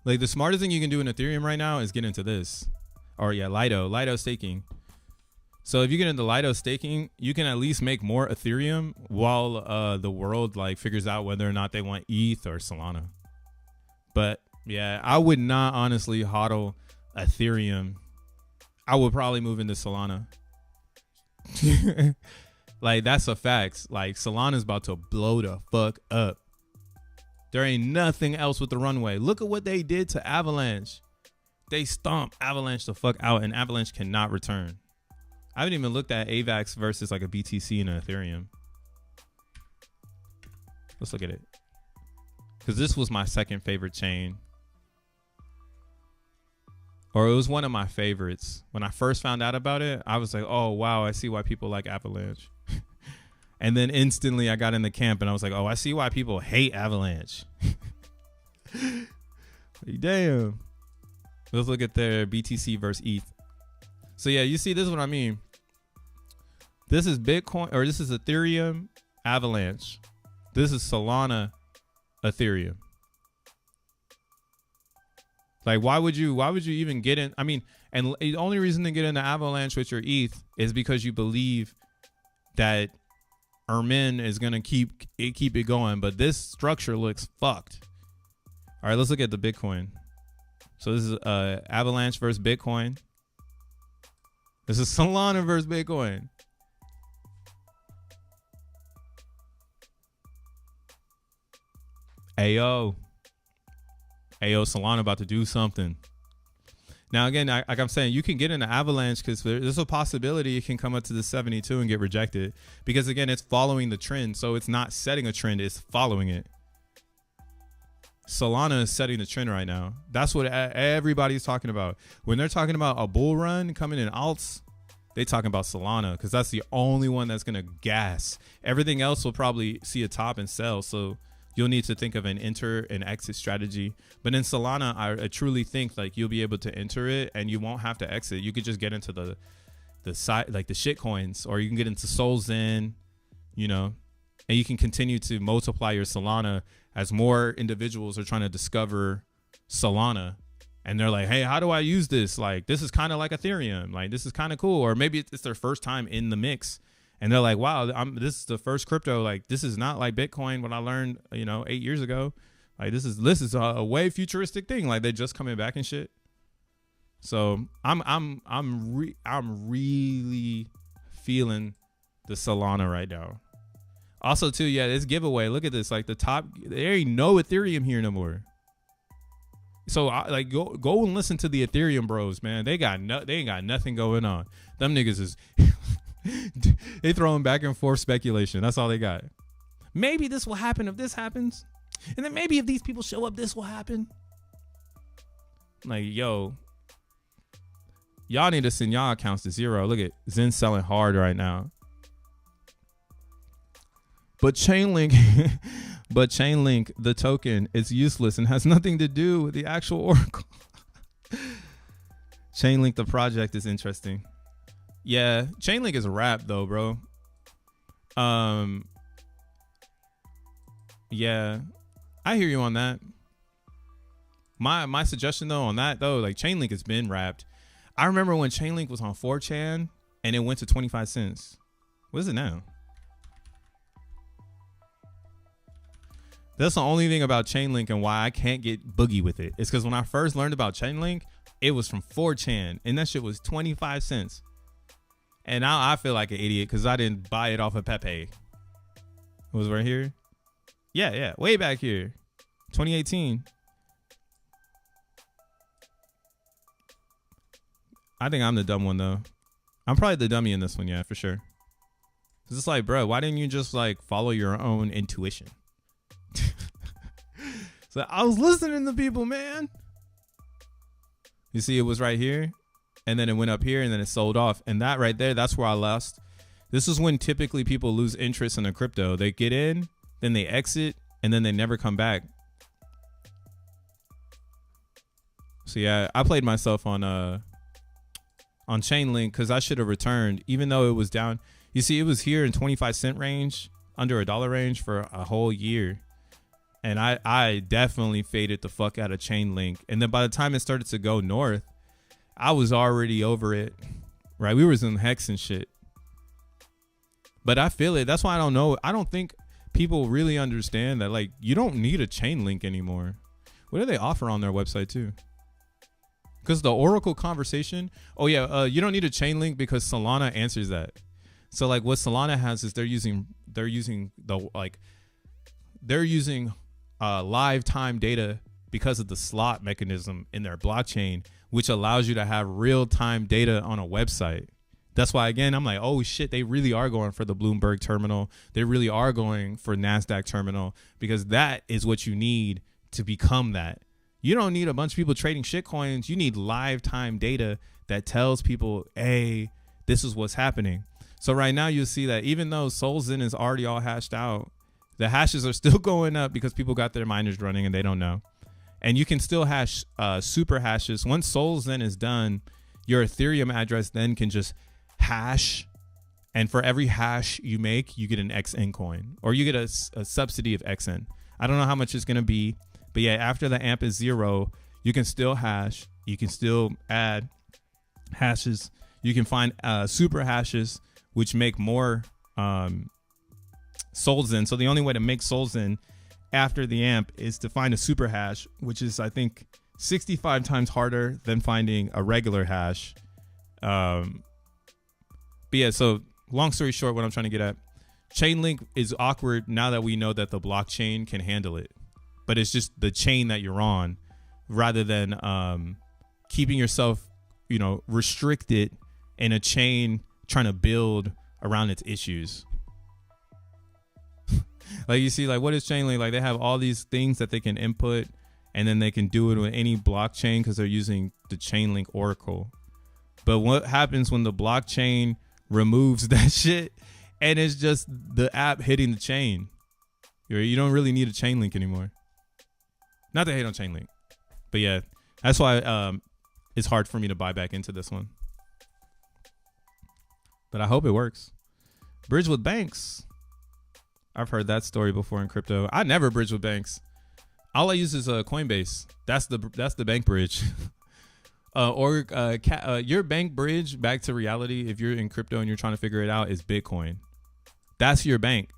Like the smartest thing you can do in Ethereum right now is get into this. Or yeah, Lido staking. So if you get into Lido staking, you can at least make more Ethereum while the world like figures out whether or not they want ETH or Solana. But yeah, I would not honestly hodl Ethereum. I would probably move into Solana. Like that's a fact. Like Solana's about to blow the fuck up. There ain't nothing else with the runway. Look at what they did to Avalanche. They stomped Avalanche the fuck out, and Avalanche cannot return. I haven't even looked at AVAX versus like a BTC and an Ethereum. Let's look at it. Because this was my second favorite chain. or it was one of my favorites. When I first found out about it, I was like, oh, wow, I see why people like Avalanche. And then instantly I got in the camp and I was like, oh, I see why people hate Avalanche. Damn. Let's look at their BTC versus ETH. So yeah, you see, this is what I mean. This is Bitcoin, or this is Ethereum Avalanche. This is Solana Ethereum. Like, why would you even get in? I mean, and the only reason to get into Avalanche with your ETH is because you believe that Ermin is gonna keep it going. But this structure looks fucked. All right, let's look at the Bitcoin. So this is Avalanche versus Bitcoin. This is Solana versus Bitcoin. Ayo, Solana about to do something. Now, again, like I'm saying, you can get into Avalanche because there's a possibility it can come up to the 72 and get rejected. Because, again, it's following the trend. So it's not setting a trend, it's following it. Solana is setting the trend right now. That's what everybody's talking about. When they're talking about a bull run coming in alts, they talking about Solana because that's the only one that's going to gas. Everything else will probably see a top and sell. So you'll need to think of an enter and exit strategy. But in Solana, I truly think like you'll be able to enter it and you won't have to exit. You could just get into the side, like the shit coins, or you can get into SolXEN, you know, and you can continue to multiply your Solana as more individuals are trying to discover Solana. And they're like, hey, how do I use this? Like, this is kind of like Ethereum. Like, this is kind of cool. Or maybe it's their first time in the mix. And they're like, wow, this is the first crypto. Like, this is not like Bitcoin, what I learned, 8 years ago. Like, this is a way futuristic thing. Like, they're just coming back and shit. So I'm really feeling the Solana right now. Also, too, yeah, this giveaway. Look at this. Like, the top, there ain't no Ethereum here no more. So, go and listen to the Ethereum bros, man. They ain't got nothing going on. Them niggas is they throwing back and forth speculation. That's all they got. Maybe this will happen if this happens, and then maybe if these people show up, this will happen. Like, yo, y'all need to send y'all accounts to zero. Look at Zen selling hard right now. But Chainlink, the token, is useless and has nothing to do with the actual Oracle. Chainlink, the project, is interesting. Yeah, Chainlink is a wrap though, bro. Yeah, I hear you on that. My suggestion though on that though, like Chainlink has been wrapped. I remember when Chainlink was on 4chan and it went to 25 cents. What is it now? That's the only thing about Chainlink and why I can't get boogie with it. It's because when I first learned about Chainlink, it was from 4chan and that shit was 25 cents. And now I feel like an idiot because I didn't buy it off of Pepe. It was right here. Yeah, way back here. 2018. I think I'm the dumb one though. I'm probably the dummy in this one, yeah, for sure. Cause it's like, bro, why didn't you just like follow your own intuition? So I was listening to people, man. You see, it was right here, and then it went up here, and then it sold off. And that right there, that's where I lost. This is when typically people lose interest in a crypto. They get in, then they exit, and then they never come back. So yeah, I played myself on Chainlink because I should have returned, even though it was down. You see, it was here in 25 cent range, under $1 range for a whole year. And I definitely faded the fuck out of Chainlink. And then by the time it started to go north, I was already over it. Right? We was in hex and shit. But I feel it. That's why I don't know. I don't think people really understand that, like, you don't need a Chainlink anymore. What do they offer on their website too? Because the Oracle conversation. Oh yeah, you don't need a Chainlink because Solana answers that. So like what Solana has is they're using live time data because of the slot mechanism in their blockchain, which allows you to have real time data on a website. That's why, again, I'm like, oh shit, they really are going for the Bloomberg terminal. They really are going for NASDAQ terminal because that is what you need to become that. You don't need a bunch of people trading shit coins. You need live time data that tells people, hey, this is what's happening. So right now you'll see that even though solXEN is already all hashed out, the hashes are still going up because people got their miners running and they don't know. And you can still hash super hashes. Once solXEN is done, your Ethereum address then can just hash. And for every hash you make, you get an XN coin, or you get a subsidy of XN. I don't know how much it's going to be. But yeah, after the AMP is 0, you can still hash. You can still add hashes. You can find super hashes, which make more solXEN. So the only way to make solXEN after the AMP is to find a super hash, which is, I think, 65 times harder than finding a regular hash. But yeah, so long story short, what I'm trying to get at, Chainlink is awkward now that we know that the blockchain can handle it. But it's just the chain that you're on, rather than keeping yourself, restricted in a chain trying to build around its issues. Like you see, like what is Chainlink? Like they have all these things that they can input, and then they can do it with any blockchain because they're using the Chainlink Oracle. But what happens when the blockchain removes that shit and it's just the app hitting the chain? You don't really need a Chainlink anymore. Not to hate on Chainlink, but yeah, that's why it's hard for me to buy back into this one. But I hope it works. Bridge with banks. I've heard that story before in crypto. I never bridge with banks. All I use is Coinbase. That's the bank bridge. Your bank bridge back to reality, if you're in crypto and you're trying to figure it out, is Bitcoin. That's your bank.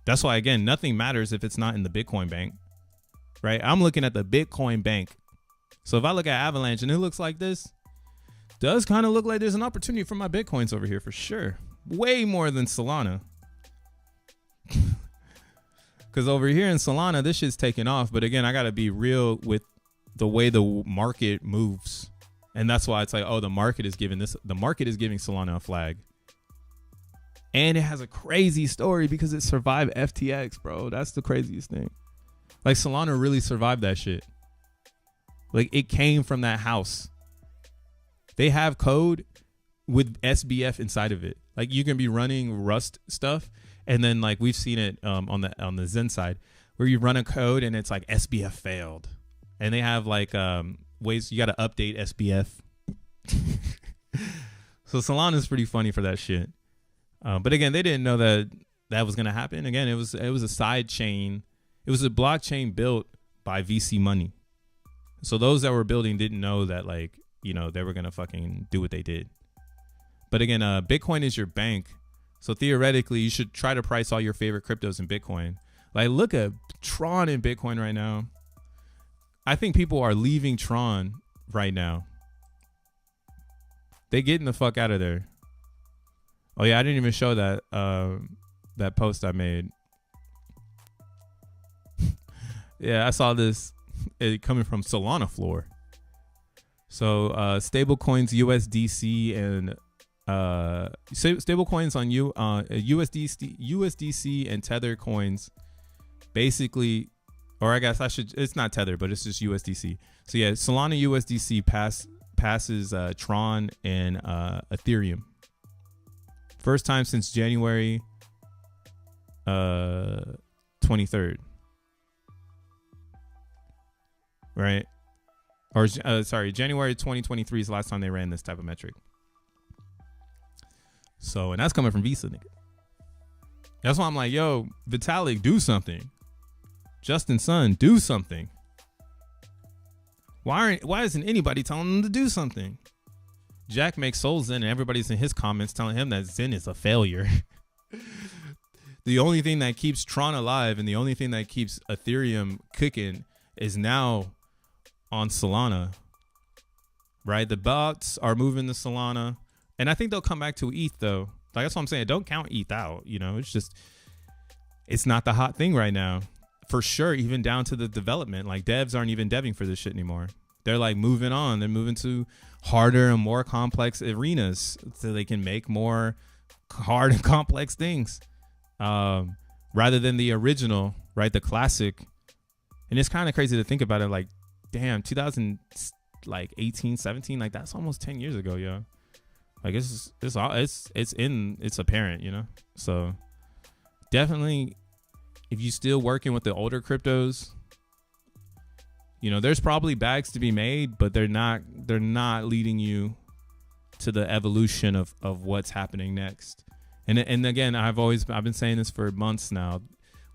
That's why, again, nothing matters if it's not in the Bitcoin bank. Right? I'm looking at the Bitcoin bank. So if I look at Avalanche and it looks like this, does kind of look like there's an opportunity for my Bitcoins over here for sure. Way more than Solana. Because over here in Solana, this shit's taking off. But again, I got to be real with the way the market moves. And that's why it's like, oh, the market is giving Solana a flag. And it has a crazy story because it survived FTX, bro. That's the craziest thing. Like Solana really survived that shit. Like it came from that house. They have code with SBF inside of it. Like you can be running Rust stuff, and then like we've seen it on the Zen side where you run a code and it's like SBF failed, and they have like ways you got to update SBF. So Solana is pretty funny for that shit. But again, they didn't know that was gonna happen. Again, it was a side chain. It was a blockchain built by VC money. So those that were building didn't know that, like, they were going to fucking do what they did. But again, Bitcoin is your bank. So theoretically, you should try to price all your favorite cryptos in Bitcoin. Like, look at Tron in Bitcoin right now. I think people are leaving Tron right now. They getting the fuck out of there. Oh, yeah, I didn't even show that post I made. Yeah, I saw this coming from Solana Floor. So stable coins USDC and stable coins on USDC and Tether coins basically, or I guess it's not Tether, but it's just USDC. So yeah, Solana USDC passes Tron and Ethereum. First time since January 23rd. Right? Or January 2023 is the last time they ran this type of metric. So, and that's coming from Visa, nigga. That's why I'm like, yo, Vitalic, do something. Justin Sun, do something. Why isn't anybody telling them to do something? Jack makes solXEN and everybody's in his comments telling him that Zen is a failure. The only thing that keeps Tron alive and the only thing that keeps Ethereum cooking is now on Solana, right? The bots are moving to Solana, and I think they'll come back to ETH though. Like that's what I'm saying. Don't count ETH out. It's not the hot thing right now, for sure. Even down to the development, like devs aren't even deving for this shit anymore. They're like moving on. They're moving to harder and more complex arenas so they can make more hard and complex things, rather than the original, right? The classic. And it's kind of crazy to think about it. Like damn, 2000 like 18, 17, like that's almost 10 years ago, yo. Like it's apparent, you know. So definitely, if you still working with the older cryptos, you know, there's probably bags to be made, but they're not leading you to the evolution of what's happening next. And again, I've been saying this for months now.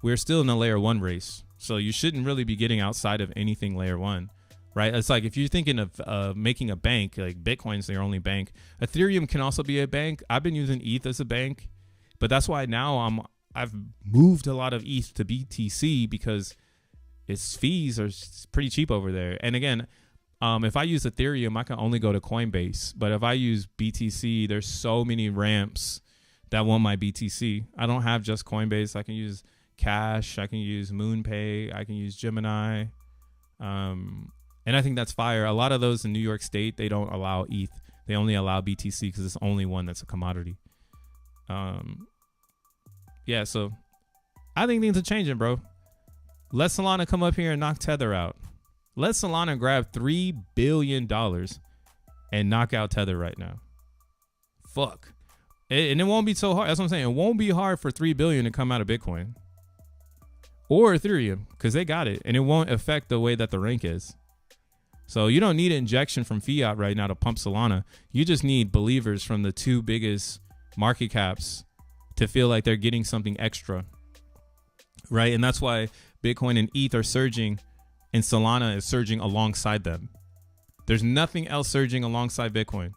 We're still in a layer 1 race, so you shouldn't really be getting outside of anything layer 1, right? It's like if you're thinking of making a bank, like Bitcoin's their only bank. Ethereum can also be a bank. I've been using ETH as a bank, but that's why now I've moved a lot of ETH to BTC because its fees are pretty cheap over there. And again, if I use Ethereum, I can only go to Coinbase. But if I use BTC, there's so many ramps that want my BTC. I don't have just Coinbase. I can use Cash. I can use MoonPay. I can use Gemini. And I think that's fire. A lot of those in New York State, they don't allow ETH. They only allow BTC because it's the only one that's a commodity. Yeah, so I think things are changing, bro. Let Solana come up here and knock Tether out. Let Solana grab $3 billion and knock out Tether right now. Fuck. And it won't be so hard. That's what I'm saying. It won't be hard for $3 billion to come out of Bitcoin or Ethereum because they got it. And it won't affect the way that the rank is. So you don't need an injection from fiat right now to pump Solana. You just need believers from the 2 biggest market caps to feel like they're getting something extra. Right? And that's why Bitcoin and ETH are surging and Solana is surging alongside them. There's nothing else surging alongside Bitcoin.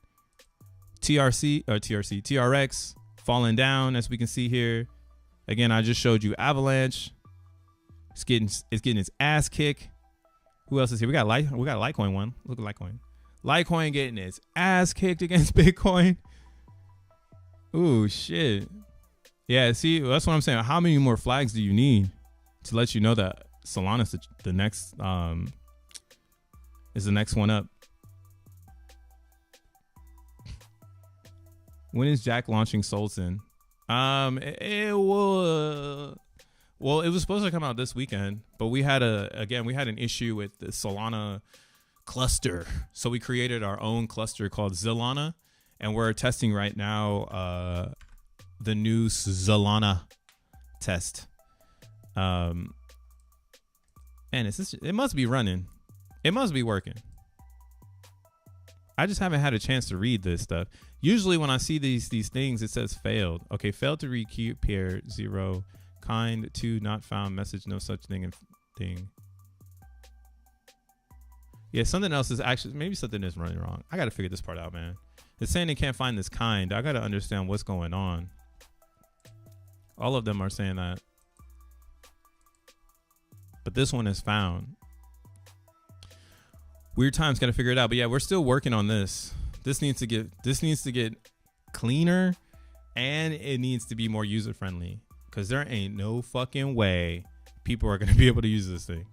TRX falling down, as we can see here. Again, I just showed you Avalanche. It's getting its ass kicked. Who else is here? We got Litecoin one. Look at Litecoin. Litecoin getting its ass kicked against Bitcoin. Ooh, shit. Yeah, see, that's what I'm saying. How many more flags do you need to let you know that Solana's the next is the next one up? When is Jack launching solXEN? It was supposed to come out this weekend, but we had an issue with the Solana cluster. So we created our own cluster called ZOLANA, and we're testing right now the new ZOLANA test. And it must be running. It must be working. I just haven't had a chance to read this stuff. Usually when I see these things, it says failed. Okay, failed to requeue pair 0, kind 2 not found, message no such thing. Yeah, something else is actually, maybe something is running wrong. I got to figure this part out, man. It's saying they can't find this kind. I got to understand what's going on. All of them are saying that. But this one is found. Weird times, got to figure it out. But yeah, we're still working on this. This needs to get cleaner, and it needs to be more user friendly, because there ain't no fucking way people are going to be able to use this thing.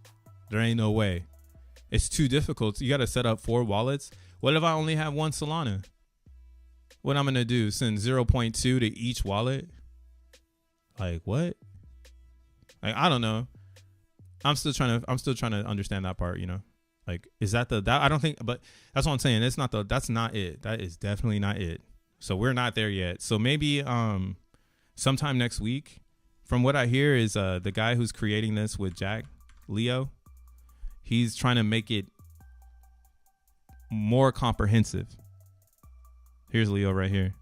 There ain't no way. It's too difficult. You got to set up 4 wallets. What if I only have 1 Solana? What I'm going to do, send 0.2 to each wallet? Like what? Like, I don't know. I'm still trying to understand that part, you know? Like, is that I don't think, but that's what I'm saying. That's not it. That is definitely not it. So we're not there yet. So maybe sometime next week. From what I hear is the guy who's creating this with Jack, Leo, he's trying to make it more comprehensive. Here's Leo right here.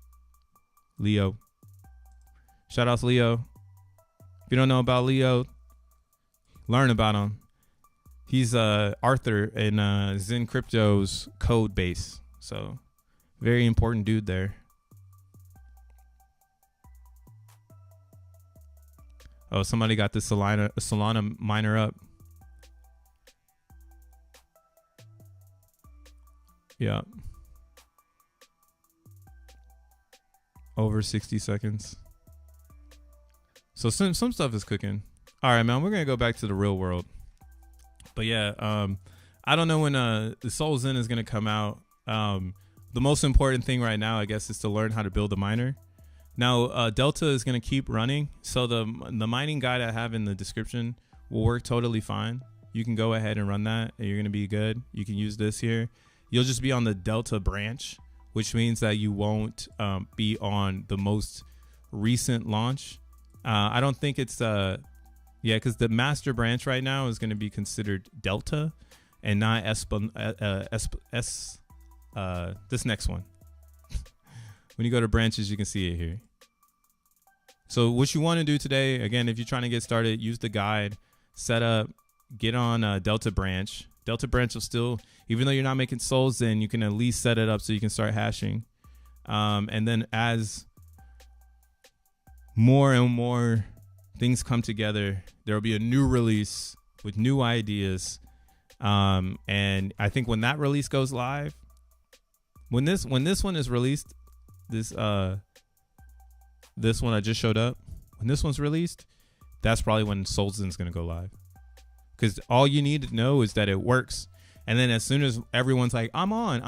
Leo. Shout out to Leo. If you don't know about Leo, learn about him. He's Arthur in Zen Crypto's code base. So very important dude there. Oh, somebody got this Solana miner up. Yeah. Over 60 seconds. So some stuff is cooking. All right, man, we're going to go back to the real world. But yeah, I don't know when the solXEN is going to come out. The most important thing right now, I guess, is to learn how to build a miner. Now, Delta is going to keep running. So the mining guide I have in the description will work totally fine. you can go ahead and run that and you're going to be good. You can use this here. You'll just be on the Delta branch, which means that you won't be on the most recent launch. I don't think it's because the master branch right now is going to be considered Delta and not this next one. When you go to branches, you can see it here. So what you want to do today, again, if you're trying to get started, use the guide, set up, get on Delta branch. Delta branch will still, even though you're not making SolXEN, you can at least set it up so you can start hashing. And then as more and more things come together, there will be a new release with new ideas. And I think when that release goes live, when this one is released, this one I just showed up, when this one's released, that's probably when SolXEN is going to go live. Because all you need to know is that it works. And then as soon as everyone's like, I'm on,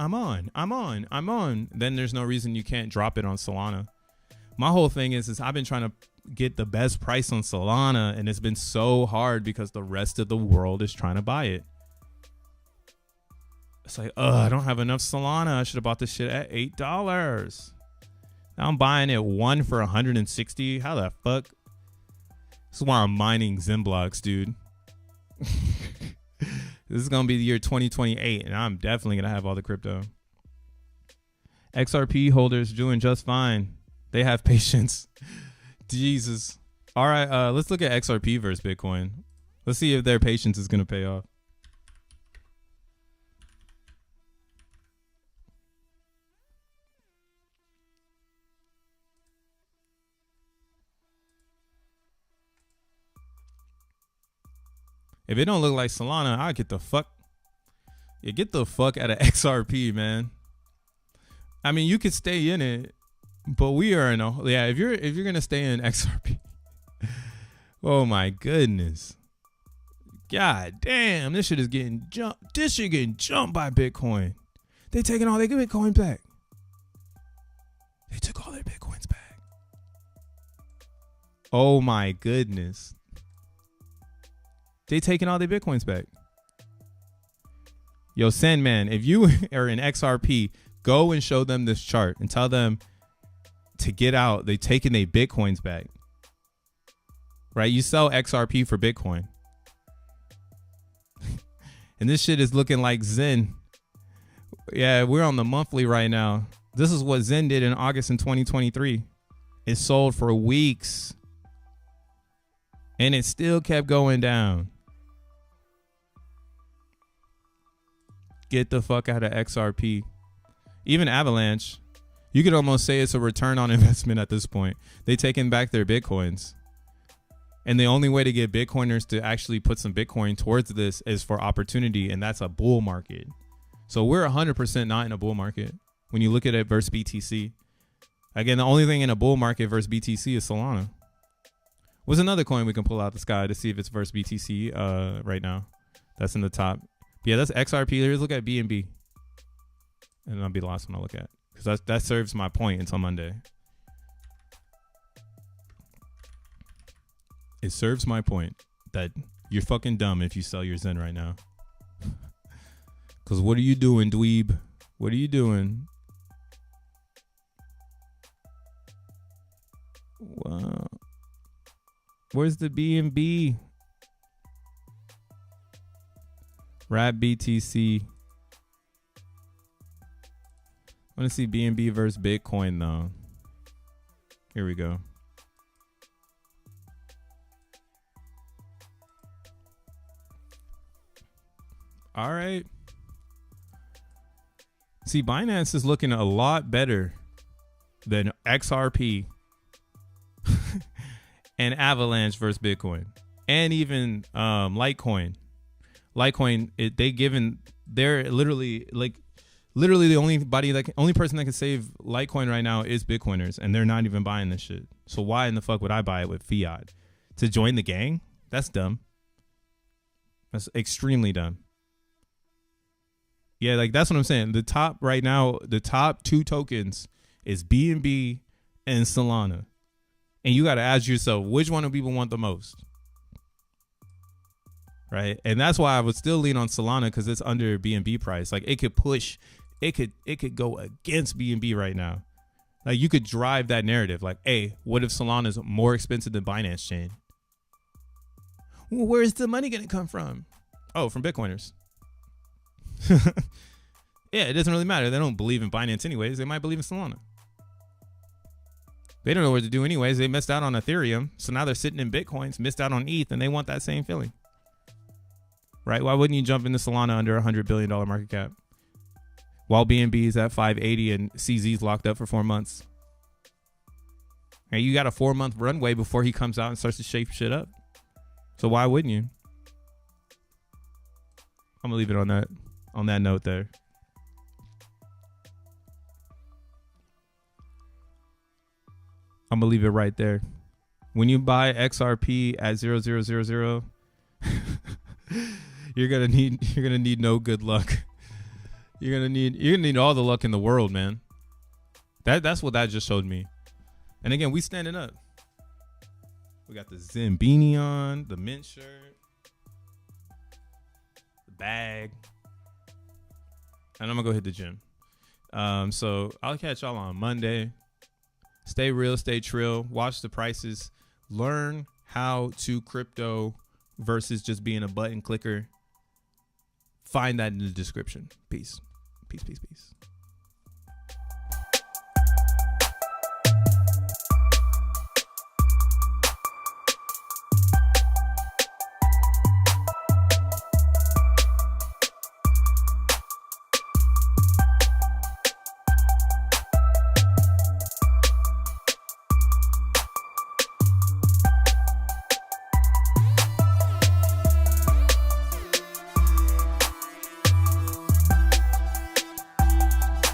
then there's no reason you can't drop it on Solana. My whole thing is I've been trying to get the best price on Solana, and it's been so hard because the rest of the world is trying to buy it. It's like, I don't have enough Solana. I should have bought this shit at $8. Now I'm buying it one for 160. How the fuck? This is why I'm mining XENblocks, dude. This is gonna be the year 2028, and I'm definitely gonna have all the crypto. XRP holders doing just fine. They have patience. Jesus. All right, let's look at XRP versus Bitcoin. Let's see if their patience is gonna pay off. If it don't look like Solana, I get the fuck. Yeah, get the fuck out of XRP, man. I mean, you could stay in it, but we are in a if you're gonna stay in XRP. Oh my goodness. God damn, this shit is getting jumped. This shit getting jumped by Bitcoin. They taking all their Bitcoin back. They took all their Bitcoins back. Oh my goodness. They taking all their Bitcoins back. Yo, Sen man, if you are in XRP, go and show them this chart and tell them to get out. They taking their Bitcoins back. Right? You sell XRP for Bitcoin. And this shit is looking like XEN. Yeah, we're on the monthly right now. This is what XEN did in August in 2023. It sold for weeks. And it still kept going down. Get the fuck out of XRP. Even Avalanche, you could almost say it's a return on investment at this point. They taking back their Bitcoins. And the only way to get Bitcoiners to actually put some Bitcoin towards this is for opportunity, and that's a bull market. So we're 100% not in a bull market when you look at it versus BTC. Again, the only thing in a bull market versus BTC is Solana. What's another coin we can pull out the sky to see if it's versus BTC right now? That's in the top. Yeah, that's XRP. Let's look at BNB. And that'll be the last one I'll look at. Because that serves my point until Monday. It serves my point that you're fucking dumb if you sell your XEN right now. Because what are you doing, dweeb? What are you doing? Wow. Where's the BNB? Rap BTC. I want to see BNB versus Bitcoin though. Here we go. All right. See, Binance is looking a lot better than XRP and Avalanche versus Bitcoin, and even Litecoin. Litecoin, they're literally the only person that can save Litecoin right now is Bitcoiners, and they're not even buying this shit. So why in the fuck would I buy it with fiat? To join the gang? That's dumb. That's extremely dumb. Yeah, like that's what I'm saying. The top right now, the top two tokens is BNB and Solana. And you got to ask yourself, which one do people want the most? right? And that's why I would still lean on Solana, because it's under BNB price. Like it could push, it could go against BNB right now. Like you could drive that narrative. Like, hey, what if Solana is more expensive than Binance Chain? Well, where's the money gonna come from? Oh, from Bitcoiners. Yeah, it doesn't really matter. They don't believe in Binance anyways. They might believe in Solana. They don't know what to do anyways. They missed out on Ethereum. So now they're sitting in Bitcoins, missed out on ETH, and they want that same feeling. Right? Why wouldn't you jump into Solana under $100 billion market cap? While BNB is at 580 and CZ's locked up for 4 months. And you got a 4-month runway before he comes out and starts to shape shit up. So why wouldn't you? I'm gonna leave it on that note there. I'm gonna leave it right there. When you buy XRP at 0.0000, you're gonna need no good luck. You're gonna need all the luck in the world, man. That's what that just showed me. And again, we standing up. We got the Zen beanie on, the mint shirt, the bag, and I'm gonna go hit the gym. So I'll catch y'all on Monday. Stay real, stay trill, watch the prices, learn how to crypto versus just being a button clicker. Find that in the description. Peace. Peace, peace, peace.